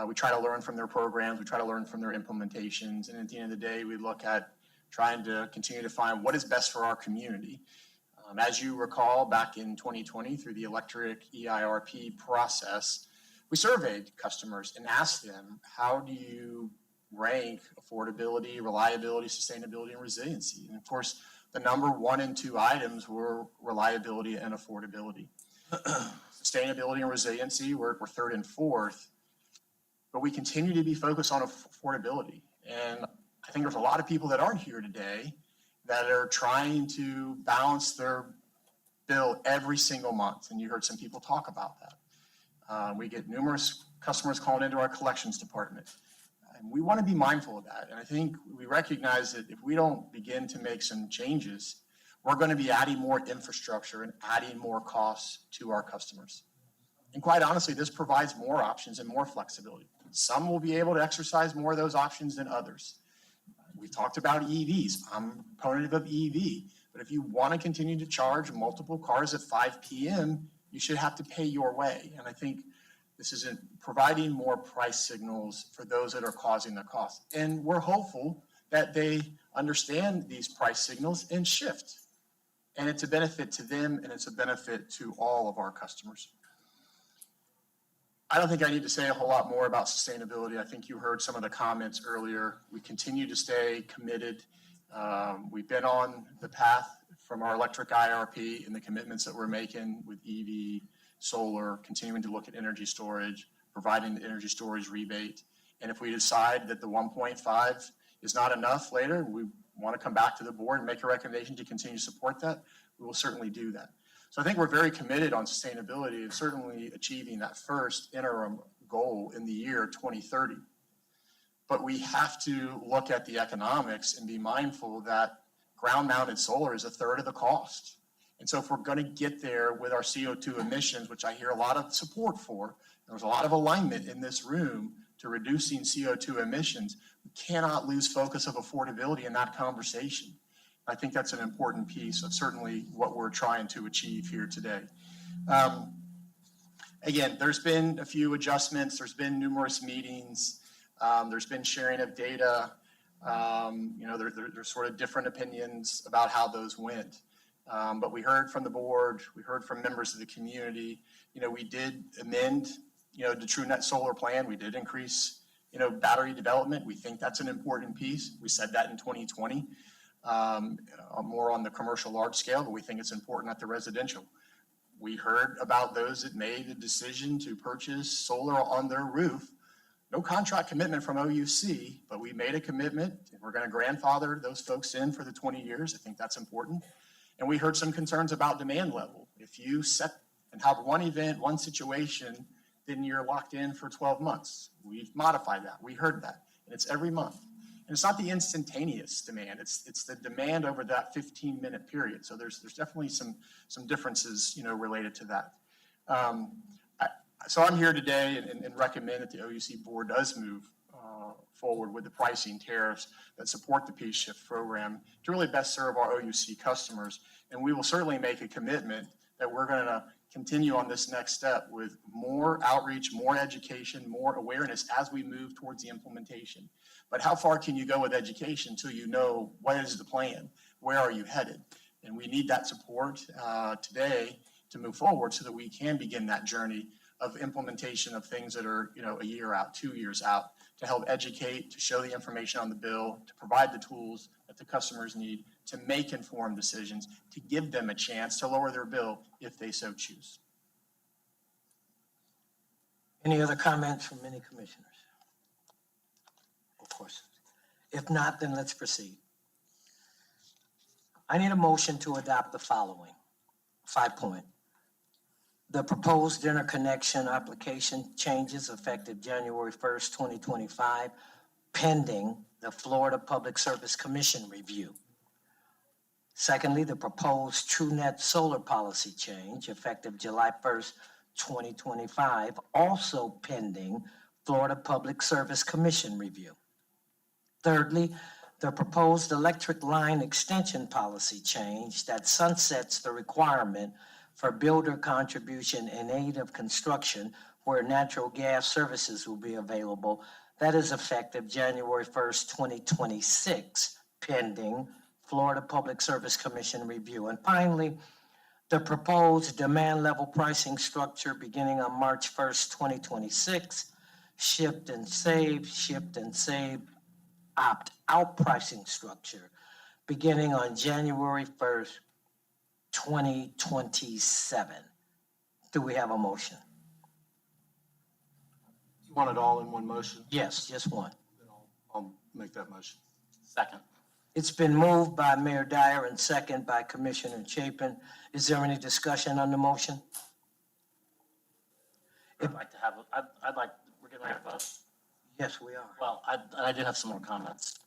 We try to learn from their programs. We try to learn from their implementations. And at the end of the day, we look at trying to continue to find what is best for our community. As you recall, back in 2020, through the electric EIRP process, we surveyed customers and asked them, how do you rank affordability, reliability, sustainability, and resiliency? And of course, the number 1 and 2 items were reliability and affordability. Sustainability and resiliency were 3rd and 4th, but we continue to be focused on affordability. And I think there's a lot of people that aren't here today that are trying to balance their bill every single month. And you heard some people talk about that. We get numerous customers calling into our collections department. And we want to be mindful of that. And I think we recognize that if we don't begin to make some changes, we're going to be adding more infrastructure and adding more costs to our customers. And quite honestly, this provides more options and more flexibility. Some will be able to exercise more of those options than others. We talked about EVs. I'm a proponent of EV, but if you want to continue to charge multiple cars at 5 p.m., you should have to pay your way. And I think this is providing more price signals for those that are causing the cost. And we're hopeful that they understand these price signals and shift. And it's a benefit to them, and it's a benefit to all of our customers. I don't think I need to say a whole lot more about sustainability. I think you heard some of the comments earlier. We continue to stay committed. We've been on the path from our electric IRP and the commitments that we're making with EV, solar, continuing to look at energy storage, providing the energy storage rebate. And if we decide that the 1.5 is not enough later, we want to come back to the board and make a recommendation to continue to support that, we will certainly do that. So I think we're very committed on sustainability and certainly achieving that first interim goal in the year 2030. But we have to look at the economics and be mindful that ground-mounted solar is a third of the cost. And so if we're going to get there with our CO2 emissions, which I hear a lot of support for, there's a lot of alignment in this room to reducing CO2 emissions, we cannot lose focus of affordability in that conversation. I think that's an important piece of certainly what we're trying to achieve here today. Again, there's been a few adjustments. There's been numerous meetings. There's been sharing of data. There's sort of different opinions about how those went. But we heard from the board. We heard from members of the community. We did amend, the TrueNet Solar Plan. We did increase, battery development. We think that's an important piece. We said that in 2020. More on the commercial large scale, but we think it's important at the residential. We heard about those that made the decision to purchase solar on their roof. No contract commitment from OUC, but we made a commitment and we're going to grandfather those folks in for the 20 years. I think that's important. And we heard some concerns about demand level. If you set and have one event, one situation, then you're locked in for 12 months. We've modified that. We heard that. And it's every month. And it's not the instantaneous demand. It's the demand over that 15-minute period. So there's definitely some differences, related to that. So I'm here today and recommend that the OUC board does move forward with the pricing tariffs that support the Peace Shift program to really best serve our OUC customers. And we will certainly make a commitment that we're going to continue on this next step with more outreach, more education, more awareness as we move towards the implementation. But how far can you go with education until you know what is the plan? Where are you headed? And we need that support today to move forward so that we can begin that journey of implementation of things that are, a year out, 2 years out, to help educate, to show the information on the bill, to provide the tools that the customers need to make informed decisions, to give them a chance to lower their bill if they so choose. Any other comments from any commissioners? Of course. If not, then let's proceed. I need a motion to adopt the following. 5-point. The proposed interconnection application changes effective January 1st, 2025, pending the Florida Public Service Commission review. Secondly, the proposed TrueNet solar policy change effective July 1st, 2025, also pending Florida Public Service Commission review. Thirdly, the proposed electric line extension policy change that sunsets the requirement for builder contribution in aid of construction where natural gas services will be available. That is effective January 1st, 2026, pending Florida Public Service Commission review. And finally, the proposed demand level pricing structure beginning on March 1st, 2026, shift and save, opt-out pricing structure beginning on January 1st, 2027. Do we have a motion? You want it all in one motion? Yes, just one. Then I'll make that motion. Second. It's been moved by Mayor Dyer and second by Commissioner Chapin. Is there any discussion on the motion? I'd like to have, we're getting ready to vote. Yes, we are. Well, I did have some more comments.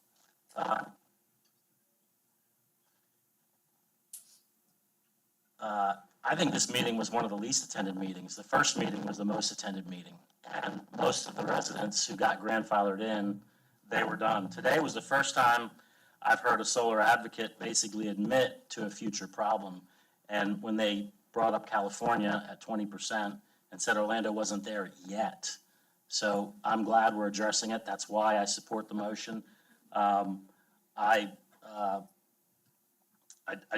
I think this meeting was one of the least attended meetings. The first meeting was the most attended meeting. And most of the residents who got grandfathered in, they were done. Today was the first time I've heard a solar advocate basically admit to a future problem. And when they brought up California at 20% and said Orlando wasn't there yet. So I'm glad we're addressing it. That's why I support the motion. I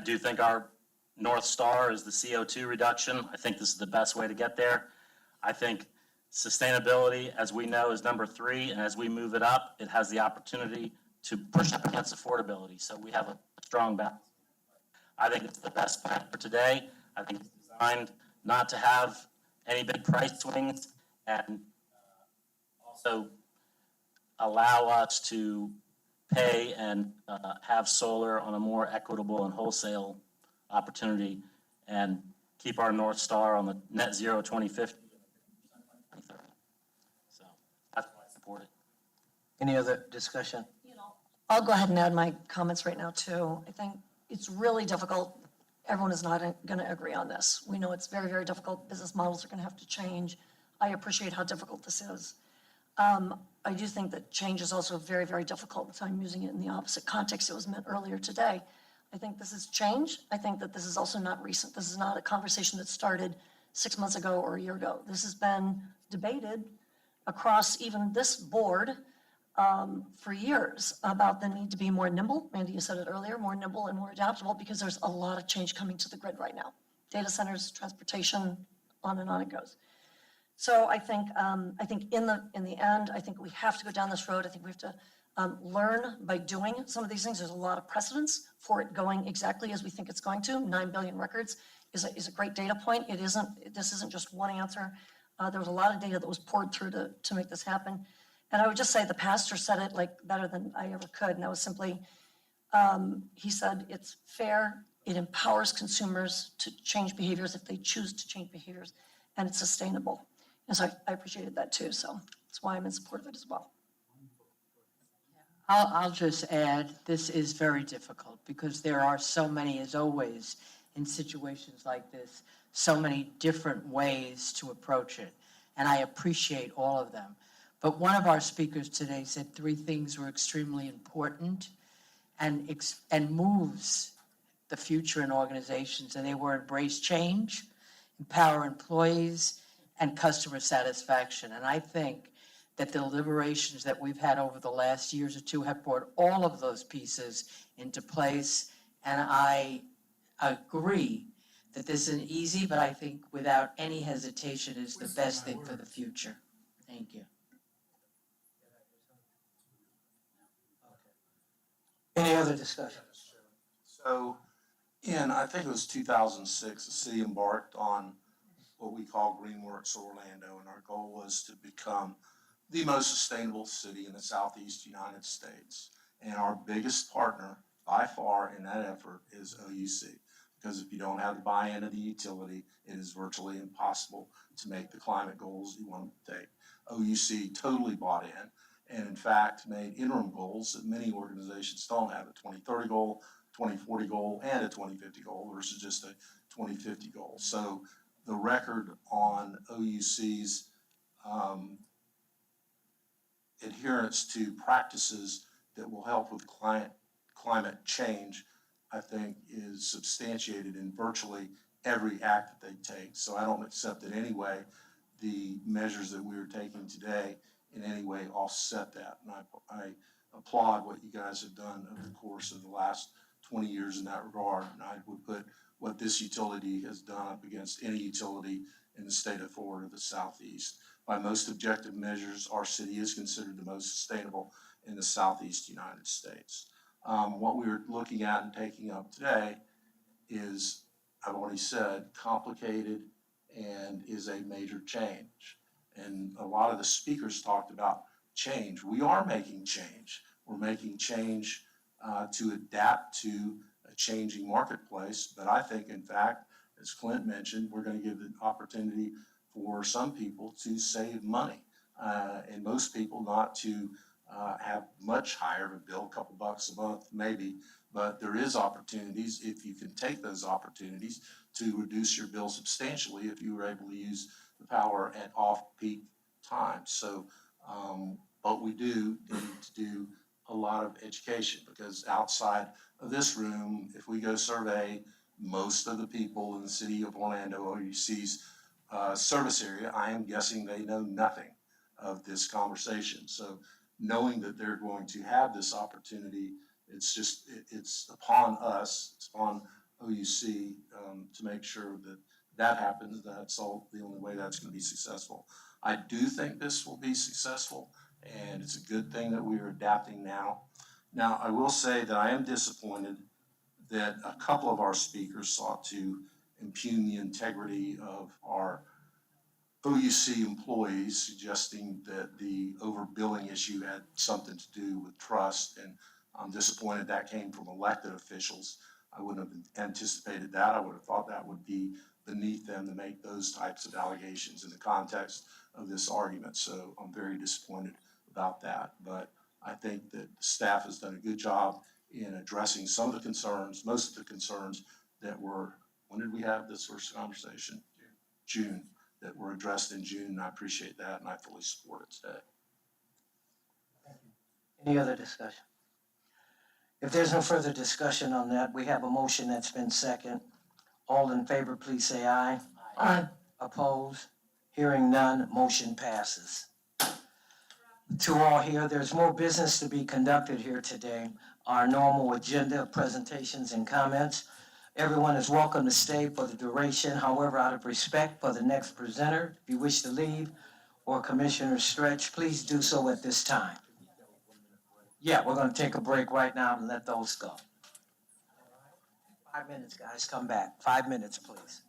do think our North Star is the CO2 reduction. I think this is the best way to get there. I think sustainability, as we know, is number 3, and as we move it up, it has the opportunity to push up against affordability. So we have a strong balance. I think it's the best plan for today. I think it's designed not to have any big price swings and also allow us to pay and have solar on a more equitable and wholesale opportunity. And keep our North Star on the net zero 2050. 2030. So that's why I support it. Any other discussion? I'll go ahead and add my comments right now too. I think it's really difficult. Everyone is not going to agree on this. We know it's very, very difficult. Business models are going to have to change. I appreciate how difficult this is. I do think that change is also very, very difficult. So I'm using it in the opposite context it was meant earlier today. I think this is change. I think that this is also not recent. This is not a conversation that started 6 months ago or a year ago. This has been debated across even this board for years about the need to be more nimble. Mandy, you said it earlier, more nimble and more adaptable because there's a lot of change coming to the grid right now. Data centers, transportation, on and on it goes. So I think in the end, I think we have to go down this road. I think we have to learn by doing some of these things. There's a lot of precedence for it going exactly as we think it's going to. 9 billion records is a great data point. This isn't just one answer. There was a lot of data that was poured through to make this happen. And I would just say the pastor said it like better than I ever could. And that was simply, he said, it's fair. It empowers consumers to change behaviors if they choose to change behaviors, and it's sustainable. And so I appreciated that too. So that's why I'm in support of it as well. I'll just add, this is very difficult because there are so many, as always, in situations like this, so many different ways to approach it. And I appreciate all of them. But one of our speakers today said 3 things were extremely important and moves the future in organizations. And they were embrace change, empower employees, and customer satisfaction. And I think that the deliberations that we've had over the last years or two have brought all of those pieces into place. And I agree that this isn't easy, but I think without any hesitation is the best thing for the future. Thank you. Any other discussion? So, I think it was 2006, the city embarked on what we call GreenWorks Orlando, and our goal was to become the most sustainable city in the Southeast United States. And our biggest partner by far in that effort is OUC, because if you don't have the buy-in of the utility, it is virtually impossible to make the climate goals you want to take. OUC totally bought in, and in fact made interim goals that many organizations don't have: a 2030 goal, 2040 goal, and a 2050 goal versus just a 2050 goal. So the record on OUC's adherence to practices that will help with climate change, I think, is substantiated in virtually every act that they take. So I don't accept in any way the measures that we are taking today in any way offset that. And I applaud what you guys have done over the course of the last 20 years in that regard. And I would put what this utility has done up against any utility in the state of Florida, the Southeast. By most objective measures, our city is considered the most sustainable in the Southeast United States. What we're looking at and taking up today is, I've already said, complicated and is a major change. And a lot of the speakers talked about change. We are making change. We're making change to adapt to a changing marketplace. But I think, in fact, as Clint mentioned, we're going to give the opportunity for some people to save money and most people not to have much higher of a bill, a couple bucks a month maybe, but there is opportunities if you can take those opportunities to reduce your bill substantially if you were able to use the power at off-peak times. So, but we do need to do a lot of education, because outside of this room, if we go survey most of the people in the city of Orlando, OUC's service area, I am guessing they know nothing of this conversation. So knowing that they're going to have this opportunity, it's upon us, it's upon OUC to make sure that that happens. That's all the only way that's going to be successful. I do think this will be successful, and it's a good thing that we are adapting now. Now, I will say that I am disappointed that a couple of our speakers sought to impugn the integrity of our OUC employees, suggesting that the overbilling issue had something to do with trust, and I'm disappointed that came from elected officials. I wouldn't have anticipated that. I would have thought that would be beneath them to make those types of allegations in the context of this argument. So I'm very disappointed about that. But I think that the staff has done a good job in addressing some of the concerns, most of the concerns that were, when did we have this first conversation? June, that were addressed in June, and I appreciate that, and I fully support it today. Any other discussion? If there's no further discussion on that, we have a motion that's been second. All in favor, please say aye. Aye. Opposed? Hearing none, motion passes. To all here, there's more business to be conducted here today. Our normal agenda of presentations and comments. Everyone is welcome to stay for the duration. However, out of respect for the next presenter, if you wish to leave or Commissioner Stretch, please do so at this time. Yeah, we're gonna take a break right now and let those go. 5 minutes, guys, come back. 5 minutes, please.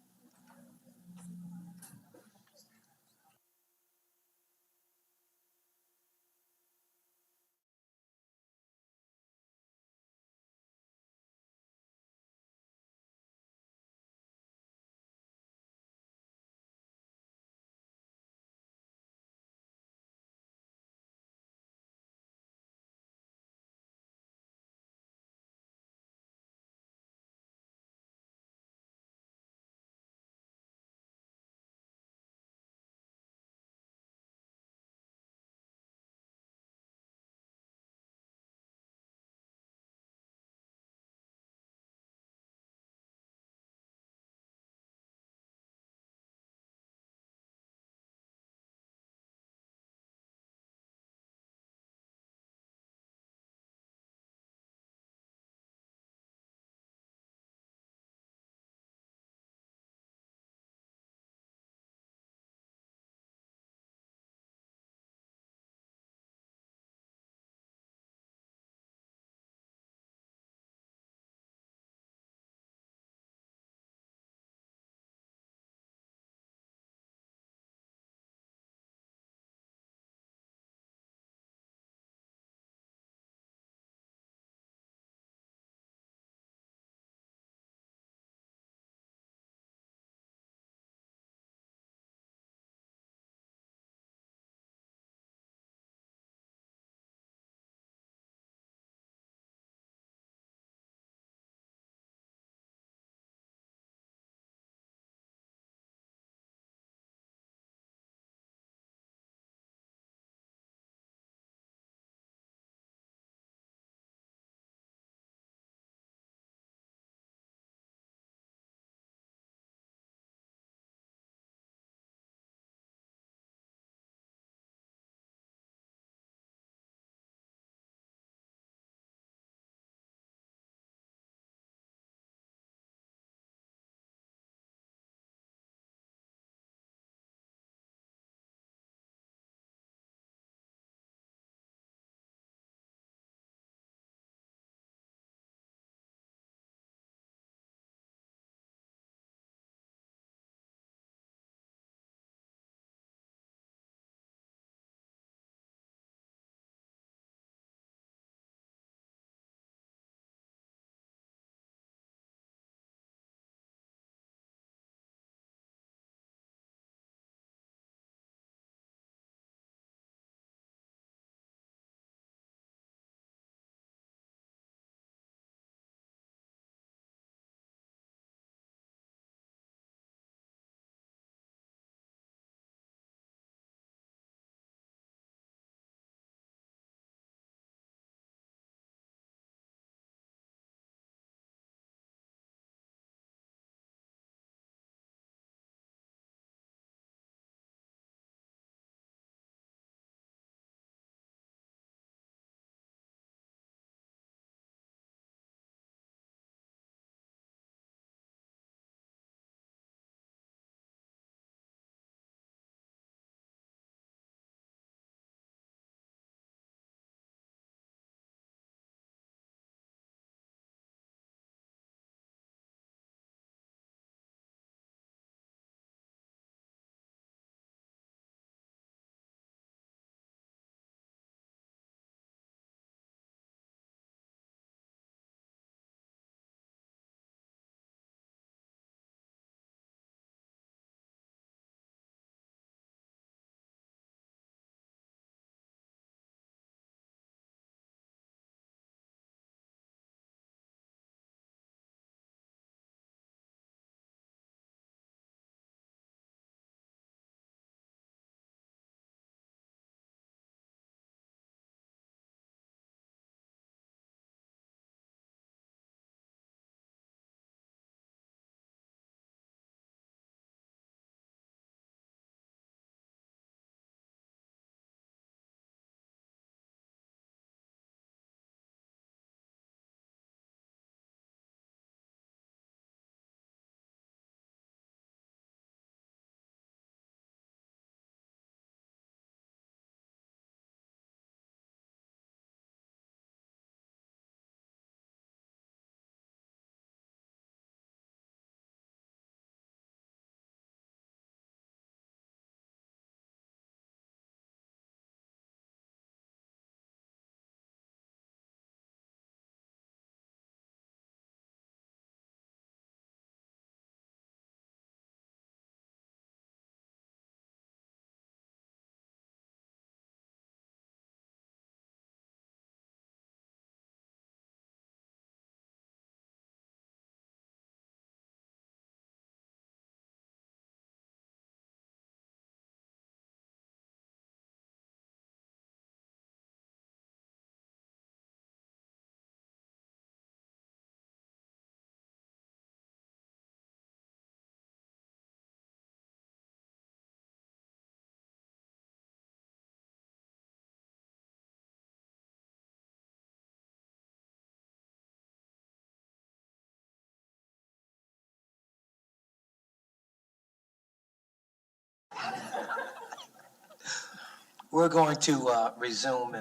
We're going to resume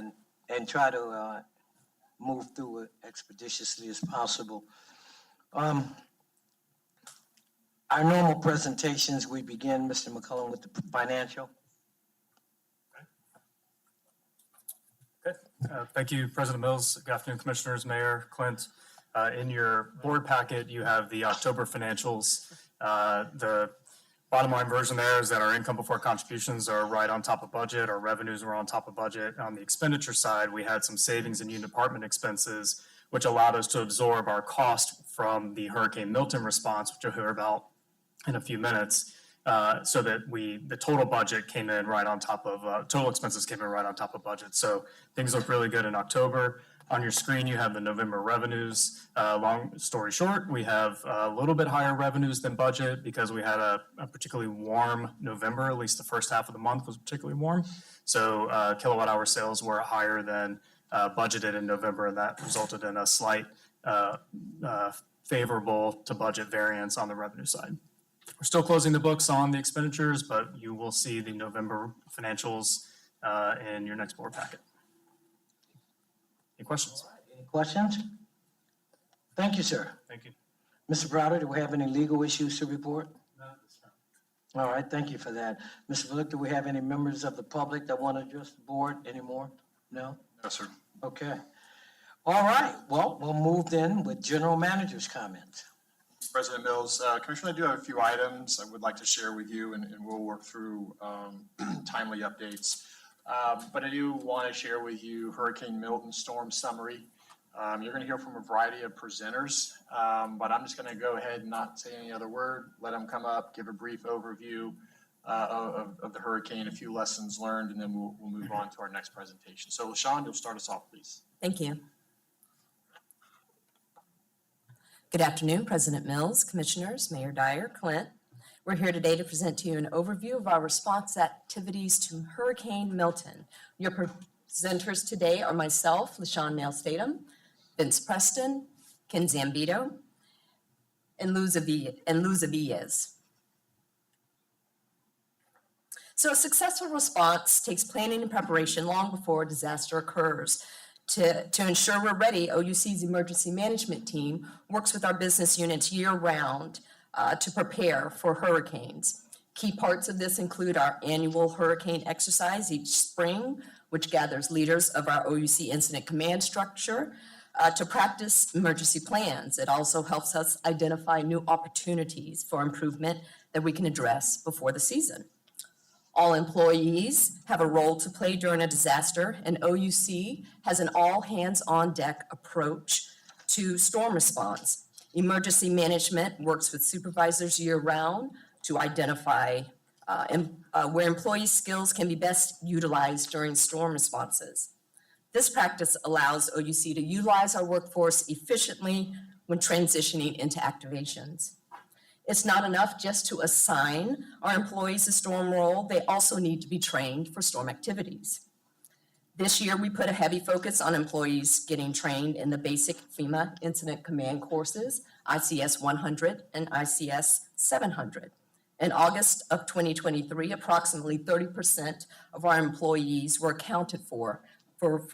and try to move through it expeditiously as possible. Our normal presentations, we begin, Mr. McCullum, with the financial. Thank you, President Mills. Good afternoon, Commissioners, Mayor, Clint. In your board packet, you have the October financials. The bottom line version there is that our income before contributions are right on top of budget. Our revenues were on top of budget. On the expenditure side, we had some savings in unit department expenses, which allowed us to absorb our cost from the Hurricane Milton response, which you'll hear about in a few minutes, so that the total budget came in right on top of, total expenses came in right on top of budget. So things look really good in October. On your screen, you have the November revenues. Long story short, we have a little bit higher revenues than budget because we had a particularly warm November, at least the first half of the month was particularly warm. So kilowatt hour sales were higher than budgeted in November, and that resulted in a slight favorable to budget variance on the revenue side. We're still closing the books on the expenditures, but you will see the November financials in your next board packet. Any questions? Any questions? Thank you, sir. Thank you. Mr. Browder, do we have any legal issues to report? No. All right, thank you for that. Mr. Vlick, do we have any members of the public that want to address the board anymore? No? No, sir. Okay. All right, well, we'll move then with general manager's comments. President Mills, Commissioner, I do have a few items I would like to share with you, and we'll work through timely updates. But I do want to share with you Hurricane Milton storm summary. You're going to hear from a variety of presenters, but I'm just going to go ahead and not say any other word, let them come up, give a brief overview of the hurricane, a few lessons learned, and then we'll move on to our next presentation. So LaShawn, you'll start us off, please. Thank you. Good afternoon, President Mills, Commissioners, Mayor Dyer, Clint. We're here today to present to you an overview of our response activities to Hurricane Milton. Your presenters today are myself, LaShawn Nail-Statham, Vince Preston, Ken Zambito, and Luz Avilles. So a successful response takes planning and preparation long before a disaster occurs. To ensure we're ready, OUC's emergency management team works with our business units year-round to prepare for hurricanes. Key parts of this include our annual hurricane exercise each spring, which gathers leaders of our OUC incident command structure to practice emergency plans. It also helps us identify new opportunities for improvement that we can address before the season. All employees have a role to play during a disaster, and OUC has an all-hands-on-deck approach to storm response. Emergency management works with supervisors year-round to identify where employee skills can be best utilized during storm responses. This practice allows OUC to utilize our workforce efficiently when transitioning into activations. It's not enough just to assign our employees a storm role. They also need to be trained for storm activities. This year, we put a heavy focus on employees getting trained in the basic FEMA incident command courses, ICS 100 and ICS 700. In August of 2023, approximately 30% of our employees were accounted for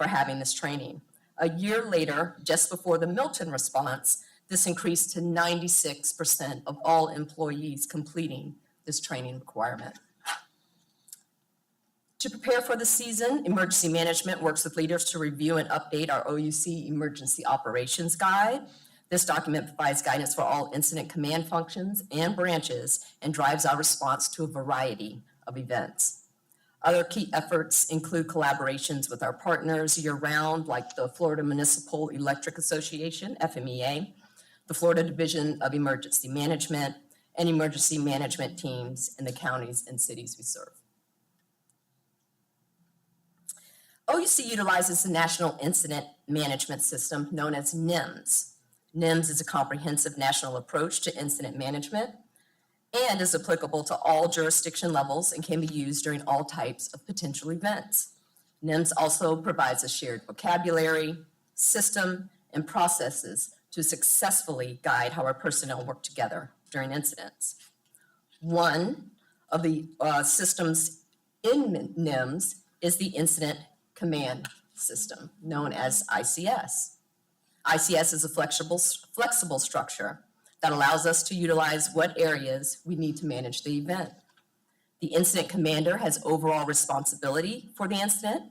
having this training. A year later, just before the Milton response, this increased to 96% of all employees completing this training requirement. To prepare for the season, emergency management works with leaders to review and update our OUC Emergency Operations Guide. This document provides guidance for all incident command functions and branches and drives our response to a variety of events. Other key efforts include collaborations with our partners year-round, like the Florida Municipal Electric Association, FMEA, the Florida Division of Emergency Management, and emergency management teams in the counties and cities we serve. OUC utilizes the National Incident Management System known as NIMS. NIMS is a comprehensive national approach to incident management and is applicable to all jurisdiction levels and can be used during all types of potential events. NIMS also provides a shared vocabulary, system, and processes to successfully guide how our personnel work together during incidents. One of the systems in NIMS is the Incident Command System, known as ICS. ICS is a flexible structure that allows us to utilize what areas we need to manage the event. The incident commander has overall responsibility for the incident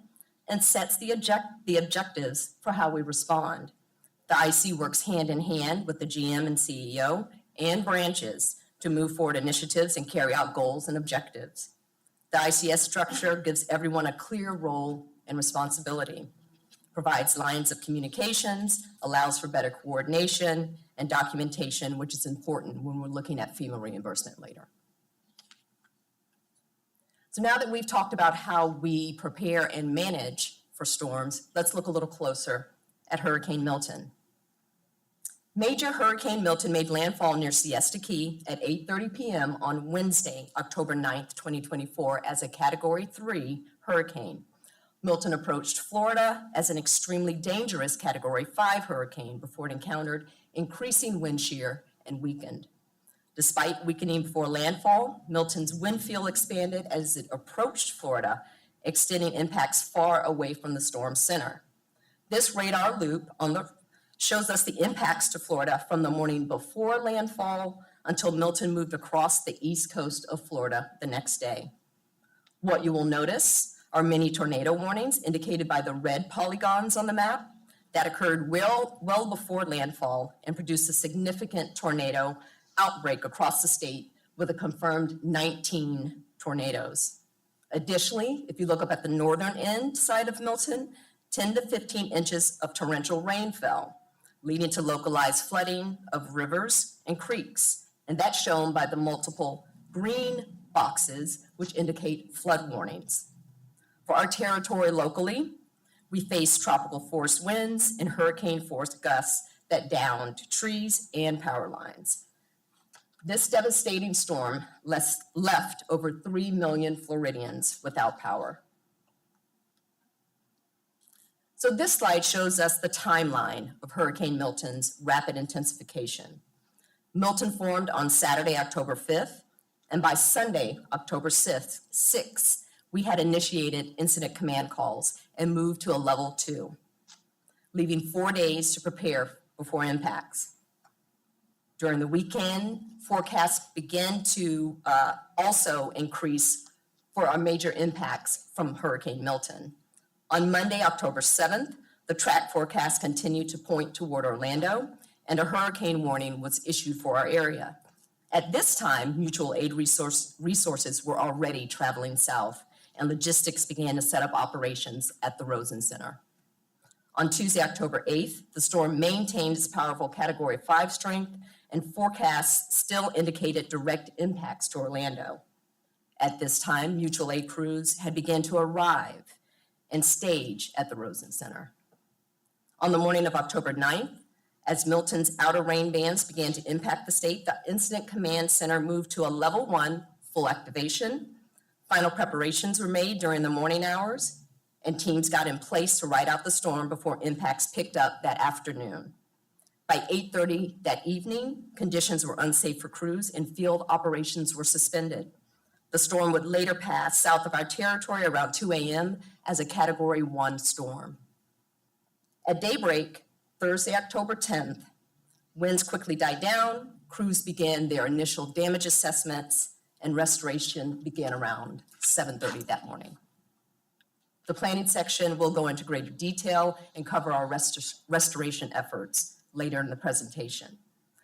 and sets the objectives for how we respond. The IC works hand in hand with the GM and CEO and branches to move forward initiatives and carry out goals and objectives. The ICS structure gives everyone a clear role and responsibility, provides lines of communications, allows for better coordination and documentation, which is important when we're looking at FEMA reimbursement later. So now that we've talked about how we prepare and manage for storms, let's look a little closer at Hurricane Milton. Major Hurricane Milton made landfall near Siesta Key at 8:30 p.m. on Wednesday, October 9th, 2024, as a Category 3 hurricane. Milton approached Florida as an extremely dangerous Category 5 hurricane before it encountered increasing wind shear and weakened. Despite weakening before landfall, Milton's wind field expanded as it approached Florida, extending impacts far away from the storm center. This radar loop shows us the impacts to Florida from the morning before landfall until Milton moved across the east coast of Florida the next day. What you will notice are many tornado warnings indicated by the red polygons on the map that occurred well before landfall and produced a significant tornado outbreak across the state with a confirmed 19 tornadoes. Additionally, if you look up at the northern end side of Milton, 10 to 15 inches of torrential rain fell, leading to localized flooding of rivers and creeks. And that's shown by the multiple green boxes, which indicate flood warnings. For our territory locally, we face tropical force winds and hurricane force gusts that downed trees and power lines. This devastating storm left over 3 million Floridians without power. So this slide shows us the timeline of Hurricane Milton's rapid intensification. Milton formed on Saturday, October 5th, and by Sunday, October 6th, we had initiated incident command calls and moved to a level 2, leaving 4 days to prepare before impacts. During the weekend, forecasts began to also increase for our major impacts from Hurricane Milton. On Monday, October 7th, the track forecast continued to point toward Orlando, and a hurricane warning was issued for our area. At this time, mutual aid resources were already traveling south, and logistics began to set up operations at the Rosen Center. On Tuesday, October 8th, the storm maintained its powerful Category 5 strength, and forecasts still indicated direct impacts to Orlando. At this time, mutual aid crews had begun to arrive and stage at the Rosen Center. On the morning of October 9th, as Milton's outer rain bands began to impact the state, the Incident Command Center moved to a level 1 full activation. Final preparations were made during the morning hours, and teams got in place to ride out the storm before impacts picked up that afternoon. By 8:30 that evening, conditions were unsafe for crews and field operations were suspended. The storm would later pass south of our territory around 2 a.m. as a Category 1 storm. At daybreak, Thursday, October 10th, winds quickly died down, crews began their initial damage assessments, and restoration began around 7:30 that morning. The planning section will go into greater detail and cover our restoration efforts later in the presentation.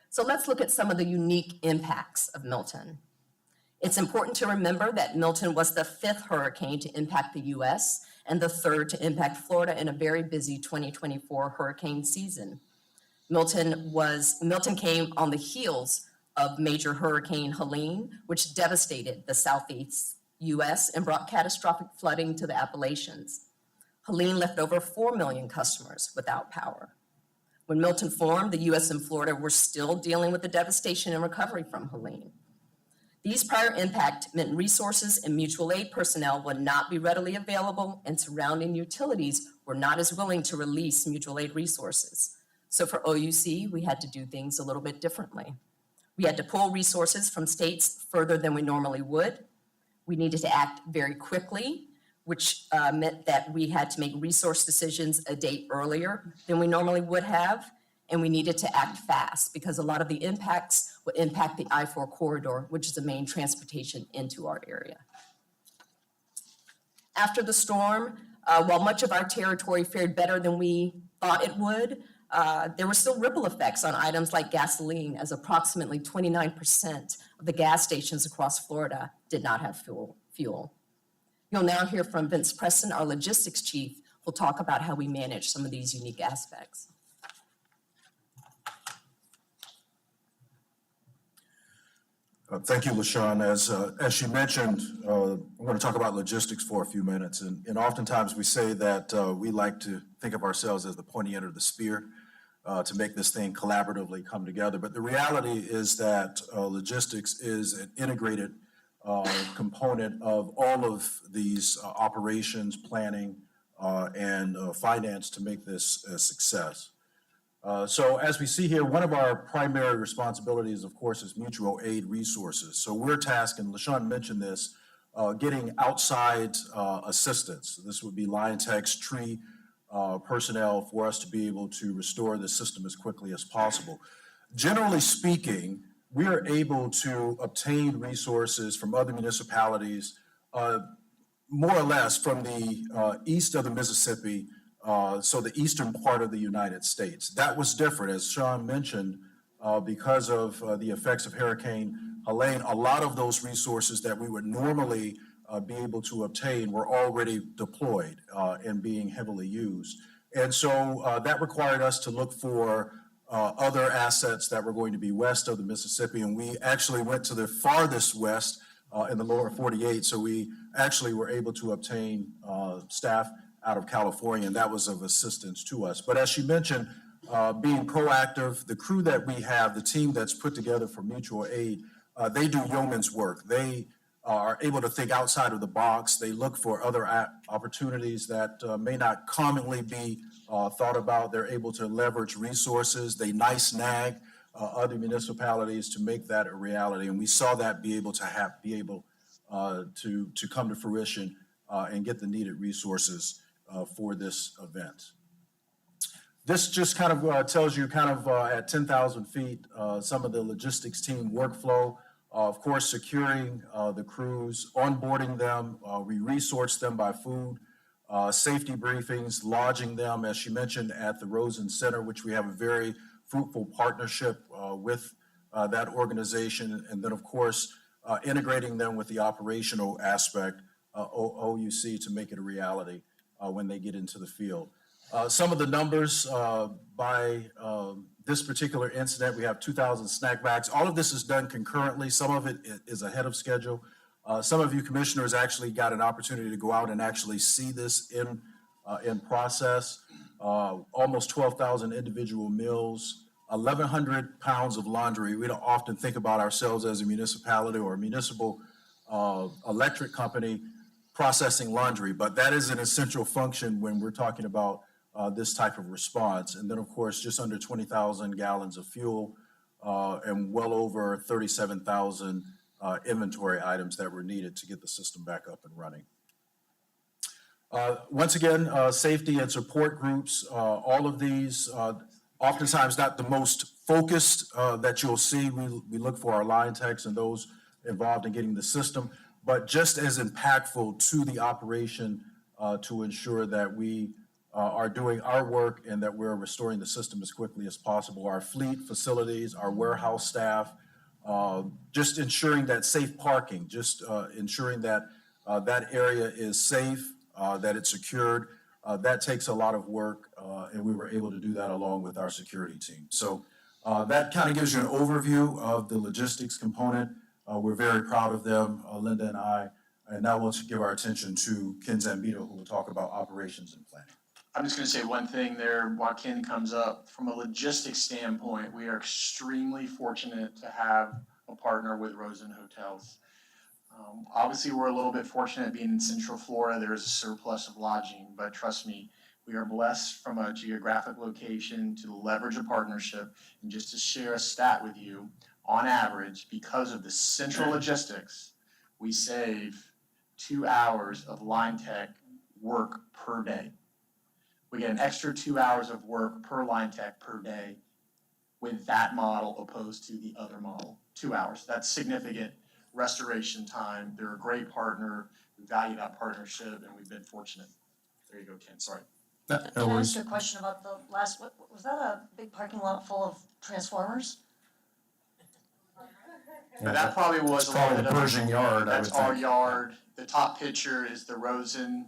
So let's look at some of the unique impacts of Milton. It's important to remember that Milton was the 5th hurricane to impact the U.S. and the 3rd to impact Florida in a very busy 2024 hurricane season. Milton came on the heels of major Hurricane Helene, which devastated the southeast U.S. and brought catastrophic flooding to the Appalachians. Helene left over 4 million customers without power. When Milton formed, the U.S. and Florida were still dealing with the devastation and recovery from Helene. These prior impacts meant resources and mutual aid personnel would not be readily available, and surrounding utilities were not as willing to release mutual aid resources. So for OUC, we had to do things a little bit differently. We had to pull resources from states further than we normally would. We needed to act very quickly which meant that we had to make resource decisions a day earlier than we normally would have. And we needed to act fast because a lot of the impacts would impact the I-4 corridor, which is the main transportation into our area. After the storm, while much of our territory fared better than we thought it would, there were still ripple effects on items like gasoline, as approximately 29% of the gas stations across Florida did not have fuel. You'll now hear from Vince Preston, our logistics chief, who'll talk about how we manage some of these unique aspects. Thank you, LaShawn. As she mentioned, I'm going to talk about logistics for a few minutes. And oftentimes we say that we like to think of ourselves as the pointy end of the spear to make this thing collaboratively come together. But the reality is that logistics is an integrated component of all of these operations, planning, and finance to make this a success. So as we see here, one of our primary responsibilities, of course, is mutual aid resources. So we're tasked, and LaShawn mentioned this, getting outside assistance. This would be line techs, tree personnel for us to be able to restore the system as quickly as possible. Generally speaking, we are able to obtain resources from other municipalities, more or less from the east of the Mississippi, so the eastern part of the United States. That was different, as Sean mentioned, because of the effects of Hurricane Helene. A lot of those resources that we would normally be able to obtain were already deployed and being heavily used. And so that required us to look for other assets that were going to be west of the Mississippi. And we actually went to the farthest west in the lower 48. So we actually were able to obtain staff out of California, and that was of assistance to us. But as she mentioned, being proactive, the crew that we have, the team that's put together for mutual aid, they do yeoman's work. They are able to think outside of the box. They look for other opportunities that may not commonly be thought about. They're able to leverage resources. They snag other municipalities to make that a reality. And we saw that be able to come to fruition and get the needed resources for this event. This just kind of tells you at 10,000 feet, some of the logistics team workflow, of course, securing the crews, onboarding them, we resource them by food, safety briefings, lodging them, as she mentioned, at the Rosen Center, which we have a very fruitful partnership with that organization. And then, of course, integrating them with the operational aspect, OUC, to make it a reality when they get into the field. Some of the numbers by this particular incident, we have 2,000 snack bags. All of this is done concurrently. Some of it is ahead of schedule. Some of you commissioners actually got an opportunity to go out and actually see this in process. Almost 12,000 individual meals, 1,100 pounds of laundry. We don't often think about ourselves as a municipality or a municipal electric company processing laundry, but that is an essential function when we're talking about this type of response. And then, of course, just under 20,000 gallons of fuel and well over 37,000 inventory items that were needed to get the system back up and running. Once again, safety and support groups, all of these, oftentimes not the most focused that you'll see. We look for our line techs and those involved in getting the system, but just as impactful to the operation to ensure that we are doing our work and that we're restoring the system as quickly as possible. Our fleet facilities, our warehouse staff, just ensuring that safe parking, just ensuring that that area is safe, that it's secured. That takes a lot of work, and we were able to do that along with our security team. So that kind of gives you an overview of the logistics component. We're very proud of them, Linda and I. And now we'll give our attention to Ken Zambito, who will talk about operations and planning. I'm just going to say one thing there while Ken comes up. From a logistics standpoint, we are extremely fortunate to have a partner with Rosen Hotels. Obviously, we're a little bit fortunate being in Central Florida. There is a surplus of lodging, but trust me, we are blessed from a geographic location to leverage a partnership. And just to share a stat with you, on average, because of the central logistics, we save 2 hours of line tech work per day. We get an extra 2 hours of work per line tech per day with that model opposed to the other model, 2 hours. That's significant restoration time. They're a great partner. We value that partnership, and we've been fortunate. There you go, Ken, sorry. Can I ask a question about the last, was that a big parking lot full of transformers? But that probably was a little Probably bit the of. Pershing yard, I would That's our think. yard. The top picture is the Rosen.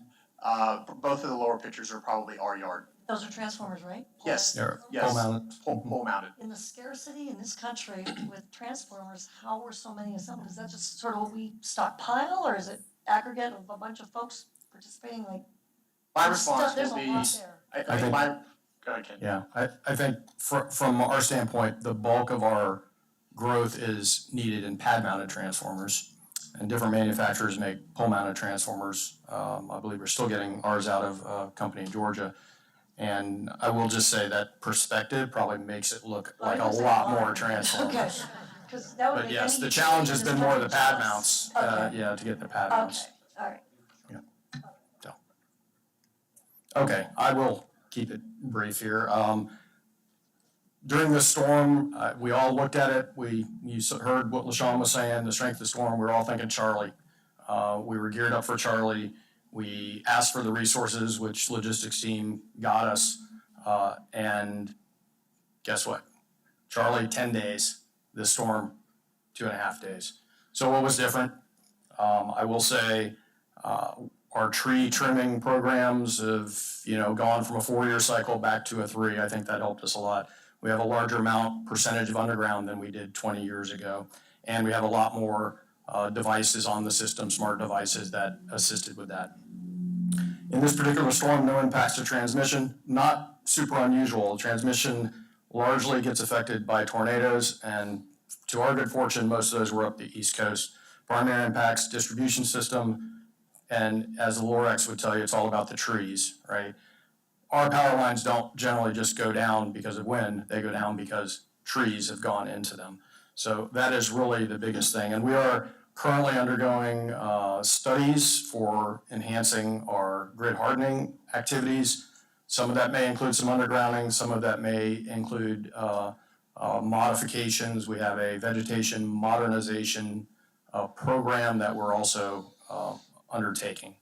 Both of the lower pictures are probably our yard. Those are transformers, right? Yes, They're yes. pole mounted. Pole mounted. In the scarcity in this country with transformers, how were so many assembled? Is that just sort of what we stockpile, or is it aggregate of a bunch of folks participating, like? My there's stuff- response there's will a be, lot there. I think my, go ahead, Ken. Yeah, I think from our standpoint, the bulk of our growth is needed in pad mounted transformers. And different manufacturers make pole mounted transformers. I believe we're still getting ours out of a company in Georgia. And I will just say that perspective probably makes it look like a lot more transformers. Okay, because that would But make yes, any the challenge has utility been more the district pad jealous. mounts, Okay. yeah, to get the pad Okay, mounts. all right. Okay, I will keep it brief here. During this storm, we all looked at it. You heard what LaShawn was saying, the strength of the storm. We were all thinking Charlie. We were geared up for Charlie. We asked for the resources, which logistics team got us. And guess what? Charlie, 10 days. This storm, 2.5 days. So what was different? I will say, our tree trimming programs have, gone from a 4-year cycle back to a 3. I think that helped us a lot. We have a larger percentage of underground than we did 20 years ago. And we have a lot more devices on the system, smart devices that assisted with that. In this particular storm, no impacts to transmission, not super unusual. Transmission largely gets affected by tornadoes, and to our good fortune, most of those were up the East Coast. Primary impacts, distribution system, and as the Lorex would tell you, it's all about the trees, right? Our power lines don't generally just go down because of wind, they go down because trees have gone into them. So that is really the biggest thing. And we are currently undergoing studies for enhancing our grid hardening activities. Some of that may include some undergrounding, some of that may include modifications. We have a vegetation modernization program that we're also undertaking.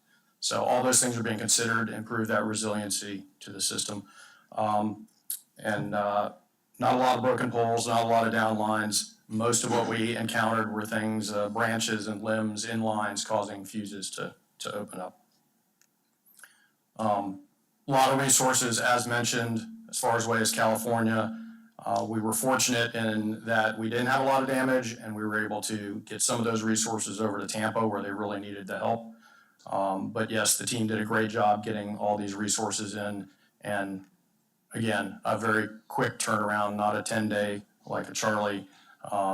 So all those things are being considered to improve that resiliency to the system. And not a lot of broken poles, not a lot of down lines. Most of what we encountered were things, branches and limbs in lines causing fuses to open up. A lot of resources, as mentioned, as far as way as California. We were fortunate in that we didn't have a lot of damage, and we were able to get some of those resources over to Tampa where they really needed the help. But yes, the team did a great job getting all these resources in, and again, a very quick turnaround, not a 10-day like a Charlie,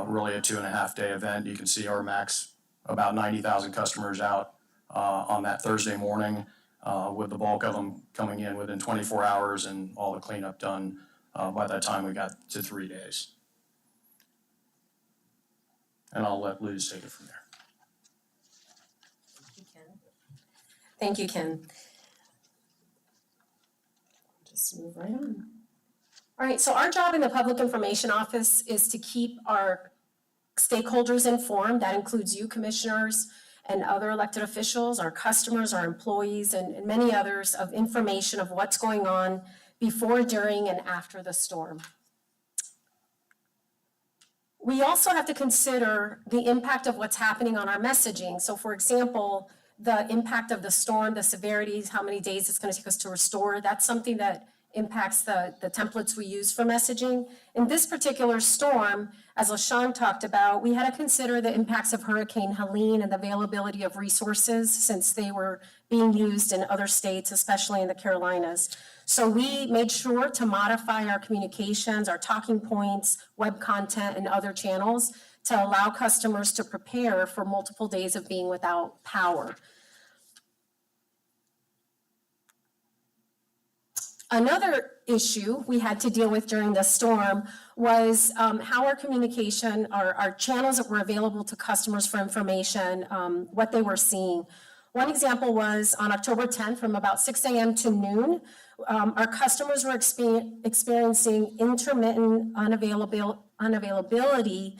really a 2.5-day event. You can see our max, about 90,000 customers out on that Thursday morning, with the bulk of them coming in within 24 hours and all the cleanup done by that time we got to 3 days. And I'll let Luz take it from there. Thank you, Ken. Just move right on. All right, so our job in the Public Information Office is to keep our stakeholders informed. That includes you, commissioners, and other elected officials, our customers, our employees, and many others, of information of what's going on before, during, and after the storm. We also have to consider the impact of what's happening on our messaging. So for example, the impact of the storm, the severities, how many days it's going to take us to restore, that's something that impacts the templates we use for messaging. In this particular storm, as LaShawn talked about, we had to consider the impacts of Hurricane Helene and the availability of resources since they were being used in other states, especially in the Carolinas. So we made sure to modify our communications, our talking points, web content, and other channels to allow customers to prepare for multiple days of being without power. Another issue we had to deal with during the storm was how our communication, our channels that were available to customers for information, what they were seeing. One example was on October 10th, from about 6 a.m. to noon, our customers were experiencing intermittent unavailability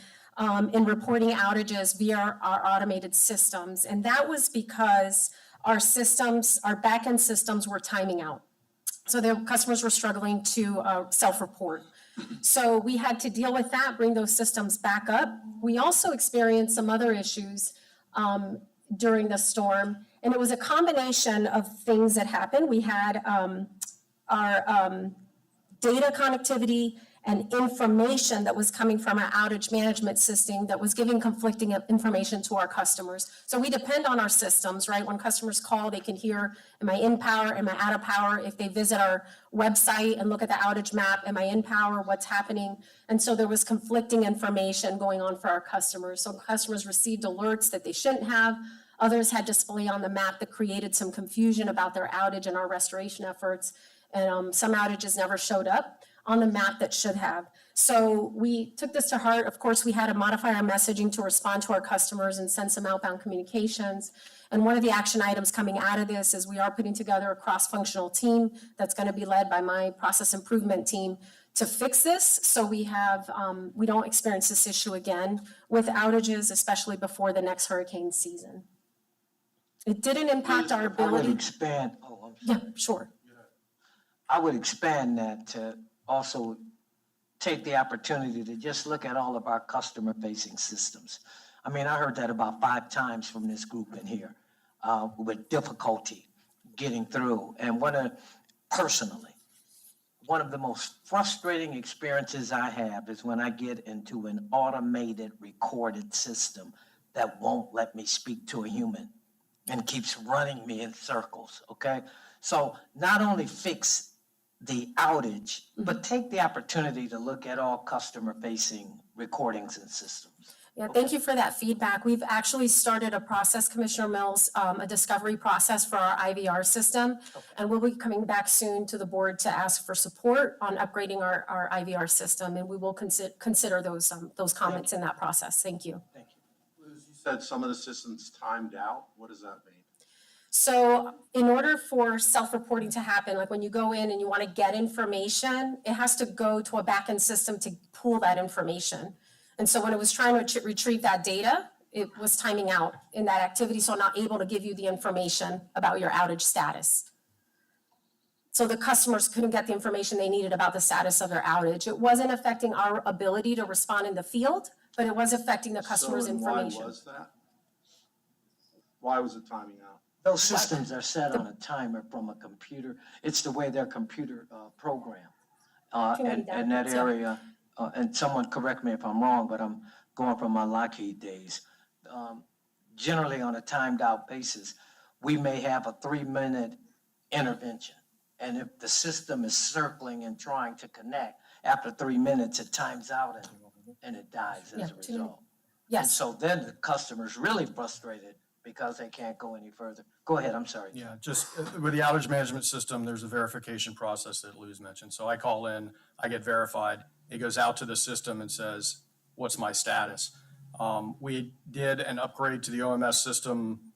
in reporting outages via our automated systems. And that was because our systems, our backend systems were timing out. So the customers were struggling to self-report. So we had to deal with that, bring those systems back up. We also experienced some other issues during the storm, and it was a combination of things that happened. We had our data connectivity and information that was coming from our outage management system that was giving conflicting information to our customers. So we depend on our systems, right? When customers call, they can hear, am I in power, am I out of power? If they visit our website and look at the outage map, am I in power, what's happening? And so there was conflicting information going on for our customers. So customers received alerts that they shouldn't have. Others had display on the map that created some confusion about their outage and our restoration efforts. And some outages never showed up on the map that should have. So we took this to heart. Of course, we had to modify our messaging to respond to our customers and send some outbound communications. And one of the action items coming out of this is we are putting together a cross-functional team that's going to be led by my process improvement team to fix this, so we don't experience this issue again with outages, especially before the next hurricane season. It didn't impact our I would ability. expand, Yeah, sure. I would expand that to also take the opportunity to just look at all of our customer-facing systems. I mean, I heard that about 5 times from this group in here, with difficulty getting through. And personally, one of the most frustrating experiences I have is when I get into an automated recorded system that won't let me speak to a human and keeps running me in circles, okay? So not only fix the outage, but take the opportunity to look at all customer-facing recordings and systems. Yeah, thank you for that feedback. We've actually started a process, Commissioner Mills, a discovery process for our IVR system. And we'll be coming back soon to the board to ask for support on upgrading our IVR system. And we will consider those comments in that process. Thank you. Thank you. Liz, you said some of the systems timed out. What does that mean? So in order for self-reporting to happen, like when you go in and you want to get information, it has to go to a backend system to pull that information. And so when it was trying to retrieve that data, it was timing out in that activity, so not able to give you the information about your outage status. So the customers couldn't get the information they needed about the status of their outage. It wasn't affecting our ability to respond in the field, but it was affecting the customer's information. Why was that? Why was it timing out? Those systems are set on a timer from a computer. It's the way their computer program. And that area, and someone correct me if I'm wrong, but I'm going from my Lockheed days. Generally on a timed out basis, we may have a 3-minute intervention. And if the system is circling and trying to connect, after 3 minutes, it times out and it dies as a result. Yes. And so then the customer's really frustrated because they can't go any further. Go ahead, I'm sorry. Yeah, just with the outage management system, there's a verification process that Lou's mentioned. So I call in, I get verified. It goes out to the system and says, what's my status? We did an upgrade to the OMS system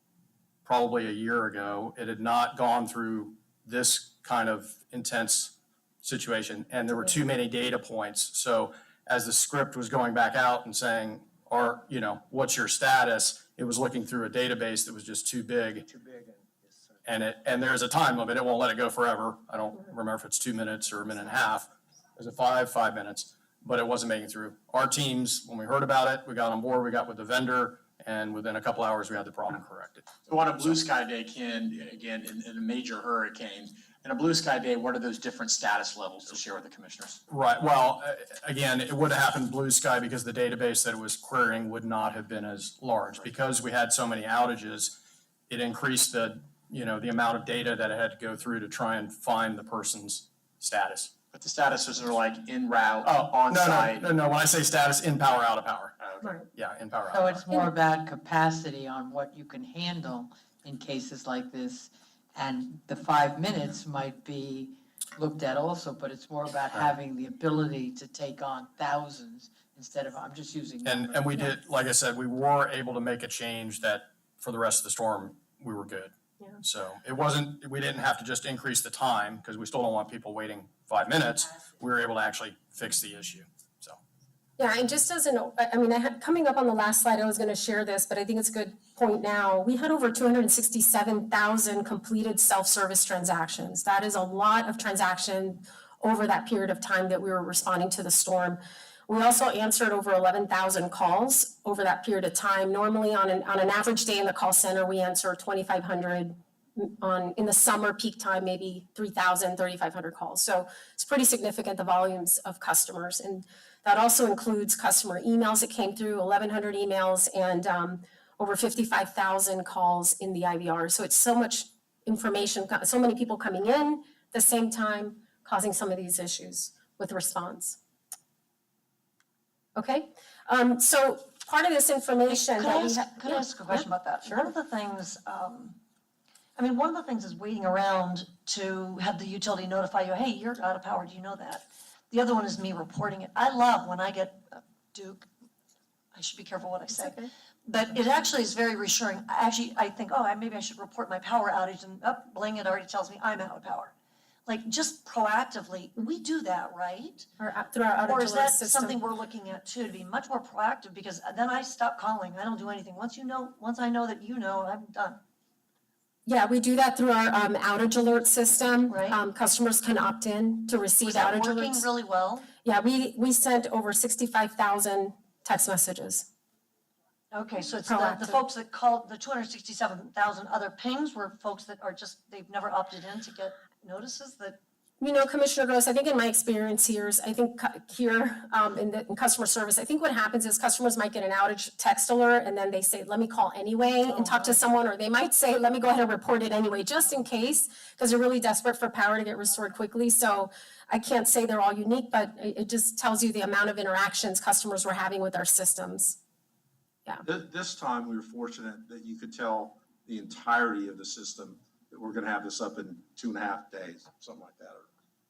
probably a year ago. It had not gone through this kind of intense situation, and there were too many data points. So as the script was going back out and saying, what's your status? It was looking through a database that was just too big. Too big. And there's a time limit. It won't let it go forever. I don't remember if it's 2 minutes or a minute and a half. Was it 5 minutes? But it wasn't making through. Our teams, when we heard about it, we got on board, we got with the vendor, and within a couple hours, we had the problem corrected. So on a blue sky day, Ken, again, in a major hurricane, in a blue sky day, what are those different status levels to share with the commissioners? Right. Well, again, it would have happened blue sky because the database that it was querying would not have been as large. Because we had so many outages, it increased the amount of data that it had to go through to try and find the person's status. But the statuses are like en route, Oh, on no, site. no. When I say status, in power, out of power. Right. Yeah, in power, out So of it's power. more about capacity on what you can handle in cases like this. And the 5 minutes might be looked at also, but it's more about having the ability to take on thousands instead of, I'm just using. And we did, like I said, we were able to make a change that for the rest of the storm we were good. Yeah. So it wasn't, we didn't have to just increase the time because we still don't want people waiting 5 minutes. We were able to actually fix the issue, so. Yeah, and just as coming up on the last slide, I was gonna share this, but I think it's a good point now. We had over 267,000 completed self-service transactions. That is a lot of transaction over that period of time that we were responding to the storm. We also answered over 11,000 calls over that period of time. Normally on an average day in the call center, we answer 2,500 in the summer peak time, maybe 3,000, 3,500 calls. So it's pretty significant, the volumes of customers. And that also includes customer emails that came through, 1,100 emails and over 55,000 calls in the IVR. So it's so much information, so many people coming in at the same time, causing some of these issues with response. Okay, so part of this information Could that I we ask, have. could I ask a question about that? One of the things, one of the things is waiting around to have the utility notify you, hey, you're out of power, do you know that? The other one is me reporting it. I love when I get, Duke, I should be careful what I say. Okay. But it actually is very reassuring. I think, maybe I should report my power outage and, bling, it already tells me I'm out of power. Like, just proactively, we do that, right? Or through our Or is outage alert that system. something we're looking at too, to be much more proactive, because then I stop calling, I don't do anything. Once I know that you know, I'm done. Yeah, we do that through our outage alert system. Right. Customers can opt in to receive Was that outage working alerts. really well? Yeah, we sent over 65,000 text messages. Okay, so it's the Proactive. folks that called, the 267,000 other pings were folks that are just, they've never opted in to get notices that. You know, Commissioner Gross, I think in my experience here, in customer service, I think what happens is customers might get an outage text alert and then they say, let me call anyway and talk to someone, or they might say, let me go ahead and report it anyway, just in case, because they're really desperate for power to get restored quickly. So I can't say they're all unique, but it just tells you the amount of interactions customers were having with our systems. This time, we were fortunate that you could tell the entirety of the system that we're gonna have this up in 2.5 days, something like that, or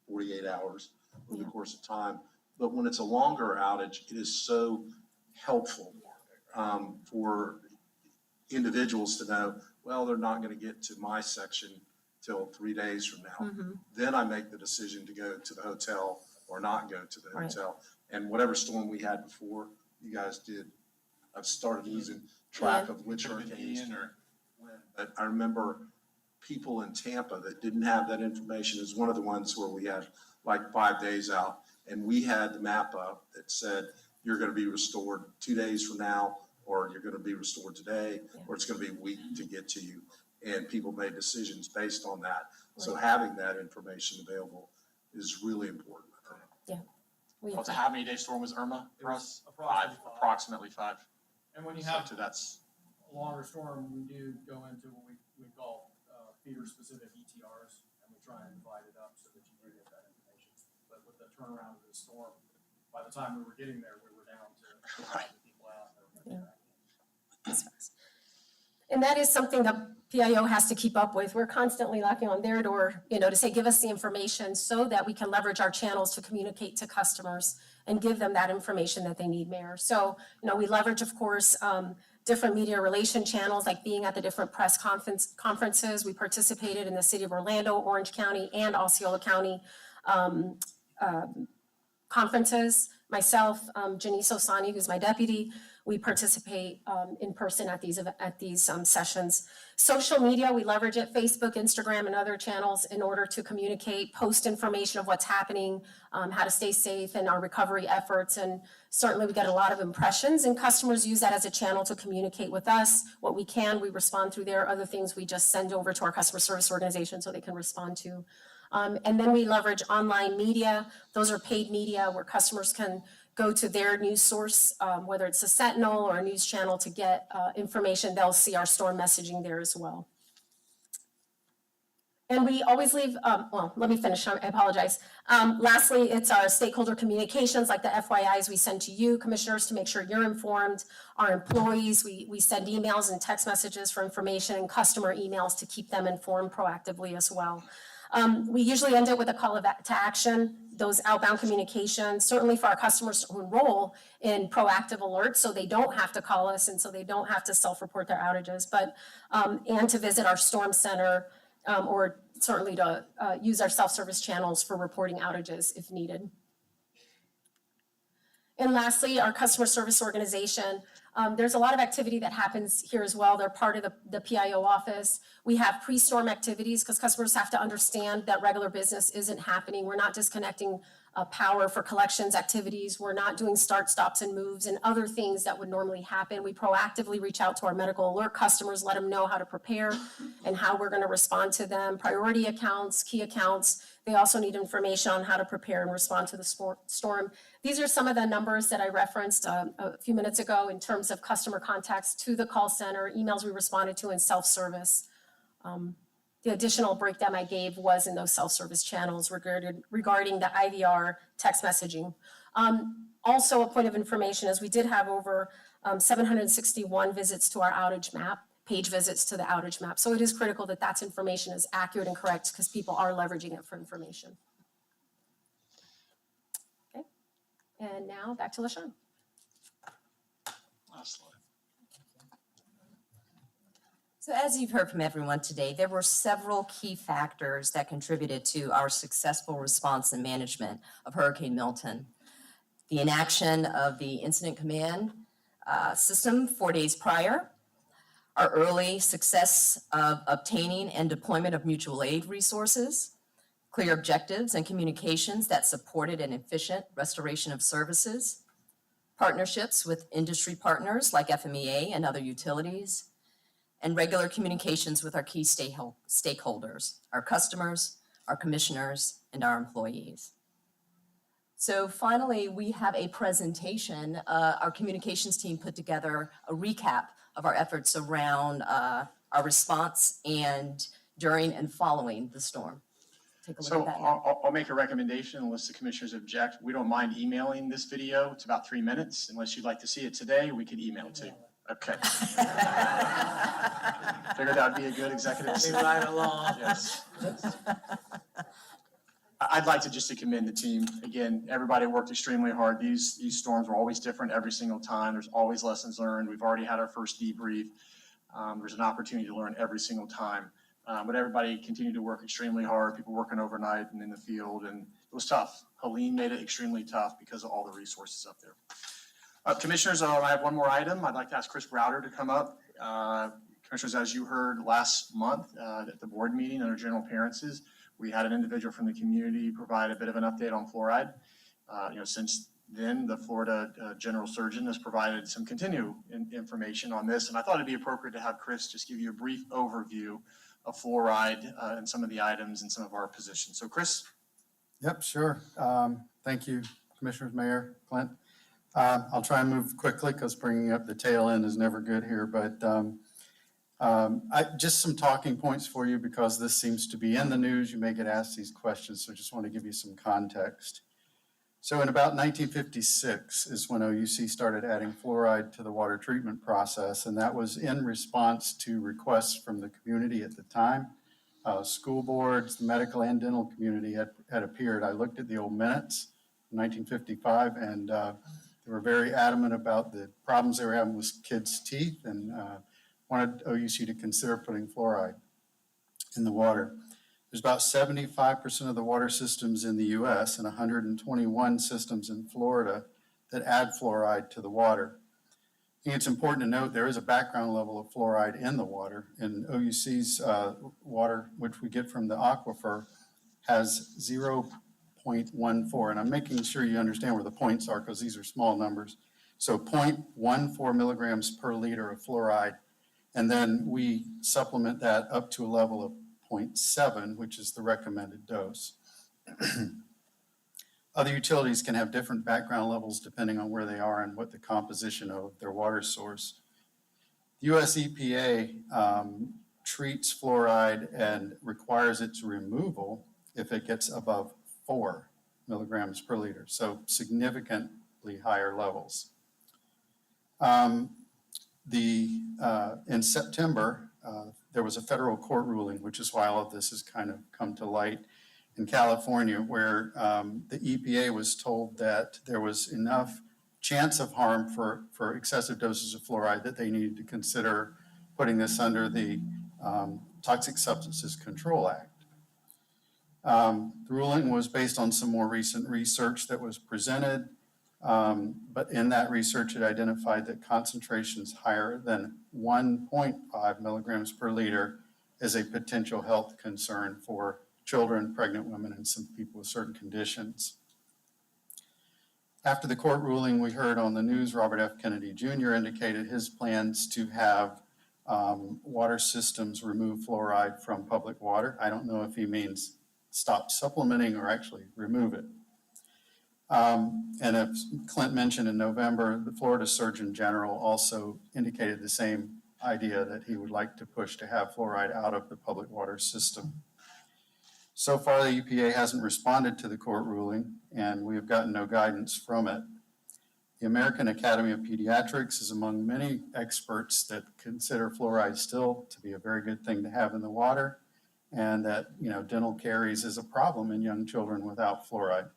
48 hours over the course of time. But when it's a longer outage, it is so helpful for individuals to know, well, they're not gonna get to my section till 3 days from now. Then I make the decision to go to the hotel or not go to the hotel. And whatever storm we had before, you guys did, I've started losing track of which hurricanes or when. But I remember people in Tampa that didn't have that information. Is one of the ones where we had like 5 days out, and we had the map up that said, you're gonna be restored 2 days from now, or you're gonna be restored today, or it's gonna be a week to get to you. And people made decisions based on that. So having that information available is really important, I think. How many day storm was Irma for us? Approximately five. And when you have So that's, a longer storm, we do go into what we call feeder-specific ETRs, and we try and divide it up so that you do get that information. But with the turnaround of the storm, by the time we were getting there, we were down to 5 people out. And that is something the PIO has to keep up with. We're constantly knocking on their door, to say, give us the information so that we can leverage our channels to communicate to customers and give them that information that they need, Mayor. So, we leverage, of course, different media relation channels, like being at the different press conferences. We participated in the city of Orlando, Orange County, and Osceola County conferences. Myself, Janice Osani, who's my deputy, we participate in person at these sessions. Social media, we leverage it, Facebook, Instagram, and other channels in order to communicate, post information of what's happening, how to stay safe, and our recovery efforts. And certainly we get a lot of impressions, and customers use that as a channel to communicate with us. What we can, we respond through there. Other things we just send over to our customer service organization so they can respond to. And then we leverage online media. Those are paid media where customers can go to their news source, whether it's a Sentinel or a news channel, to get information. They'll see our storm messaging there as well. And we always leave, let me finish, I apologize. Lastly, it's our stakeholder communications, like the FYIs we send to you, commissioners, to make sure you're informed. Our employees, we send emails and text messages for information, and customer emails to keep them informed proactively as well. We usually end it with a call to action, those outbound communications, certainly for our customers to enroll in proactive alerts so they don't have to call us and so they don't have to self-report their outages, but, and to visit our storm center, or certainly to use our self-service channels for reporting outages if needed. And lastly, our customer service organization. There's a lot of activity that happens here as well. They're part of the PIO office. We have pre-storm activities because customers have to understand that regular business isn't happening. We're not disconnecting power for collections activities. We're not doing start, stops, and moves and other things that would normally happen. We proactively reach out to our medical alert customers, let them know how to prepare and how we're going to respond to them. Priority accounts, key accounts, they also need information on how to prepare and respond to the storm. These are some of the numbers that I referenced a few minutes ago in terms of customer contacts to the call center, emails we responded to, and self-service. The additional breakdown I gave was in those self-service channels regarding the IVR text messaging. Also, a point of information is we did have over 761 visits to our outage map, page visits to the outage map. So it is critical that that information is accurate and correct because people are leveraging it for information. Okay, and now back to LaShawn. Last slide. So as you've heard from everyone today, there were several key factors that contributed to our successful response and management of Hurricane Milton. The inaction of the incident command system 4 days prior, our early success of obtaining and deployment of mutual aid resources, clear objectives and communications that supported an efficient restoration of services, partnerships with industry partners like FMEA and other utilities, and regular communications with our key stakeholders, our customers, our commissioners, and our employees. So finally, we have a presentation. Our communications team put together a recap of our efforts around our response and during and following the storm. Take a look So at that now. I'll make a recommendation unless the commissioners object. We don't mind emailing this video. It's about 3 minutes. Unless you'd like to see it today, we could email it to you. Okay. Figured that would be a good executive decision. Right along. Yes. I'd like to just commend the team. Again, everybody worked extremely hard. These storms were always different every single time. There's always lessons learned. We've already had our first debrief. There's an opportunity to learn every single time. But everybody continued to work extremely hard, people working overnight and in the field, and it was tough. Helene made it extremely tough because of all the resources up there. Commissioners, I have one more item. I'd like to ask Chris Browder to come up. Commissioners, as you heard last month at the board meeting under general appearances, we had an individual from the community provide a bit of an update on fluoride. Since then, the Florida General Surgeon has provided some continued information on this, and I thought it'd be appropriate to have Chris just give you a brief overview of fluoride and some of the items and some of our positions. So Chris? Yep, sure. Thank you, Commissioners, Mayor, Clint. I'll try and move quickly because bringing up the tail end is never good here, but just some talking points for you because this seems to be in the news. You may get asked these questions, so just want to give you some context. So in about 1956 is when OUC started adding fluoride to the water treatment process, and that was in response to requests from the community at the time. School boards, the medical and dental community had appeared. I looked at the old minutes in 1955, and they were very adamant about the problems they were having with kids' teeth and wanted OUC to consider putting fluoride in the water. There's about 75% of the water systems in the US and 121 systems in Florida that add fluoride to the water. I think it's important to note there is a background level of fluoride in the water, and OUC's water, which we get from the aquifer, has 0.14, and I'm making sure you understand where the points are because these are small numbers. So 0.14 milligrams per liter of fluoride, and then we supplement that up to a level of 0.7, which is the recommended dose. Other utilities can have different background levels depending on where they are and what the composition of their water source. The US EPA treats fluoride and requires its removal if it gets above 4 milligrams per liter, so significantly higher levels. In September, there was a federal court ruling, which is why all of this has kind of come to light in California, where the EPA was told that there was enough chance of harm for excessive doses of fluoride that they needed to consider putting this under the Toxic Substances Control Act. The ruling was based on some more recent research that was presented, but in that research it identified that concentrations higher than 1.5 milligrams per liter is a potential health concern for children, pregnant women, and some people with certain conditions. After the court ruling, we heard on the news Robert F. Kennedy Jr. indicated his plans to have water systems remove fluoride from public water. I don't know if he means stop supplementing or actually remove it. And as Clint mentioned in November, the Florida Surgeon General also indicated the same idea that he would like to push to have fluoride out of the public water system. So far, the EPA hasn't responded to the court ruling, and we have gotten no guidance from it. The American Academy of Pediatrics is among many experts that consider fluoride still to be a very good thing to have in the water, and that, dental caries is a problem in young children without fluoride.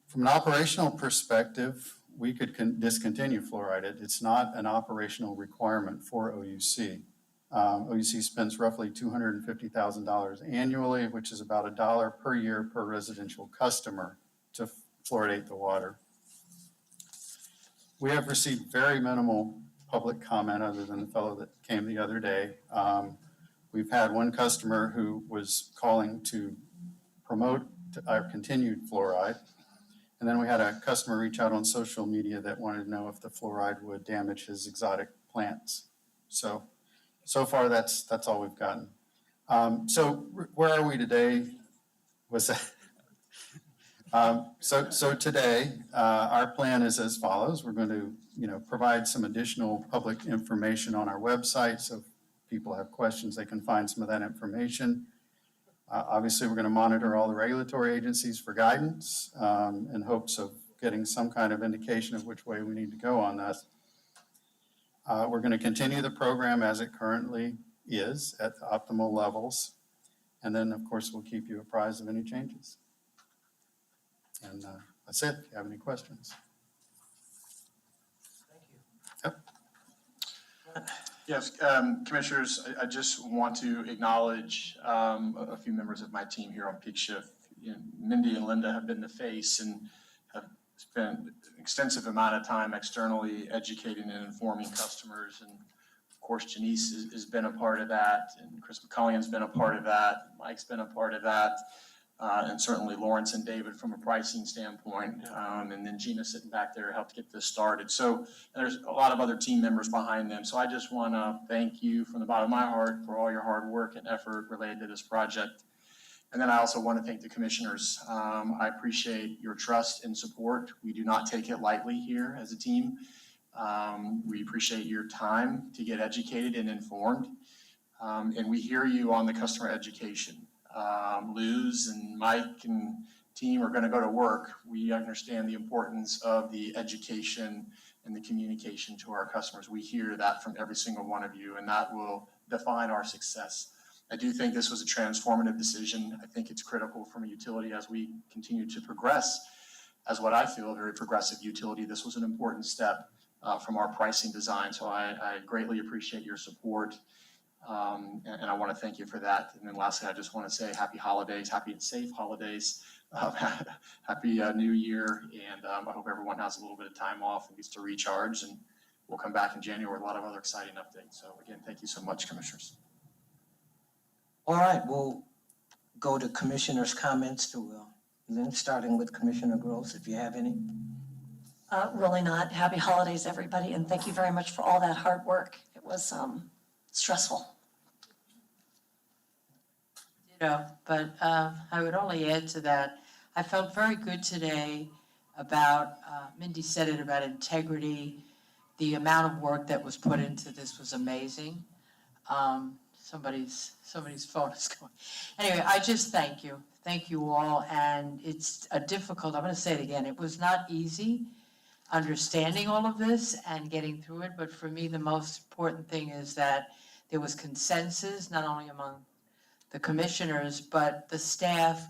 From an operational perspective, we could discontinue fluoride. It's not an operational requirement for OUC. OUC spends roughly $250,000 annually, which is about $1 per year per residential customer to fluoridate the water. We have received very minimal public comment other than the fellow that came the other day. We've had one customer who was calling to promote our continued fluoride. And then we had a customer reach out on social media that wanted to know if the fluoride would damage his exotic plants. So far, that's all we've gotten. So where are we today? Was that? So today, our plan is as follows. We're going to, provide some additional public information on our website. So if people have questions, they can find some of that information. Obviously, we're going to monitor all the regulatory agencies for guidance in hopes of getting some kind of indication of which way we need to go on this. We're going to continue the program as it currently is at the optimal levels. And then, of course, we'll keep you apprised of any changes. And that's it. If you have any questions. Yes, Commissioners, I just want to acknowledge a few members of my team here on peak shift. Mindy and Linda have been the face and have spent an extensive amount of time externally educating and informing customers. And of course, Janice has been a part of that, and Chris McCullion's been a part of that, Mike's been a part of that, and certainly Lawrence and David from a pricing standpoint, and then Gina sitting back there helped get this started. So there's a lot of other team members behind them. So I just want to thank you from the bottom of my heart for all your hard work and effort related to this project. And then I also want to thank the commissioners. I appreciate your trust and support. We do not take it lightly here as a team. We appreciate your time to get educated and informed. And we hear you on the customer education. Luz and Mike and team are going to go to work. We understand the importance of the education and the communication to our customers. We hear that from every single one of you, and that will define our success. I do think this was a transformative decision. I think it's critical from a utility as we continue to progress as what I feel a very progressive utility. This was an important step from our pricing design. So I greatly appreciate your support. And I want to thank you for that. And then lastly, I just want to say happy holidays, happy and safe holidays, happy New Year. And I hope everyone has a little bit of time off and gets to recharge. And we'll come back in January with a lot of other exciting updates. So again, thank you so much, Commissioners. All right, we'll go to Commissioners' comments to Lynn, starting with Commissioner Gross, if you have any. Really not. Happy holidays, everybody, and thank you very much for all that hard work. It was stressful. But I would only add to that, I felt very good today about, Mindy said it about integrity. The amount of work that was put into this was amazing. Somebody's phone is going. Anyway, I just thank you. Thank you all. And it's a difficult, I'm going to say it again, it was not easy understanding all of this and getting through it. But for me, the most important thing is that there was consensus, not only among the commissioners, but the staff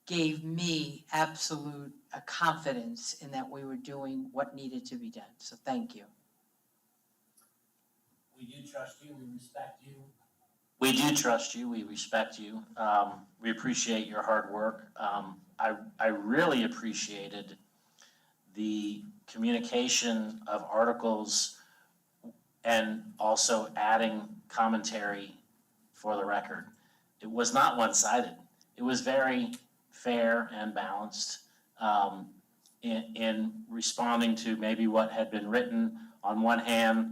gave me absolute confidence in that we were doing what needed to be done. So thank you. We do trust you, we respect you. We do trust you, we respect you. We appreciate your hard work. I really appreciated the communication of articles and also adding commentary for the record. It was not one-sided. It was very fair and balanced in responding to maybe what had been written. On one hand,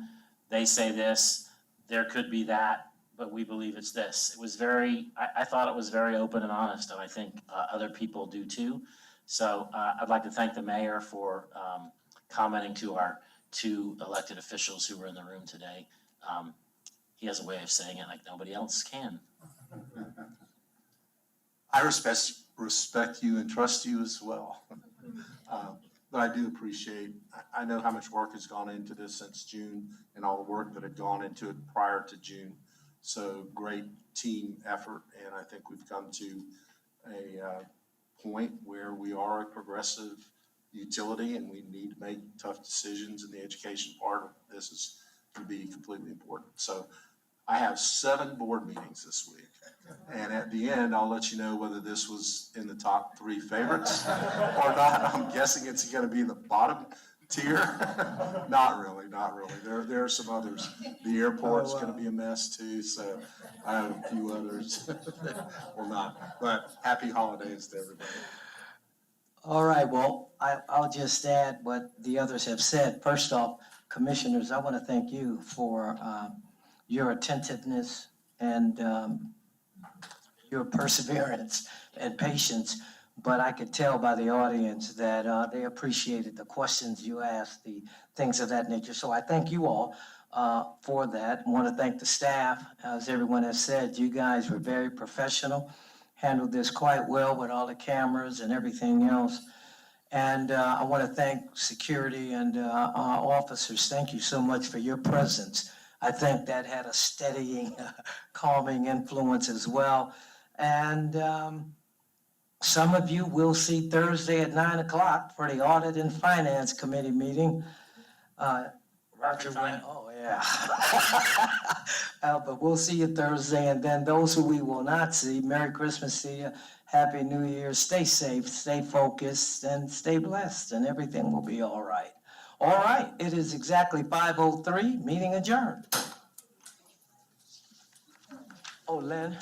they say this, there could be that, but we believe it's this. It was I thought it was very open and honest, and I think other people do too. So I'd like to thank the mayor for commenting to our two elected officials who were in the room today. He has a way of saying it like nobody else can. I respect you and trust you as well. But I do appreciate, I know how much work has gone into this since June and all the work that had gone into it prior to June. So great team effort, and I think we've come to a point where we are a progressive utility and we need to make tough decisions, and the education part of this is to be completely important. So I have 7 board meetings this week. And at the end, I'll let you know whether this was in the top 3 favorites or not. I'm guessing it's gonna be in the bottom tier. Not really. There are some others. The airport's gonna be a mess too, so I have a few others that will not. But happy holidays to everybody. All right, well, I'll just add what the others have said. First off, commissioners, I want to thank you for your attentiveness and your perseverance and patience. But I could tell by the audience that they appreciated the questions you asked, the things of that nature. So I thank you all for that. I want to thank the staff. As everyone has said, you guys were very professional, handled this quite well with all the cameras and everything else. And I want to thank security and our officers. Thank you so much for your presence. I think that had a steadying, calming influence as well. And some of you will see Thursday at 9 o'clock for the Audit and Finance Committee meeting. Roger went, oh yeah. But we'll see you Thursday, and then those who we will not see, Merry Christmas to you, Happy New Year, stay safe, stay focused, and stay blessed, and everything will be all right. All right, it is exactly 5:03, meeting adjourned. Oh, Lynn.